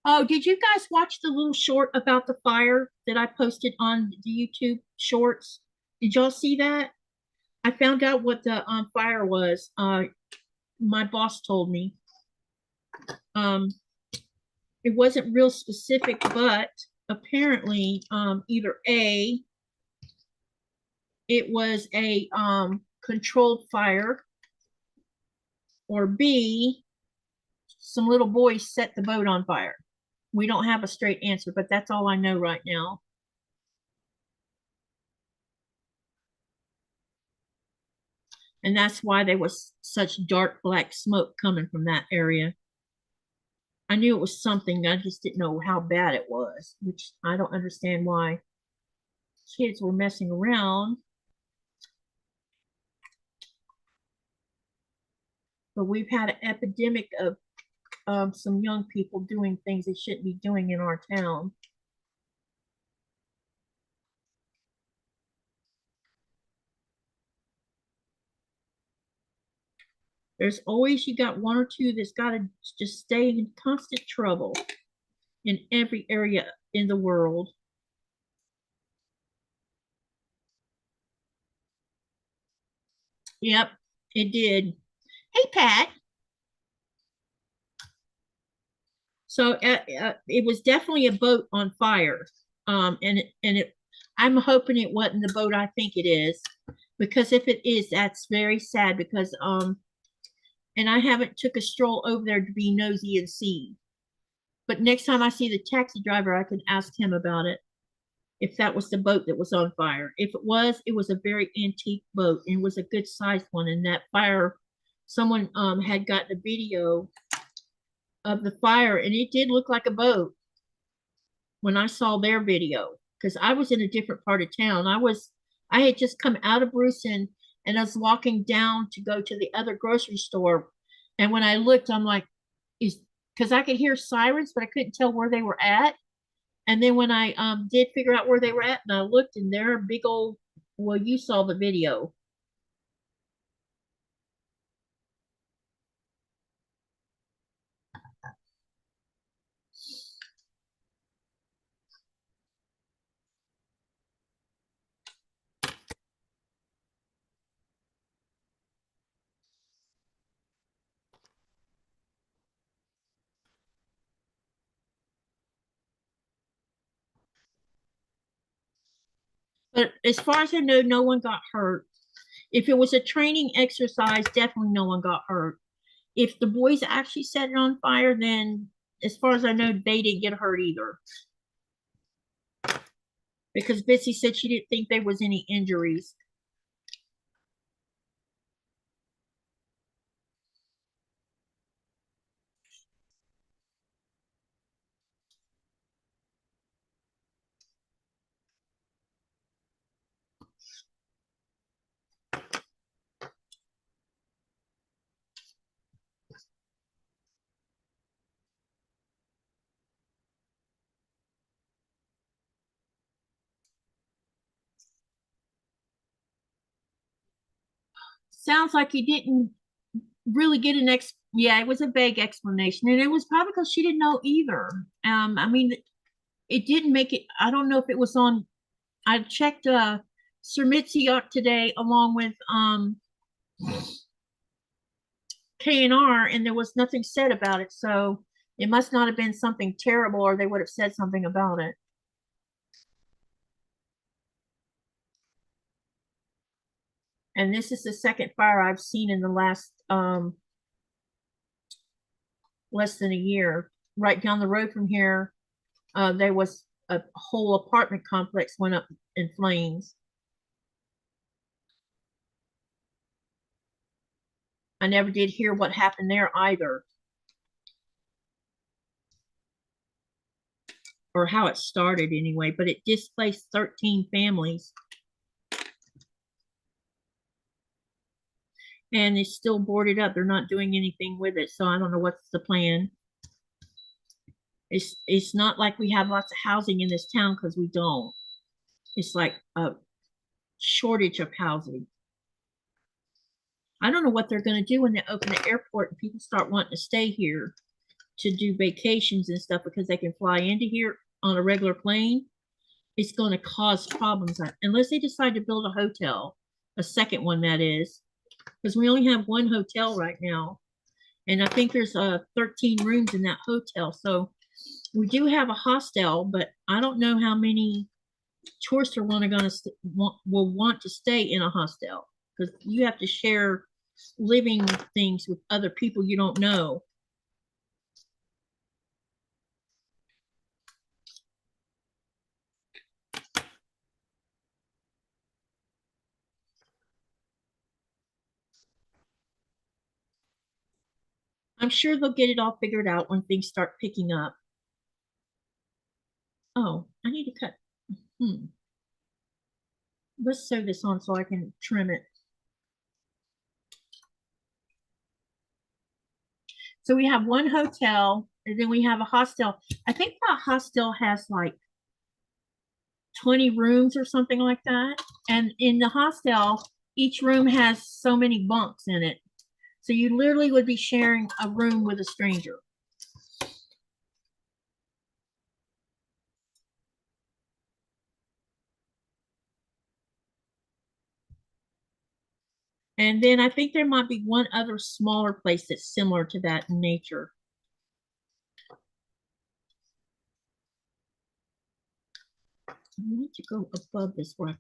Oh, did you guys watch the little short about the fire that I posted on the YouTube shorts? Did y'all see that? I found out what the fire was. My boss told me. It wasn't real specific, but apparently either A, it was a controlled fire, or B, some little boys set the boat on fire. We don't have a straight answer, but that's all I know right now. And that's why there was such dark black smoke coming from that area. I knew it was something, I just didn't know how bad it was, which I don't understand why kids were messing around. But we've had an epidemic of some young people doing things they shouldn't be doing in our town. There's always, you got one or two that's got to just stay in constant trouble in every area in the world. Yep, it did. Hey, Pat. So it was definitely a boat on fire. I'm hoping it wasn't the boat I think it is, because if it is, that's very sad, because and I haven't took a stroll over there to be nosy and see. But next time I see the taxi driver, I can ask him about it, if that was the boat that was on fire. If it was a very antique boat, and it was a good sized one. And that fire, someone had gotten a video of the fire, and it did look like a boat when I saw their video, because I was in a different part of town. I had just come out of Bruceton, and I was walking down to go to the other grocery store. And when I looked, I'm like, because I could hear sirens, but I couldn't tell where they were at. And then when I did figure out where they were at, and I looked, and they're a big old, well, you saw the video. But as far as I know, no one got hurt. If it was a training exercise, definitely no one got hurt. If the boys actually set it on fire, then as far as I know, they didn't get hurt either. Because Bitsy said she didn't think there was any injuries. Sounds like you didn't really get an yeah, it was a vague explanation, and it was probably because she didn't know either. I mean, it didn't make it. I don't know if it was on. I checked Sir Mitzi up today along with K&R, and there was nothing said about it. So it must not have been something terrible, or they would have said something about it. And this is the second fire I've seen in the last less than a year. Right down the road from here, there was a whole apartment complex went up in flames. I never did hear what happened there either, or how it started anyway, but it displaced 13 families. And it's still boarded up. They're not doing anything with it, so I don't know what's the plan. It's not like we have lots of housing in this town, because we don't. It's like a shortage of housing. I don't know what they're going to do when they open the airport and people start wanting to stay here to do vacations and stuff, because they can fly into here on a regular plane. It's going to cause problems unless they decide to build a hotel, a second one, that is, because we only have one hotel right now, and I think there's 13 rooms in that hotel. So we do have a hostel, but I don't know how many tourists are will want to stay in a hostel, because you have to share living things with other people you don't know. I'm sure they'll get it all figured out when things start picking up. Oh, I need to cut. Let's sew this on so I can trim it. So we have one hotel, and then we have a hostel. I think that hostel has like 20 rooms or something like that. And in the hostel, each room has so many bunks in it. So you literally would be sharing a room with a stranger. And then I think there might be one other smaller place that's similar to that in nature. I need to go above this where I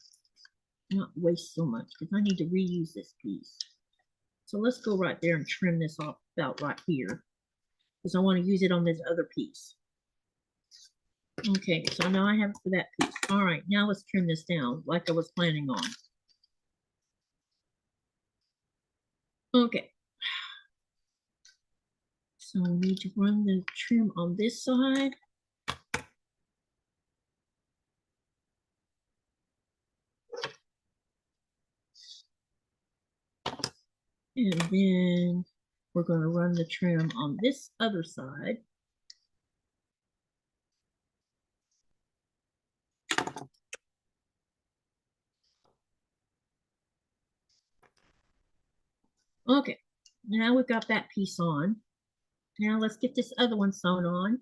not waste so much, because I need to reuse this piece. So let's go right there and trim this off about right here, because I want to use it on this other piece. Okay, so now I have it for that piece. All right, now let's trim this down like I was planning on. Okay. So I need to run the trim on this side. And then we're going to run the trim on this other side. Okay, now we've got that piece on. Now let's get this other one sewn on.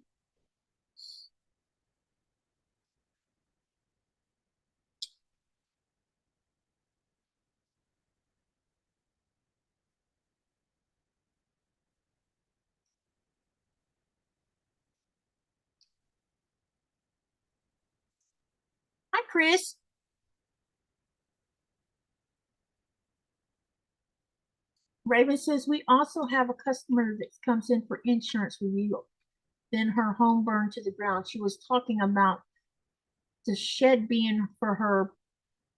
Hi, Chris. Raven says, we also have a customer that comes in for insurance review. Then her home burned to the ground. She was talking about the shed being for her,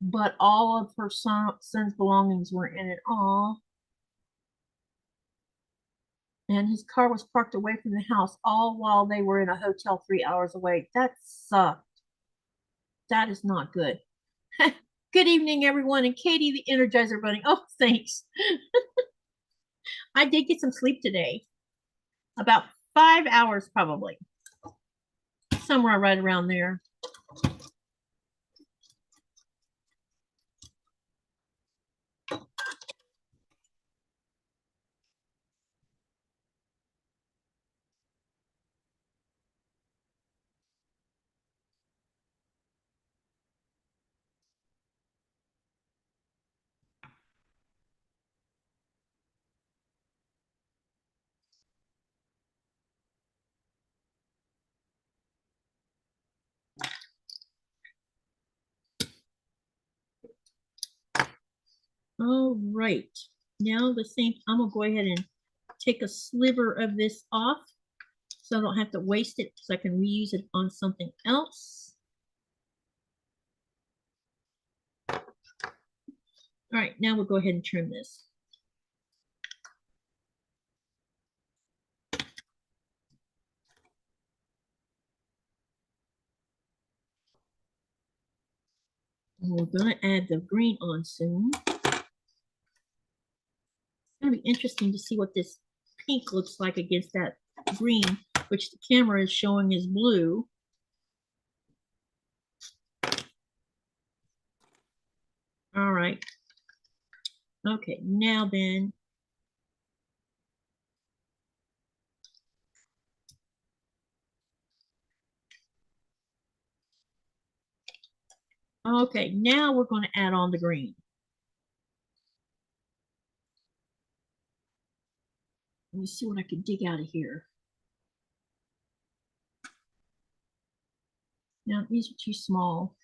but all of her son's belongings were in it. Aw. And his car was parked away from the house, all while they were in a hotel 3 hours away. That sucked. That is not good. Good evening, everyone. And Katie, the Energizer Bunny. Oh, thanks. I did get some sleep today. About 5 hours, probably. Somewhere right around there. All right. Now the same, I'm going to go ahead and take a sliver of this off so I don't have to waste it because I can reuse it on something else. All right, now we'll go ahead and trim this. And we're going to add the green on soon. It's going to be interesting to see what this pink looks like against that green, which the camera is showing is blue. All right. Okay, now then. Okay, now we're going to add on the green. Let me see what I can dig out of here. Now, these are too small.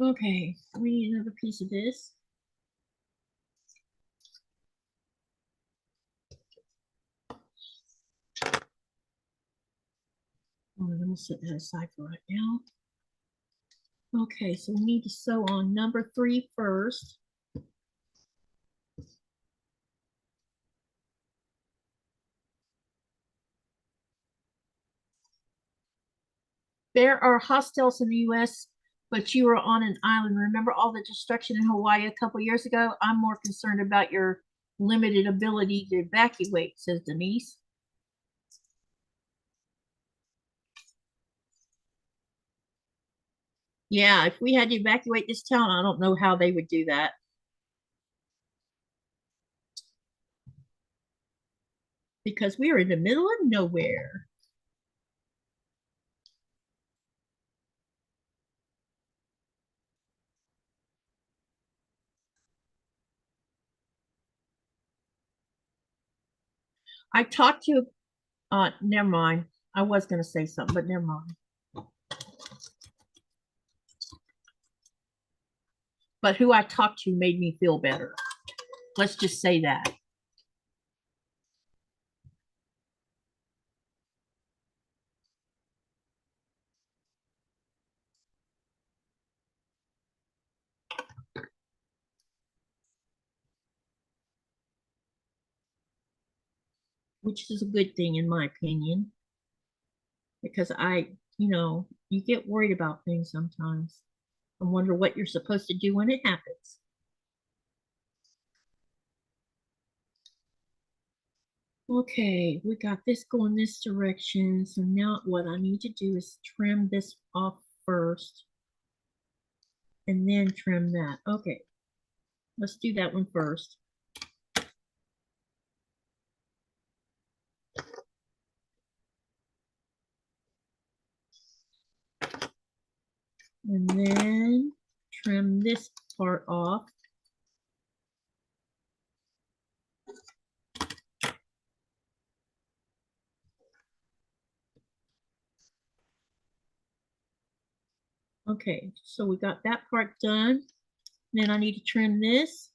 Okay, we need another piece of this. Oh, I'm going to set that aside for right now. Okay, so we need to sew on number 3 first. There are hostels in the U.S., but you are on an island. Remember all the destruction in Hawaii a couple years ago? I'm more concerned about your limited ability to evacuate, says Denise. Yeah, if we had to evacuate this town, I don't know how they would do that. Because we are in the middle of nowhere. I talked to, never mind. I was going to say something, but never mind. But who I talked to made me feel better. Let's just say that. Which is a good thing in my opinion. Because you get worried about things sometimes. I wonder what you're supposed to do when it happens. Okay, we got this going this direction. So now what I need to do is trim this off first and then trim that. Okay, let's do that one first. And then trim this part off. Okay, so we got that part done. Then I need to trim this.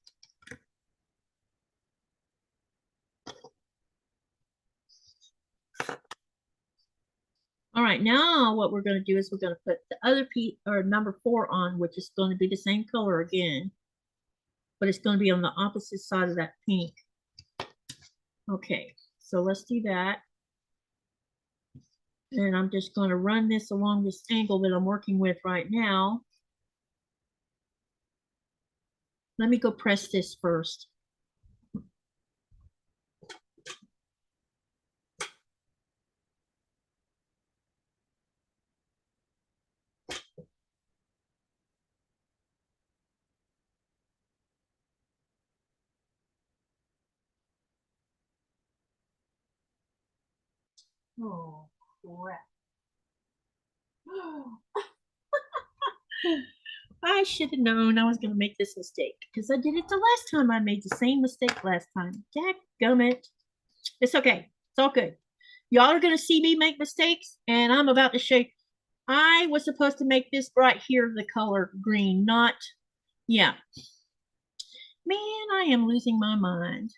right, now what we're going to do is we're going to put the other piece or number 4 on, which is going to be the same color again, but it's going to be on the opposite side of that pink. Okay, so let's do that. And I'm just going to run this along this angle that I'm working with right now. Let me go press this first. Oh, crap. I should have known I was going to make this mistake because I did it the last time. I made the same mistake last time. Dadgummit. It's okay. It's all good. Y'all are going to see me make mistakes, and I'm about to show you. I was supposed to make this right here the color green, not, yeah. Man, I am losing my mind.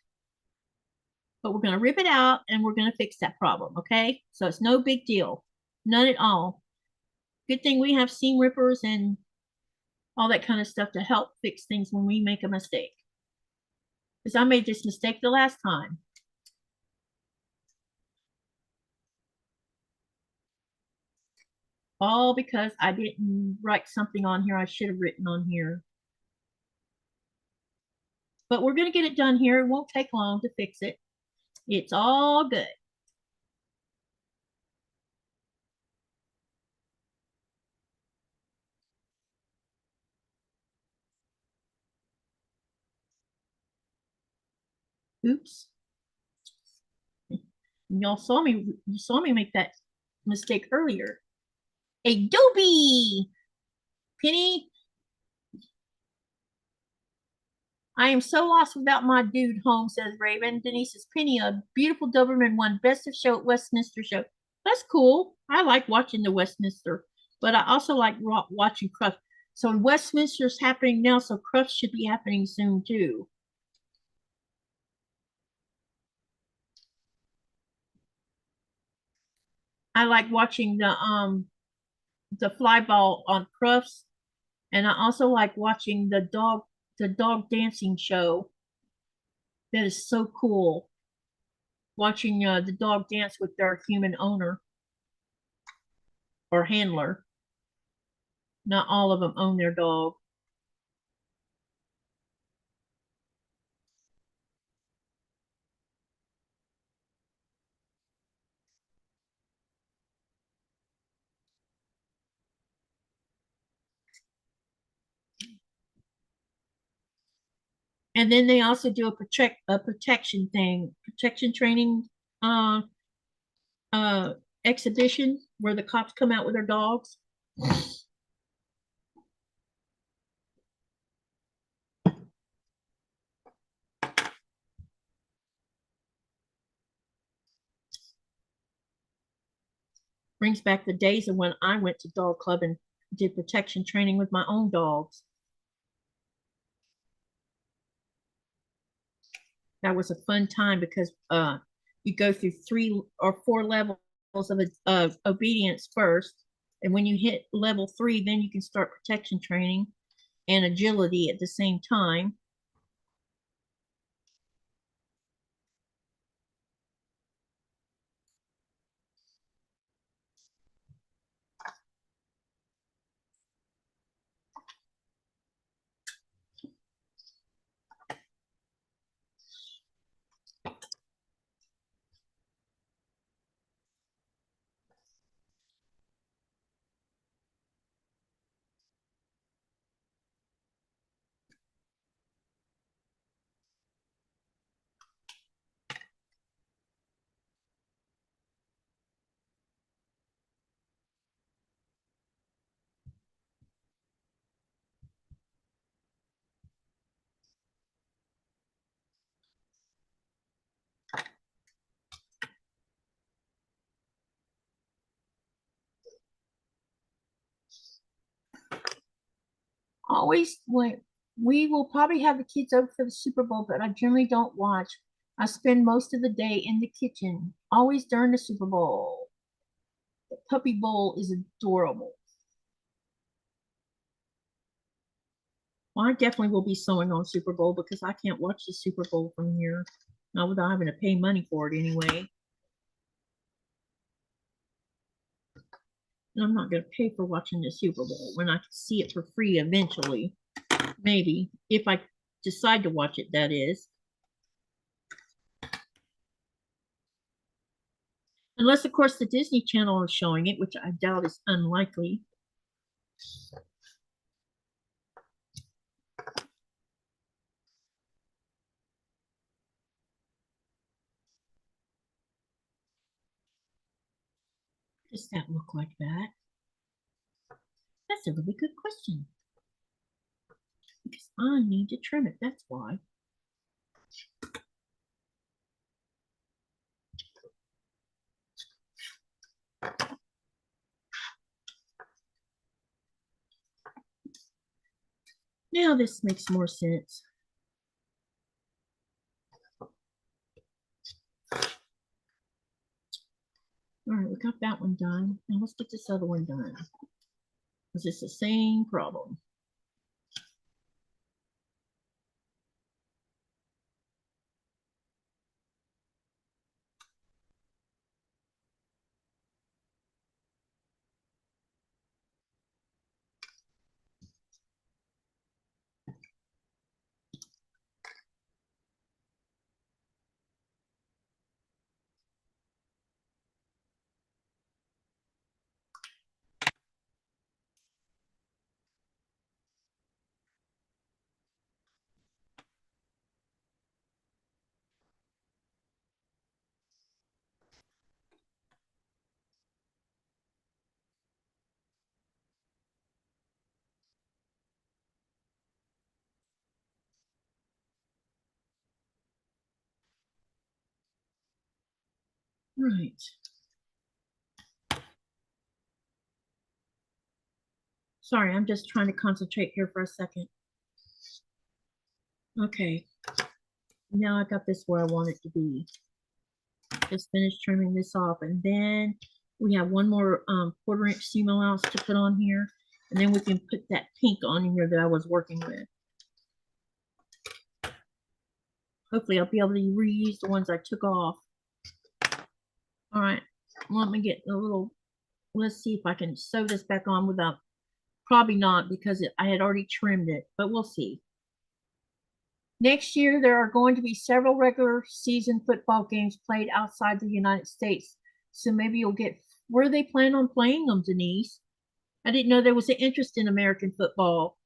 But we're going to rip it out, and we're going to fix that problem, okay? So it's no big deal. None at all. Good thing we have seam rippers and all that kind of stuff to help fix things when we make a mistake. Because I made this mistake the last time. All because I didn't write something on here I should have written on here. But we're going to get it done here. It won't take long to fix it. It's all good. Oops. Y'all saw me, you saw me make that mistake earlier. Adobe! Penny, I am so lost without my dude home, says Raven. Denise says, Penny, a beautiful Doberman won Best of Show at Westminster Show. That's cool. I like watching the Westminster, but I also like watching Cruft. So Westminster's happening now, so Cruft should be happening soon too. I like watching the fly ball on Crufts, and I also like watching the dog dancing show. That is so cool. Watching the dog dance with their human owner or handler. Not all of them own their dog. And then they also do a protection training uh uh exhibition where the cops come out with their dogs. Brings back the days of when I went to dog club and did protection training with my own dogs. That was a fun time because you go through 3 or 4 levels of obedience first, and when you hit level 3, then you can start protection training and agility at the same time. Always when we will probably have the kids over for the Super Bowl, but I generally don't watch. I spend most of the day in the kitchen, always during the Super Bowl. The puppy bowl is adorable. Well, I definitely will be sewing on Super Bowl because I can't watch the Super Bowl from here. Not without having to pay money for it anyway. And I'm not going to pay for watching the Super Bowl when I can see it for free eventually. Maybe, if I decide to watch it, that is. Unless, of course, the Disney Channel is showing it, which I doubt is unlikely. Does that look like that? That's a really good question. Because I need to trim it, that's why. Now this makes more sense. All right, we got that one done. Now let's get this other one done. Because it's the same problem. Right. Sorry, I'm just trying to concentrate here for a second. Okay. Now I got this where I want it to be. Just finished trimming this off. And then we have one more 1/4 inch seam allowance to put on here. And then we can put that pink on here that I was working with. Hopefully I'll be able to reuse the ones I took off. All right, let me get a little, let's see if I can sew this back on without, probably not because I had already trimmed it, but we'll see. Next year, there are going to be several regular season football games played outside the United States. So maybe you'll get, where do they plan on playing them, Denise? I didn't know there was an interest in American football.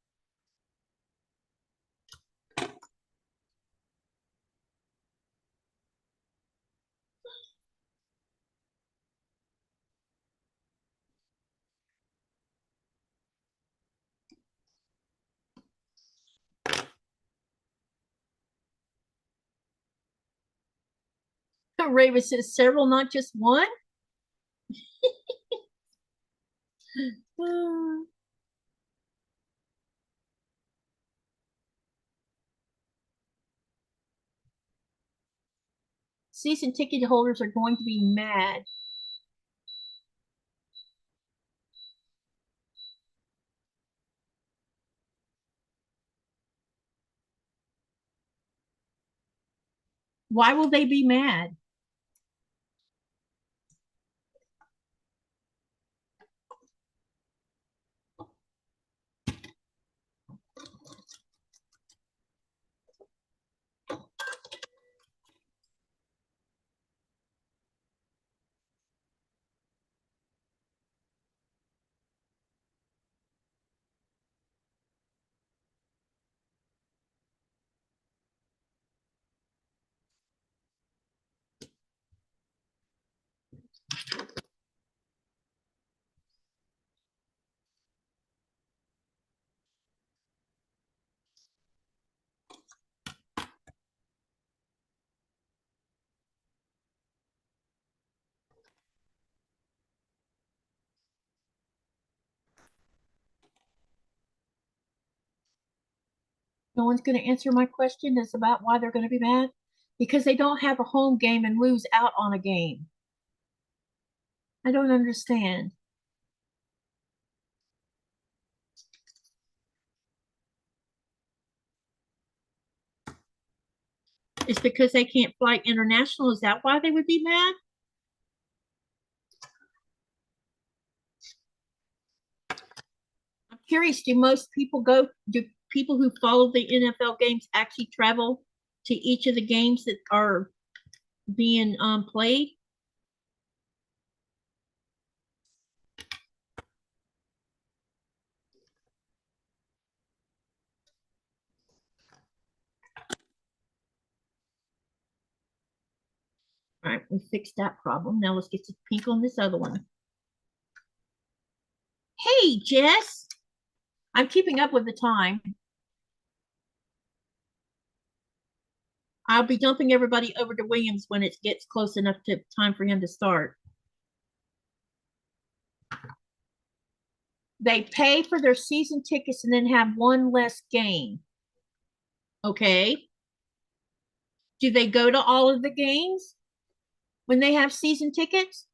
Raven says several, not just one. Season ticket holders are going to be mad. Why will they be mad? No one's going to answer my question. It's about why they're going to be mad. Because they don't have a home game and lose out on a game. I don't understand. It's because they can't fly international. Is that why they would be mad? I'm curious, do people who follow the NFL games actually travel to each of the games that are being played? All right, we fixed that problem. Now let's get some pink on this other one. Hey, Jess. I'm keeping up with the time. I'll be dumping everybody over to Williams when it gets close enough to time for him to start. They pay for their season tickets and then have one less game. Okay. Do they go to all of the games when they have season tickets?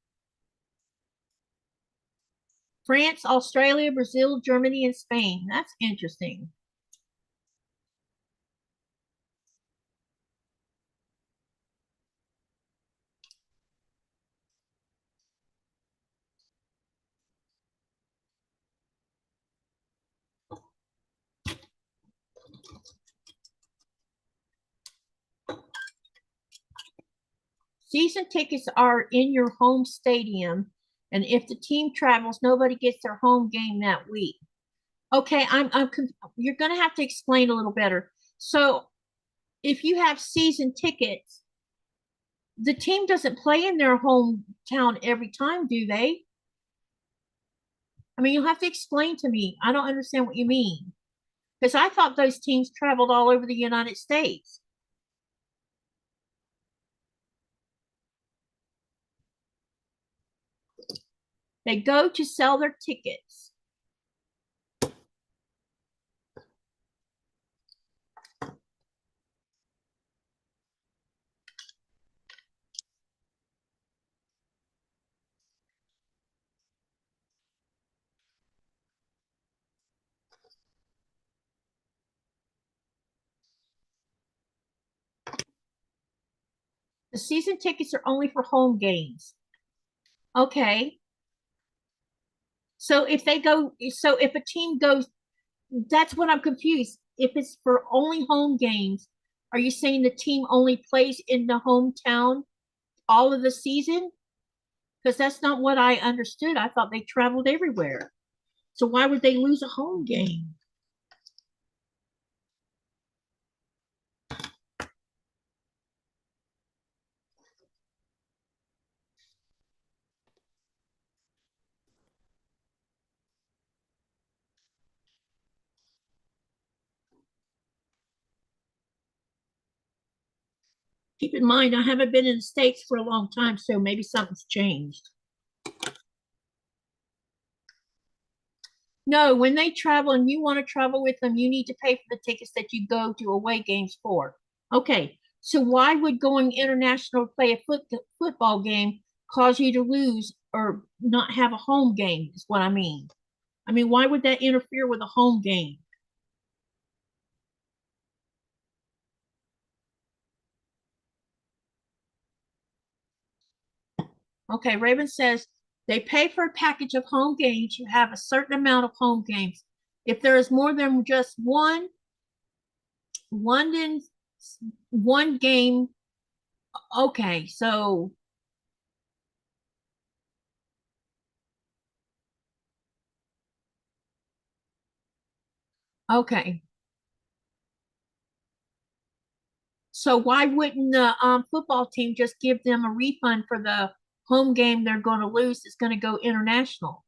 France, Australia, Brazil, Germany, and Spain. That's interesting. Season tickets are in your home stadium, and if the team travels, nobody gets their home game that week. Okay, you're going to have to explain a little better. So, if you have season tickets, the team doesn't play in their hometown every time, do they? I mean, you'll have to explain to me. I don't understand what you mean. Because I thought those teams traveled all over the United States. They go to sell their tickets. The season tickets are only for home games. Okay. So if a team goes, that's what I'm confused. If it's for only home games, are you saying the team only plays in the hometown all of the season? Because that's not what I understood. I thought they traveled everywhere. So why would they lose a home game? Keep in mind, I haven't been in the States for a long time, so maybe something's changed. No, when they travel and you want to travel with them, you need to pay for the tickets that you go to away games for. Okay, so why would going international to play a football game cause you to lose or not have a home game is what I mean. I mean, why would that interfere with a home game? Okay, Raven says they pay for a package of home games. You have a certain amount of home games. If there is more than just one one game. Okay, so okay. So why wouldn't the football team just give them a refund for the home game they're going to lose? It's going to go international.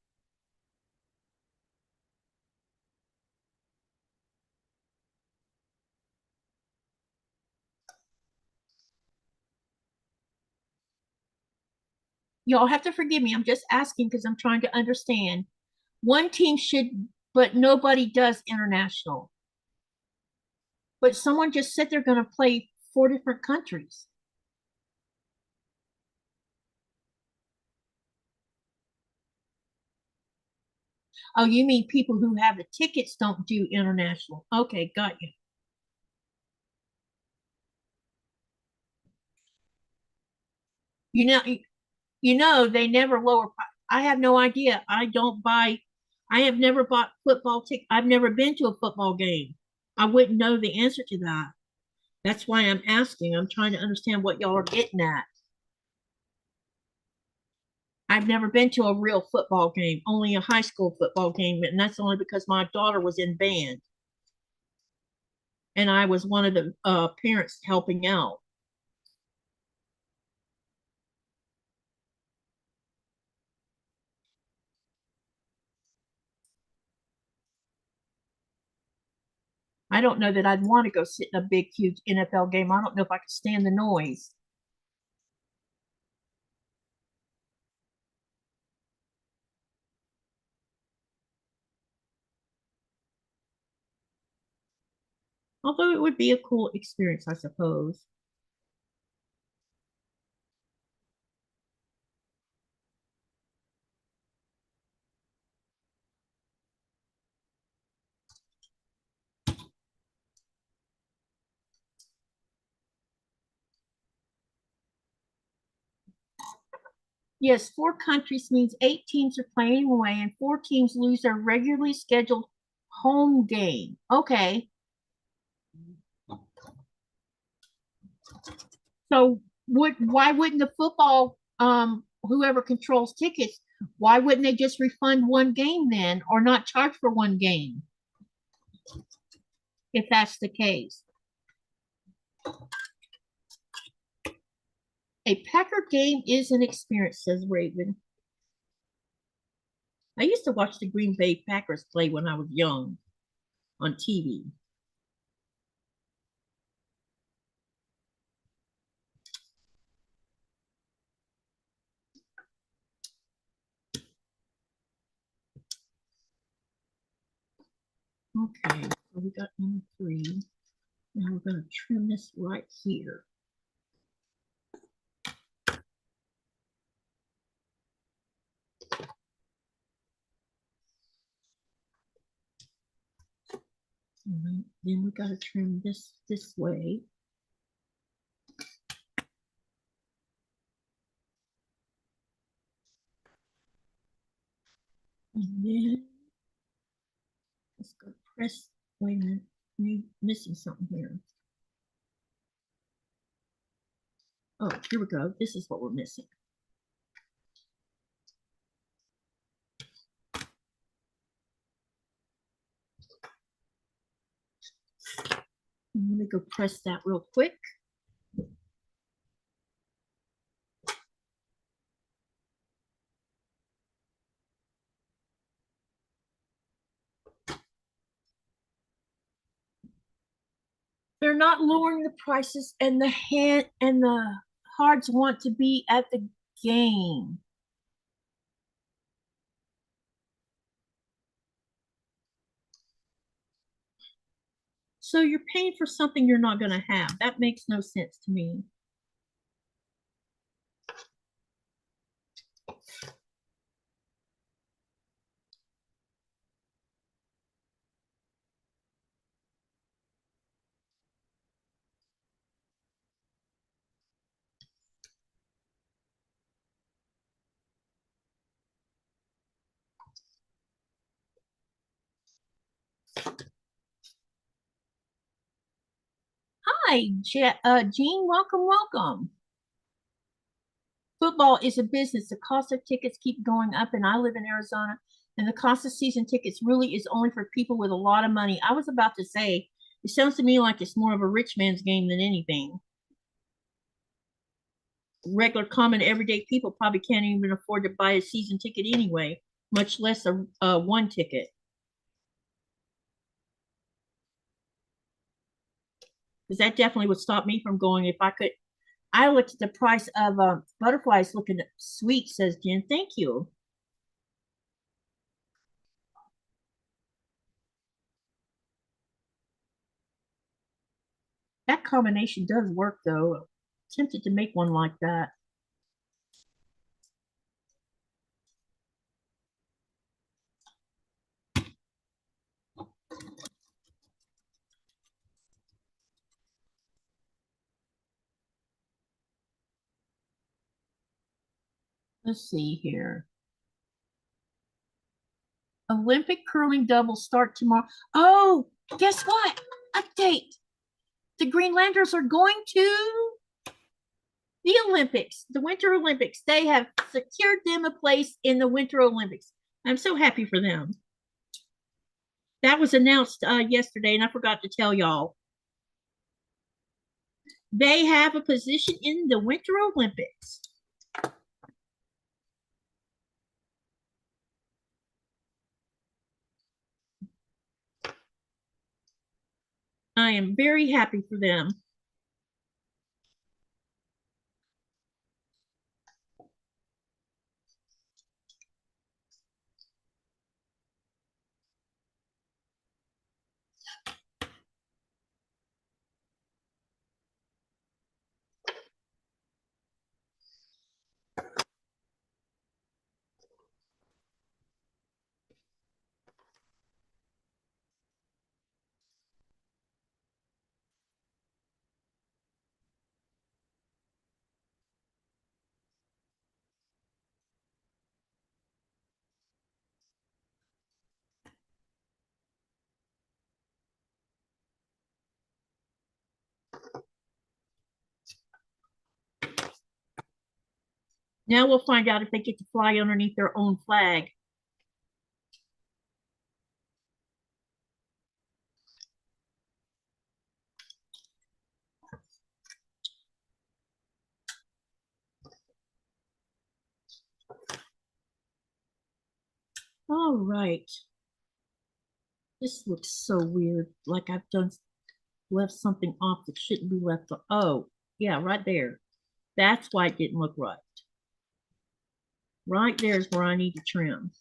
Y'all have to forgive me. I'm just asking because I'm trying to understand. One team should, but nobody does international. But someone just said they're going to play 4 different countries. Oh, you mean people who have the tickets don't do international? Okay, got you. You know, they never lower. I have no idea. I don't buy. I have never bought football ticket. I've never been to a football game. I wouldn't know the answer to that. That's why I'm asking. I'm trying to understand what y'all are getting at. I've never been to a real football game, only a high school football game, and that's only because my daughter was in band and I was one of the parents helping out. I don't know that I'd want to go sit in a big, huge NFL game. I don't know if I could stand the noise. Although it would be a cool experience, I suppose. Yes, four countries means 8 teams are playing away and four teams lose their regularly scheduled home game. Okay. So why wouldn't the football whoever controls tickets, why wouldn't they just refund one game then or not charge for one game if that's the case? A Packer game is an experience, says Raven. I used to watch the Green Bay Packers play when I was young on TV. Okay, so we got number 3. Now we're going to trim this right here. Right. Then we got to trim this way. And then let's go press. Wait a minute, we're missing something here. Oh, here we go. This is what we're missing. Let me go press that real quick. They're not lowering the prices, and the hearts want to be at the game. So you're paying for something you're not going to have. That makes no sense to me. Hi, Jean. Welcome, welcome. Football is a business. The cost of tickets keep going up, and I live in Arizona, and the cost of season tickets really is only for people with a lot of money. I was about to say, it sounds to me like it's more of a rich man's game than anything. Regular, common, everyday people probably can't even afford to buy a season ticket anyway, much less a one ticket. Because that definitely would stop me from going if I could. I looked at the price of butterflies looking sweet, says Jen. Thank you. That combination does work though. I'm tempted to make one like that. Let's see here. Olympic curling doubles start tomorrow. Oh, guess what? Update. The Greenlanders are going to the Olympics, the Winter Olympics. They have secured them a place in the Winter Olympics. I'm so happy for them. That was announced yesterday, and I forgot to tell y'all. They have a position in the Winter Olympics. I am very happy for them. Now we'll find out if they get to fly underneath their own flag. All right. This looks so weird, like I've left something off that shouldn't be left off. Oh, yeah, right there. That's why it didn't look right. Right there is where I need to trim.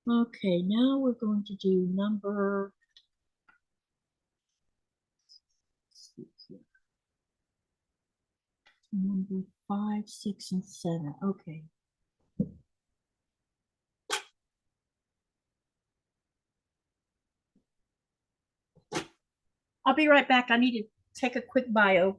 Okay, now we're going to do number number 5, 6, and 7. Okay. I'll be right back. I need to take a quick bio.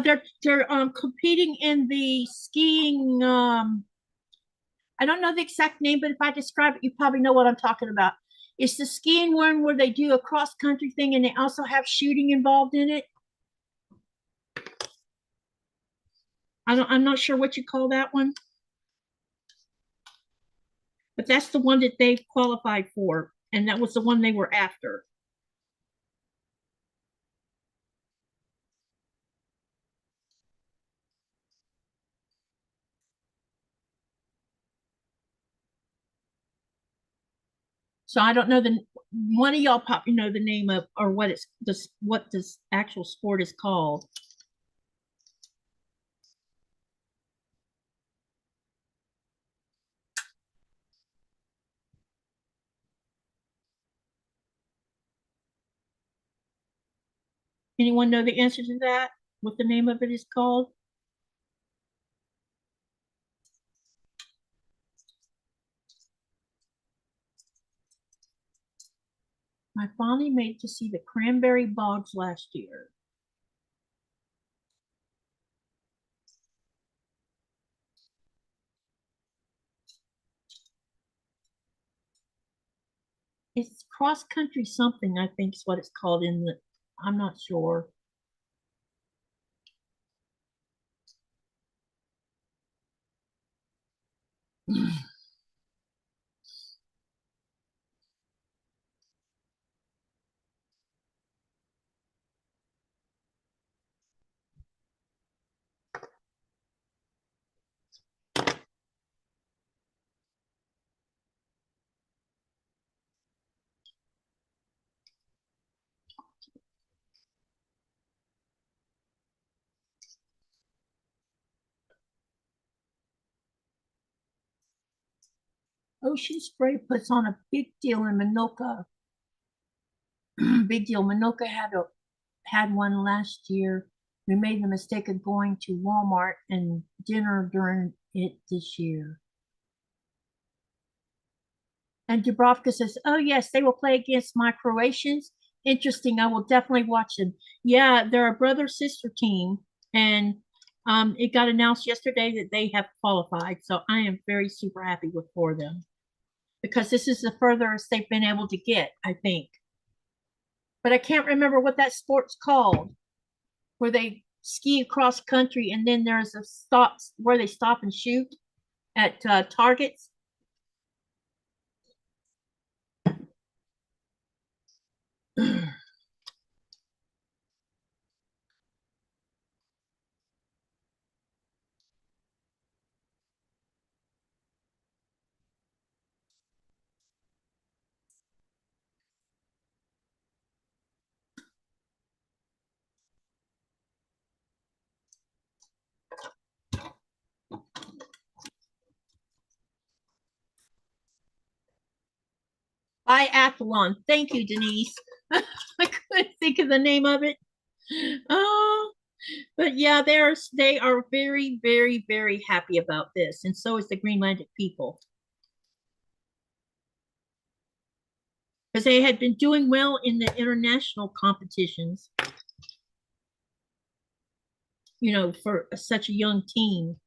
They're competing in the skiing. I don't know the exact name, but if I describe it, you probably know what I'm talking about. It's the skiing one where they do a cross country thing, and they also have shooting involved in it. I'm not sure what you call that one, but that's the one that they qualified for, and that was the one they were after. So I don't know one of y'all probably know the name of or what this actual sport is called. Anyone know the answer to that? What the name of it is called? I finally made it to see the cranberry bogs last year. It's cross country something, I think is what it's called in the, I'm not sure. Ocean Spray puts on a big deal in Minoka. Big deal. Minoka had one last year. We made the mistake of going to Walmart and dinner during it this year. And Dubrovka says, "Oh yes, they will play against my Croatians. Interesting. I will definitely watch them." Yeah, they're a brother-sister team, and it got announced yesterday that they have qualified. So I am very super happy for them because this is the furthest they've been able to get, I think. But I can't remember what that sport's called, where they ski across country and then there's a stop where they stop and shoot at targets. Biathlon. Thank you, Denise. I couldn't think of the name of it. Oh, but yeah, they are very, very, very happy about this, and so is the Greenlandic people. Because they had been doing well in the international competitions, for such a young team.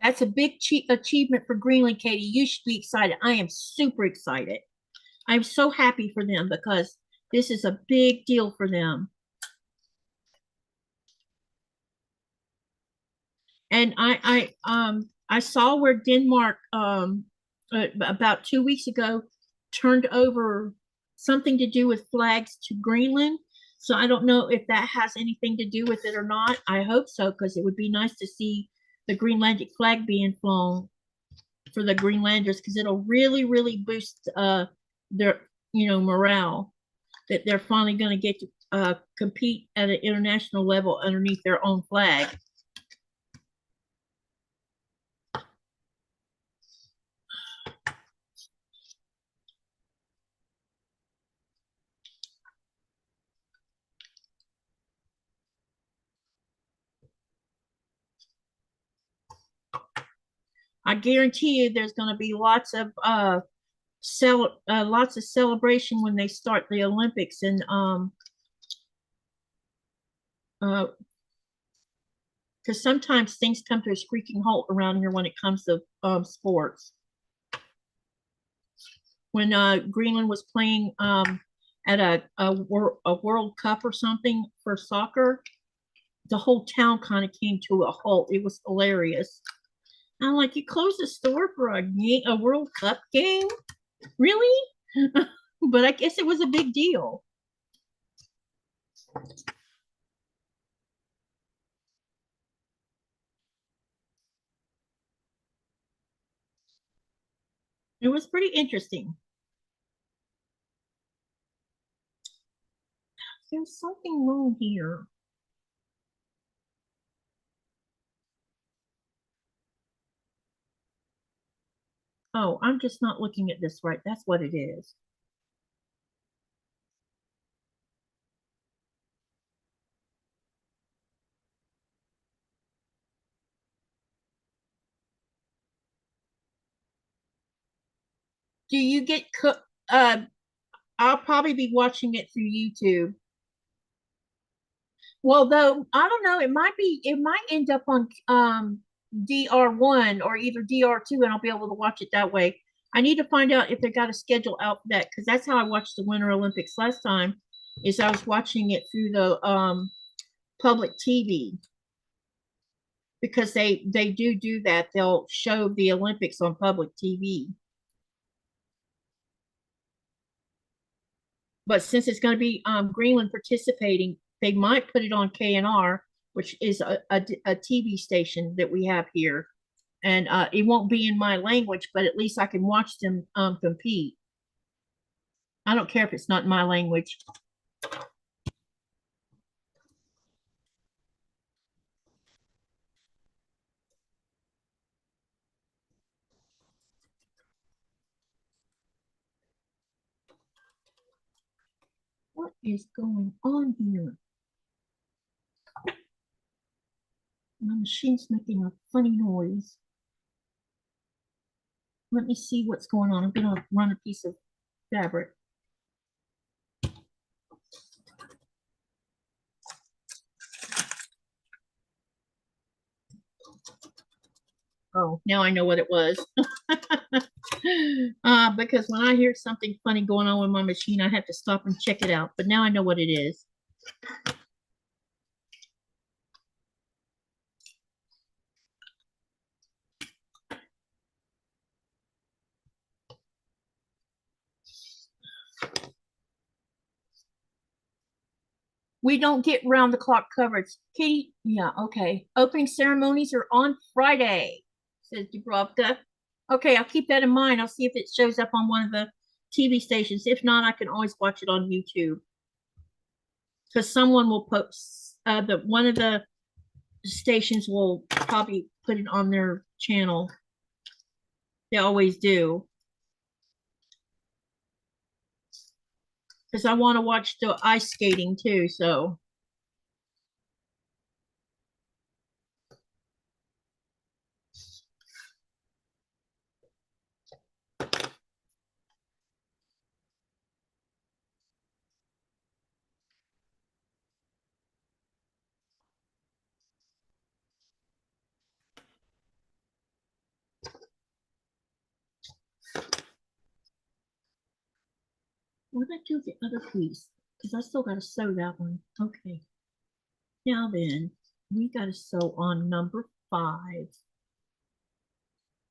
That's a big achievement for Greenland, Katie. You should be excited. I am super excited. I'm so happy for them because this is a big deal for them. And I saw where Denmark about 2 weeks ago turned over something to do with flags to Greenland. So I don't know if that has anything to do with it or not. I hope so, because it would be nice to see the Greenlandic flag being flown for the Greenlanders, because it'll really, really boost their morale that they're finally going to get to compete at an international level underneath their own flag. I guarantee you there's going to be lots of celebration when they start the Olympics, and because sometimes things come to a screeching halt around here when it comes to sports. When Greenland was playing at a World Cup or something for soccer, the whole town kind of came to a halt. It was hilarious. I'm like, you closed the store for a World Cup game? Really? But I guess it was a big deal. It was pretty interesting. There's something wrong here. Oh, I'm just not looking at this right. That's what it is. Do you get I'll probably be watching it through YouTube. Well, though, I don't know, it might end up on DR1 or either DR2 and I'll be able to watch it that way. I need to find out if they got a schedule out for that because that's how I watched the Winter Olympics last time is I was watching it through the public TV because they do that. They'll show the Olympics on public TV. But since it's going to be Greenland participating, they might put it on KNR, which is a TV station that we have here. And it won't be in my language, but at least I can watch them compete. I don't care if it's not in my language. What is going on here? My machine's making a funny noise. Let me see what's going on. I'm going to run a piece of fabric. Oh, now I know what it was. Because when I hear something funny going on with my machine, I have to stop and check it out. But now I know what it is. We don't get round the clock coverage. Katie, yeah, okay. Opening ceremonies are on Friday, says Dubrovka. Okay, I'll keep that in mind. I'll see if it shows up on one of the TV stations. If not, I can always watch it on YouTube. Because someone will post one of the stations will probably put it on their channel. They always do. Because I want to watch the ice skating too, so. What did I do with the other piece? Because I still got to sew that one. Okay. Now then, we got to sew on number 5,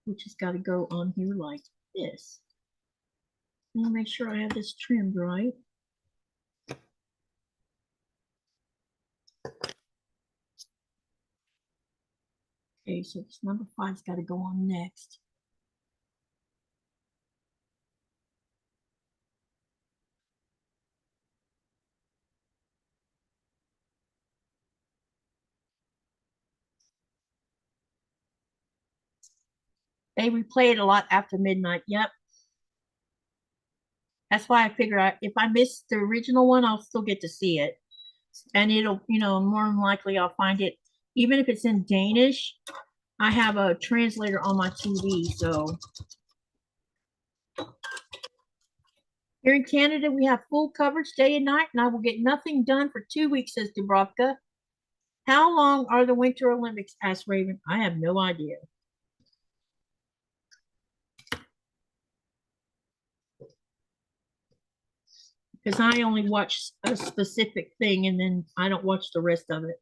which has got to go on here like this. Let me make sure I have this trimmed right. Okay, so this number 5's got to go on next. They replay it a lot after midnight. Yep. That's why I figure if I miss the original one, I'll still get to see it. And it'll, more than likely I'll find it. Even if it's in Danish, I have a translator on my TV, so. Here in Canada, we have full coverage day and night, and I will get nothing done for 2 weeks, says Dubrovka. How long are the Winter Olympics? Asked Raven. I have no idea. Because I only watch a specific thing and then I don't watch the rest of it.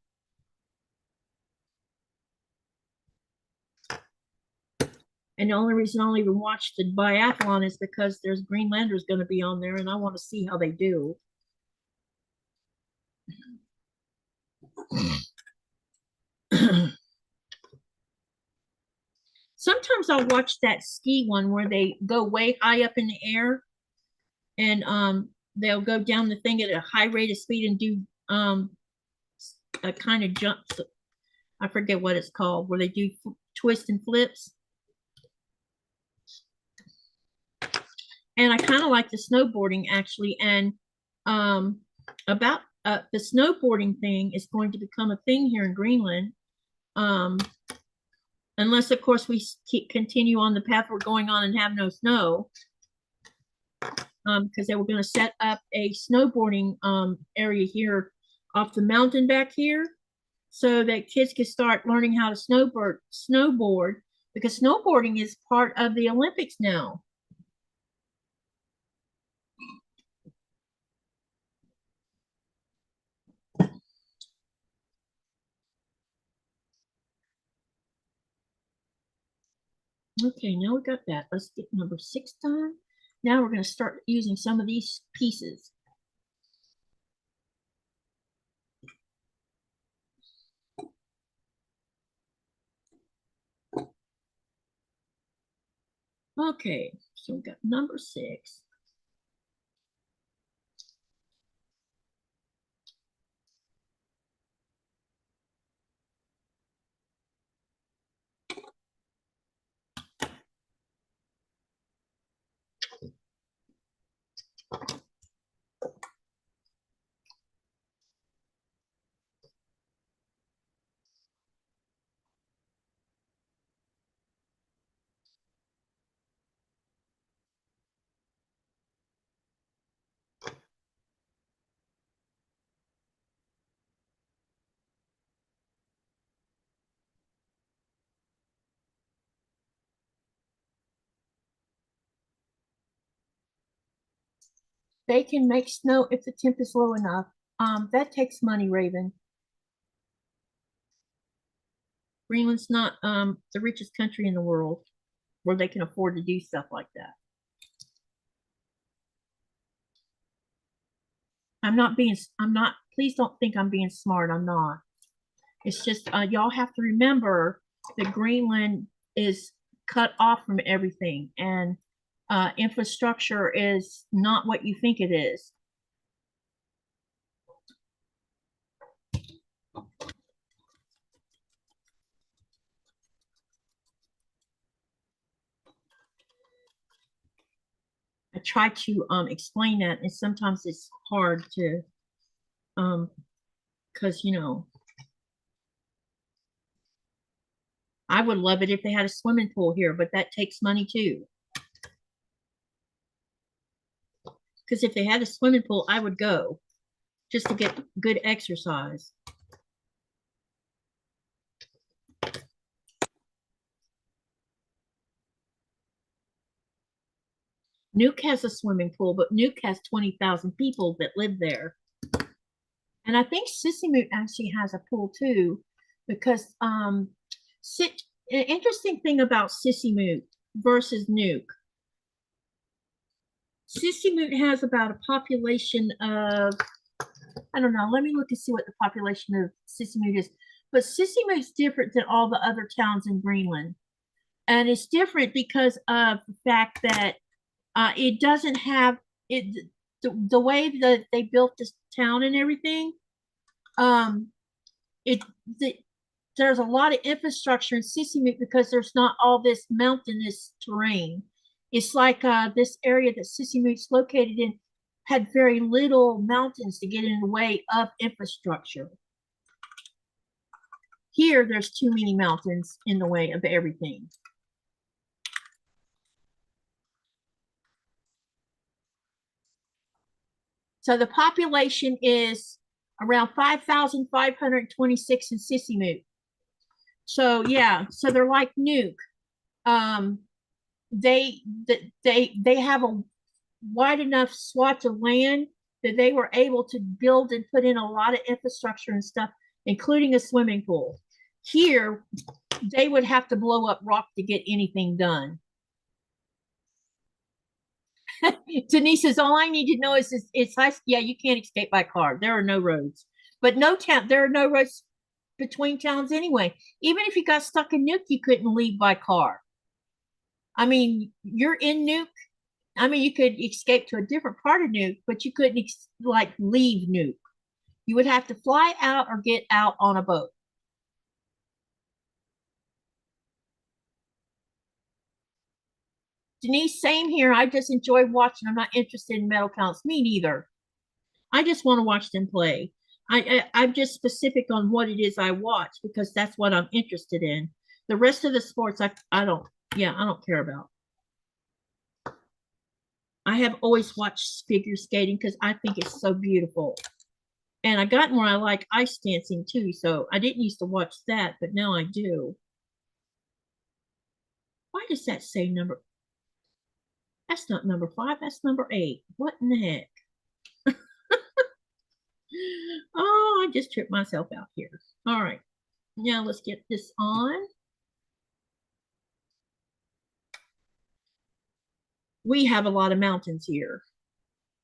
And the only reason I'll even watch the biathlon is because there's Greenlanders going to be on there and I want to see how they do. Sometimes I'll watch that ski one where they go way high up in the air and they'll go down the thing at a high rate of speed and do a kind of jump. I forget what it's called, where they do twist and flips. And I kind of like the snowboarding actually. And about the snowboarding thing is going to become a thing here in Greenland. Unless of course we continue on the path we're going on and have no snow. Because they were going to set up a snowboarding area here off the mountain back here, so that kids could start learning how to snowboard, because snowboarding is part of the Olympics now. Okay, now we got that. Let's get number 6 done. Now we're going to start using some of these pieces. Okay, so we got number 6. They can make snow if the temp is low enough. That takes money, Raven. Greenland's not the richest country in the world where they can afford to do stuff like that. Please don't think I'm being smart. I'm not. It's just, y'all have to remember that Greenland is cut off from everything, and infrastructure is not what you think it is. I try to explain that, and sometimes it's hard to, because, you know, I would love it if they had a swimming pool here, but that takes money too. Because if they had a swimming pool, I would go just to get good exercise. Nuke has a swimming pool, but Nuke has 20,000 people that live there. And I think Sissymoot actually has a pool too, because an interesting thing about Sissymoot versus Nuke. Sissymoot has about a population of, I don't know, let me look and see what the population of Sissymoot is. But Sissymoot's different than all the other towns in Greenland. And it's different because of the fact that it doesn't have it the way that they built this town and everything. There's a lot of infrastructure in Sissymoot because there's not all this mountainous terrain. It's like this area that Sissymoot's located in had very little mountains to get in the way of infrastructure. Here, there's too many mountains in the way of everything. So the population is around 5,526 in Sissymoot. So yeah, so they're like Nuke. They have a wide enough swatch of land that they were able to build and put in a lot of infrastructure and stuff, including a swimming pool. Here, they would have to blow up rock to get anything done. Denise says, all I need to know is it's high. Yeah, you can't escape by car. There are no roads. But there are no roads between towns anyway. Even if you got stuck in Nuke, you couldn't leave by car. I mean, you're in Nuke. I mean, you could escape to a different part of Nuke, but you couldn't like leave Nuke. You would have to fly out or get out on a boat. Denise, same here. I just enjoy watching. I'm not interested in medal counts. Me neither. I just want to watch them play. I'm just specific on what it is I watch because that's what I'm interested in. The rest of the sports, I don't, yeah, I don't care about. I have always watched figure skating because I think it's so beautiful. And I got more, I like ice dancing too. So I didn't used to watch that, but now I do. Why does that say number? That's not number 5, that's number 8. What in the heck? Oh, I just tripped myself out here. All right, now let's get this on. We have a lot of mountains here.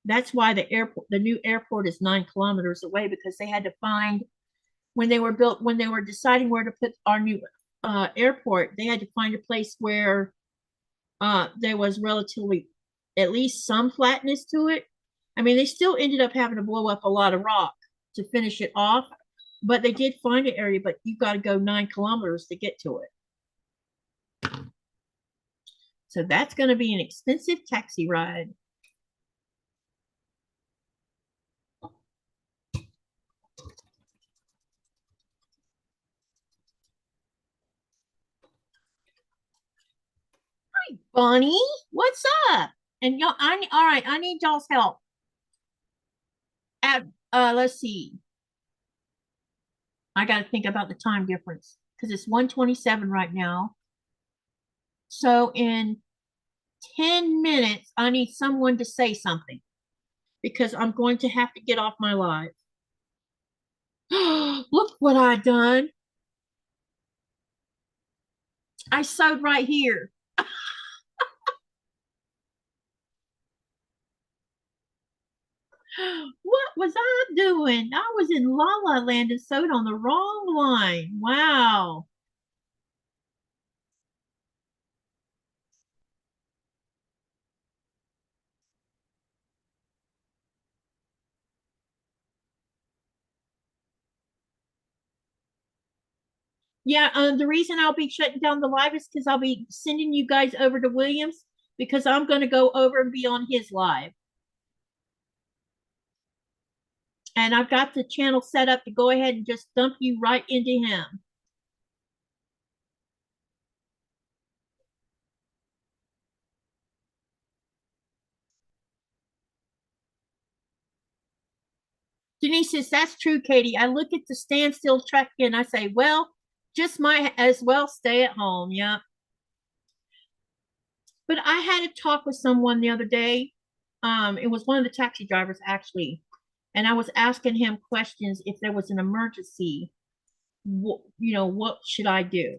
That's why the new airport is 9 kilometers away because they had to find when they were deciding where to put our new airport, they had to find a place where there was relatively at least some flatness to it. I mean, they still ended up having to blow up a lot of rock to finish it off, but they did find an area, but you got to go 9 kilometers to get to it. So that's going to be an expensive taxi ride. Hi, Bonnie. What's up? And y'all, all right, I need y'all's help. Let's see. I got to think about the time difference because it's 1:27 right now. So in 10 minutes, I need someone to say something because I'm going to have to get off my live. Look what I done. I sewed right here. What was I doing? I was in La La Land and sewed on the wrong line. Wow. Yeah, the reason I'll be shutting down the live is because I'll be sending you guys over to Williams because I'm going to go over and be on his live. And I've got the channel set up to go ahead and just dump you right into him. Denise says, that's true, Katie. I look at the standstill track and I say, well, just might as well stay at home. Yeah. But I had a talk with someone the other day. It was one of the taxi drivers, actually. And I was asking him questions if there was an emergency. What should I do?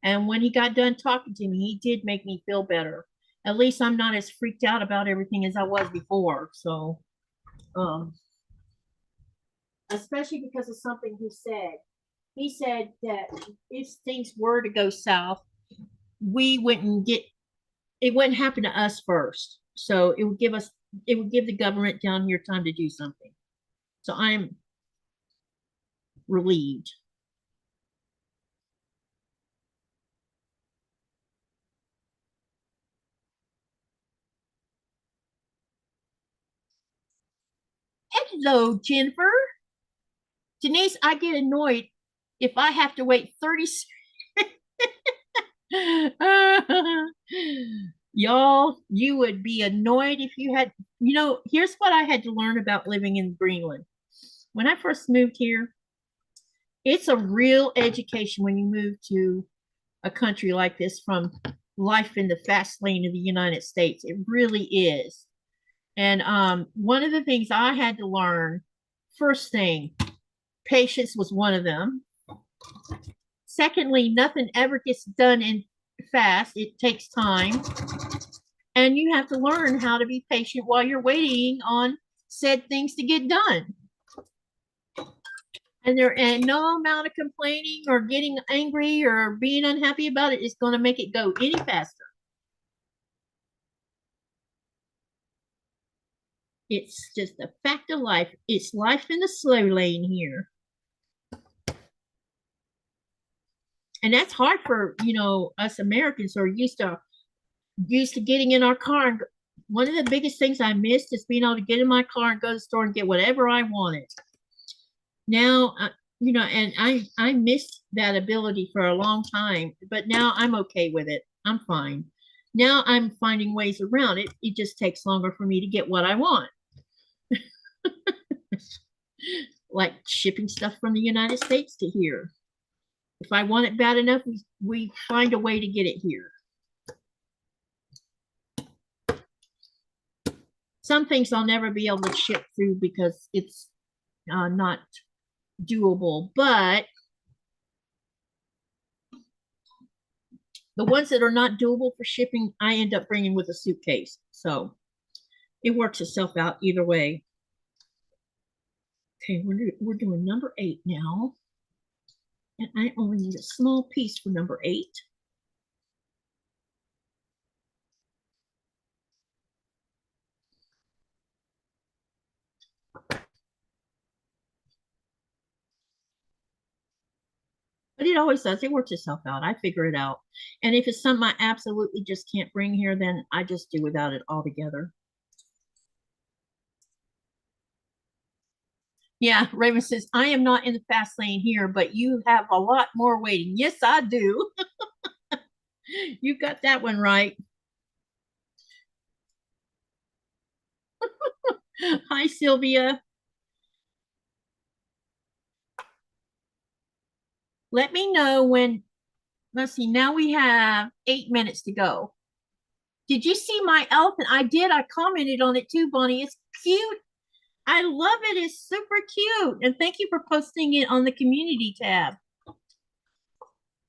And when he got done talking to me, he did make me feel better. At least I'm not as freaked out about everything as I was before. So, especially because of something he said. He said that if things were to go south, we wouldn't get it wouldn't happen to us first. So it would give the government down here time to do something. So I'm relieved. Hello, Jennifer. Denise, I get annoyed if I have to wait 30 Y'all, you would be annoyed if you had, here's what I had to learn about living in Greenland. When I first moved here, it's a real education when you move to a country like this from life in the fast lane of the United States. It really is. And one of the things I had to learn, first thing, patience was one of them. Secondly, nothing ever gets done in fast. It takes time. And you have to learn how to be patient while you're waiting on said things to get done. And no amount of complaining or getting angry or being unhappy about it is going to make it go any faster. It's just a fact of life. It's life in the slow lane here. And that's hard for, us Americans who are used to used to getting in our car and one of the biggest things I missed is being able to get in my car and go to the store and get whatever I wanted. Now, you know, and I missed that ability for a long time, but now I'm okay with it. I'm fine. Now I'm finding ways around it. It just takes longer for me to get what I want. Like shipping stuff from the United States to here. If I want it bad enough, we find a way to get it here. Some things I'll never be able to ship through because it's not doable, but the ones that are not doable for shipping, I end up bringing with a suitcase. So it works itself out either way. Okay, we're doing number 8 now. And I only need a small piece for number 8. But it always does. It works itself out. I figure it out. And if it's something I absolutely just can't bring here, then I just do without it altogether. Yeah, Raven says, I am not in the fast lane here, but you have a lot more waiting. Yes, I do. You got that one right. Hi, Sylvia. Let me know when, let's see, now we have 8 minutes to go. Did you see my elephant? I did. I commented on it too, Bonnie. It's cute. I love it. It's super cute. And thank you for posting it on the community tab.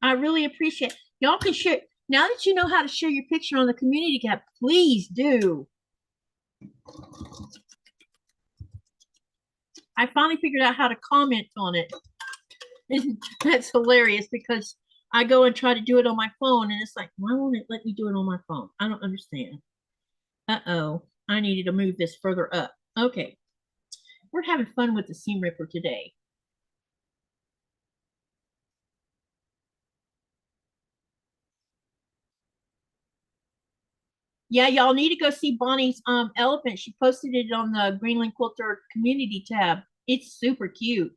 I really appreciate it. Y'all can share. Now that you know how to share your picture on the community tab, please do. I finally figured out how to comment on it. That's hilarious because I go and try to do it on my phone and it's like, why won't it let me do it on my phone? I don't understand. Uh-oh, I needed to move this further up. Okay, we're having fun with the seam ripper today. Yeah, y'all need to go see Bonnie's elephant. She posted it on the Greenland Quilter community tab. It's super cute.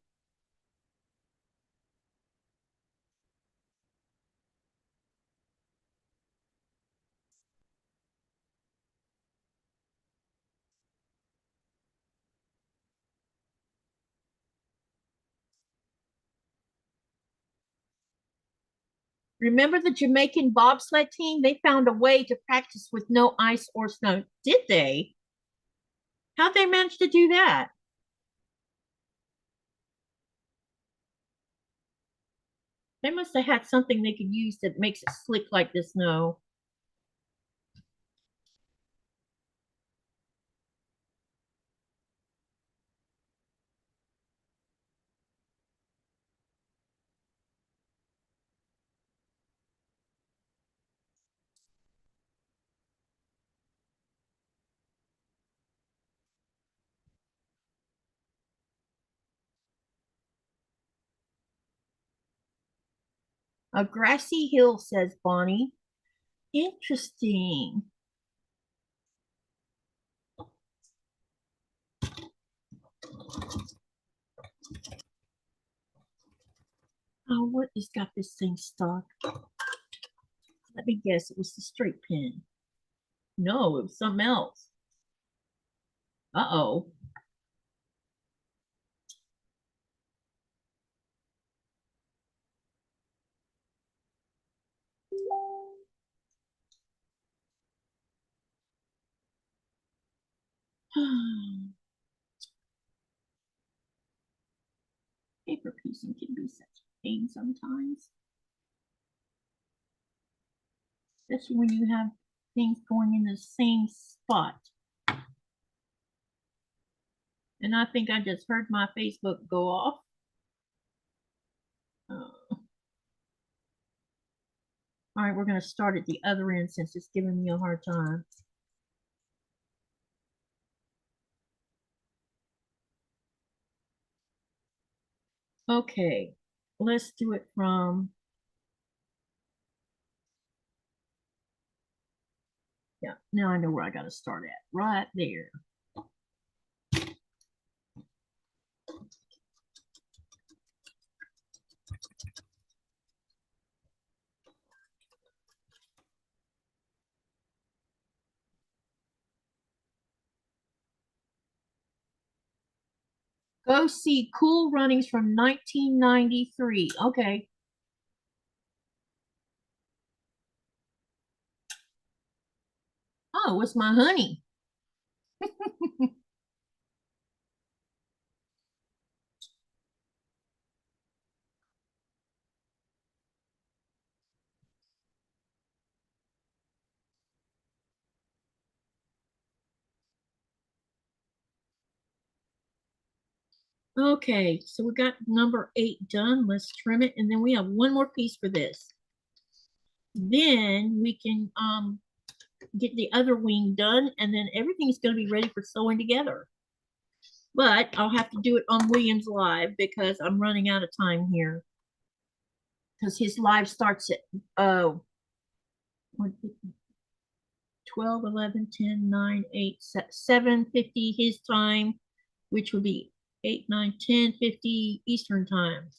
Remember the Jamaican bobsled team? They found a way to practice with no ice or snow. Did they? How'd they manage to do that? They must have had something they could use that makes it slick like the snow. A grassy hill, says Bonnie. Interesting. Oh, what has got this thing stuck? Let me guess, it was the straight pin. No, it was something else. Uh-oh. Paper piecing can be such a pain sometimes, especially when you have things going in the same spot. And I think I just heard my Facebook go off. All right, we're going to start at the other end since it's giving me a hard time. Okay, let's do it from Yeah, now I know where I got to start at. Right there. Go see Cool Runnings from 1993. Okay. Oh, it's my honey. Okay, so we got number 8 done. Let's trim it, and then we have one more piece for this. Then we can get the other wing done, and then everything's going to be ready for sewing together. But I'll have to do it on William's live because I'm running out of time here. Because his live starts at 12, 11, 10, 9, 8, 7:50 his time, which would be 8, 9, 10, 50 Eastern time.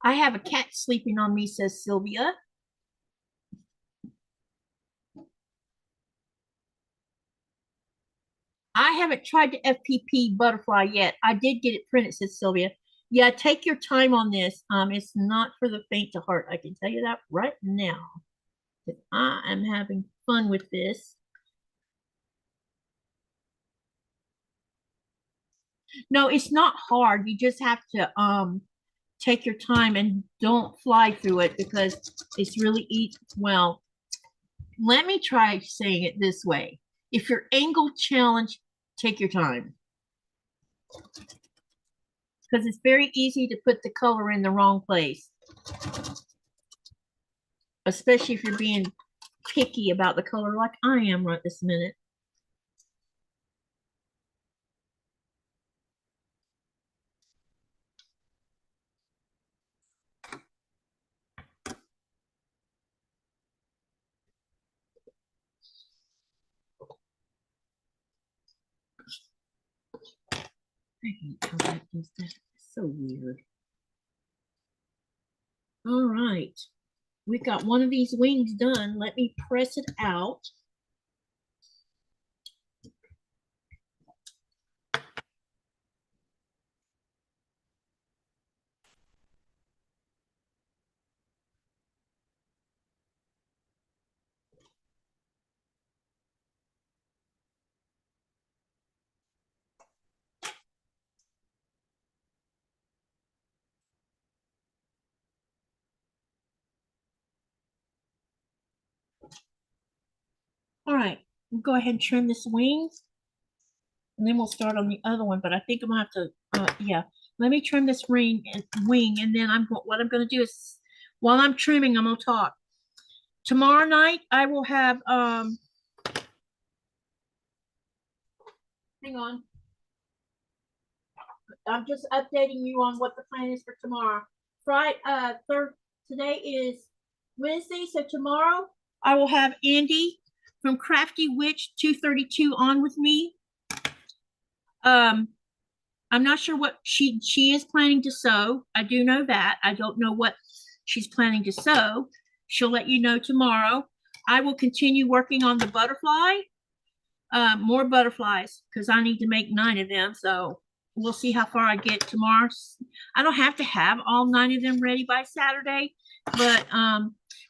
I have a cat sleeping on me, says Sylvia. I haven't tried the FPP butterfly yet. I did get it printed, says Sylvia. Yeah, take your time on this. It's not for the faint of heart. I can tell you that right now. I am having fun with this. No, it's not hard. You just have to take your time and don't fly through it because it's really easy. Well, let me try saying it this way. If you're angle challenged, take your time. Because it's very easy to put the color in the wrong place. Especially if you're being picky about the color like I am right this minute. I hate how that does that. It's so weird. All right. We got one of these wings done. Let me press it out. All right, we'll go ahead and trim this wing, and then we'll start on the other one. But I think I'm gonna have to, yeah. Let me trim this wing, and then what I'm gonna do is, while I'm trimming, I'm gonna talk. Tomorrow night, I will have, hang on. I'm just updating you on what the plan is for tomorrow. Today is Wednesday, so tomorrow I will have Andy from Crafty Witch 232 on with me. I'm not sure what she is planning to sew. I do know that. I don't know what she's planning to sew. She'll let you know tomorrow. I will continue working on the butterfly, more butterflies, because I need to make 9 of them. So we'll see how far I get tomorrow. I don't have to have all 9 of them ready by Saturday, but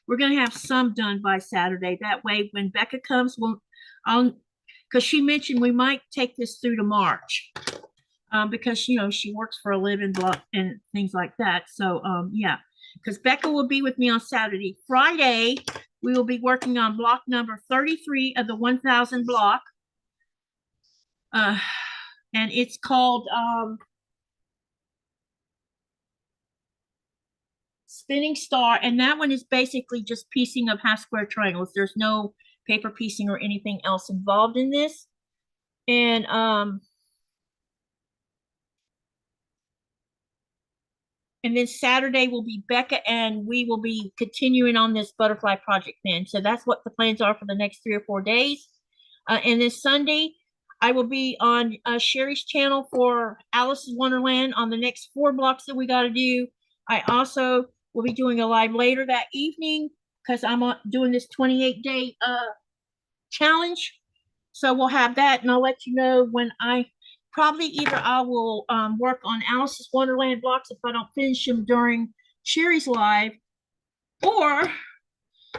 we're gonna have some done by Saturday. That way, when Becca comes, because she mentioned we might take this through to March, because she works for a living and things like that. So yeah, because Becca will be with me on Saturday. Friday, we will be working on block number 33 of the 1000 block. And it's called spinning star, and that one is basically just piecing of half square triangles. There's no paper piecing or anything else involved in this. And then Saturday will be Becca, and we will be continuing on this butterfly project then. So that's what the plans are for the next 3 or 4 days. And then Sunday, I will be on Sherry's channel for Alice's Wonderland on the next 4 blocks that we got to do. I also will be doing a live later that evening because I'm doing this 28-day challenge. So we'll have that, and I'll let you know when probably either I will work on Alice's Wonderland blocks if I don't finish them during Sherry's live, or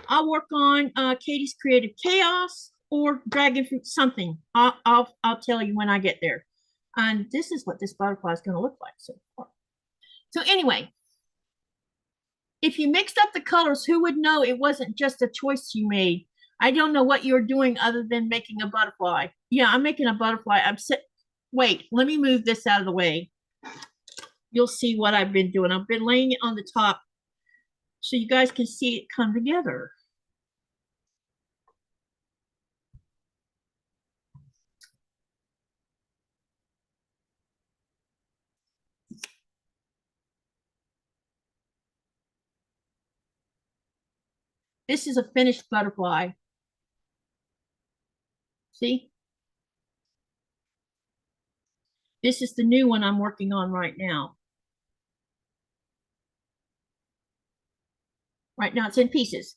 I'll work on Katie's Creative Chaos or Dragon Fruit something. I'll tell you when I get there. And this is what this butterfly is going to look like so far. So anyway, if you mixed up the colors, who would know it wasn't just a choice you made? I don't know what you're doing other than making a butterfly. Yeah, I'm making a butterfly. Wait, let me move this out of the way. You'll see what I've been doing. I've been laying it on the top so you guys can see it come together. This is a finished butterfly. See? This is the new one I'm working on right now. Right now it's in pieces.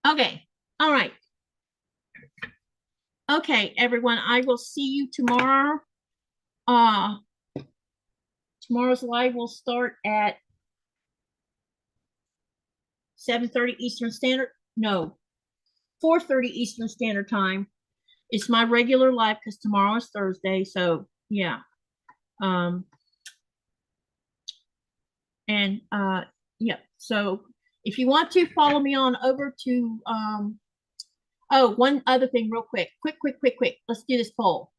Okay, all right. Okay, everyone, I will see you tomorrow. Tomorrow's live will start at 7:30 Eastern Standard. No, 4:30 Eastern Standard Time. It's my regular live because tomorrow is Thursday. So yeah. Yeah. So if you want to follow me on over to oh, one other thing real quick. Quick. Let's do this poll.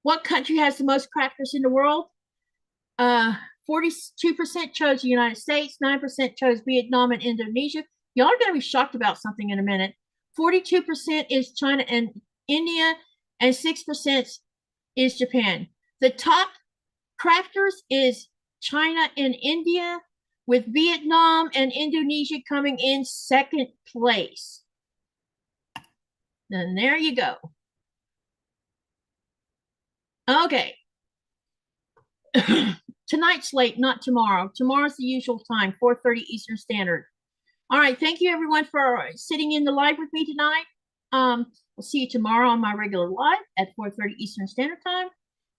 What country has the most crafters in the world? 42% chose the United States, 9% chose Vietnam and Indonesia. Y'all are going to be shocked about something in a minute. 42% is China and India, and 6% is Japan. The top crafters is China and India, with Vietnam and Indonesia coming in second place. And there you go. Okay. Tonight's late, not tomorrow. Tomorrow's the usual time, 4:30 Eastern Standard. All right, thank you everyone for sitting in the live with me tonight. We'll see you tomorrow on my regular live at 4:30 Eastern Standard Time.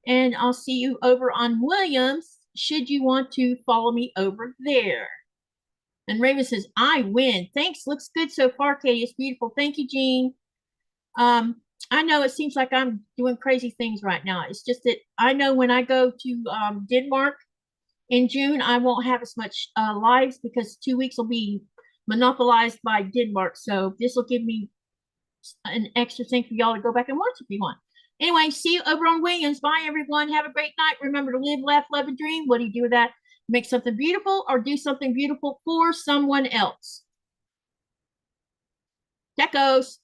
And I'll see you over on Williams, should you want to follow me over there. And Raven says, I win. Thanks, looks good so far, Katie. It's beautiful. Thank you, Jean. I know it seems like I'm doing crazy things right now. It's just that I know when I go to Denmark in June, I won't have as much lives because 2 weeks will be monopolized by Denmark. So this will give me an extra thing for y'all to go back and watch if you want. Anyway, see you over on Williams. Bye, everyone. Have a great night. Remember to live, laugh, love, and dream. What do you do with that? Make something beautiful or do something beautiful for someone else. That goes.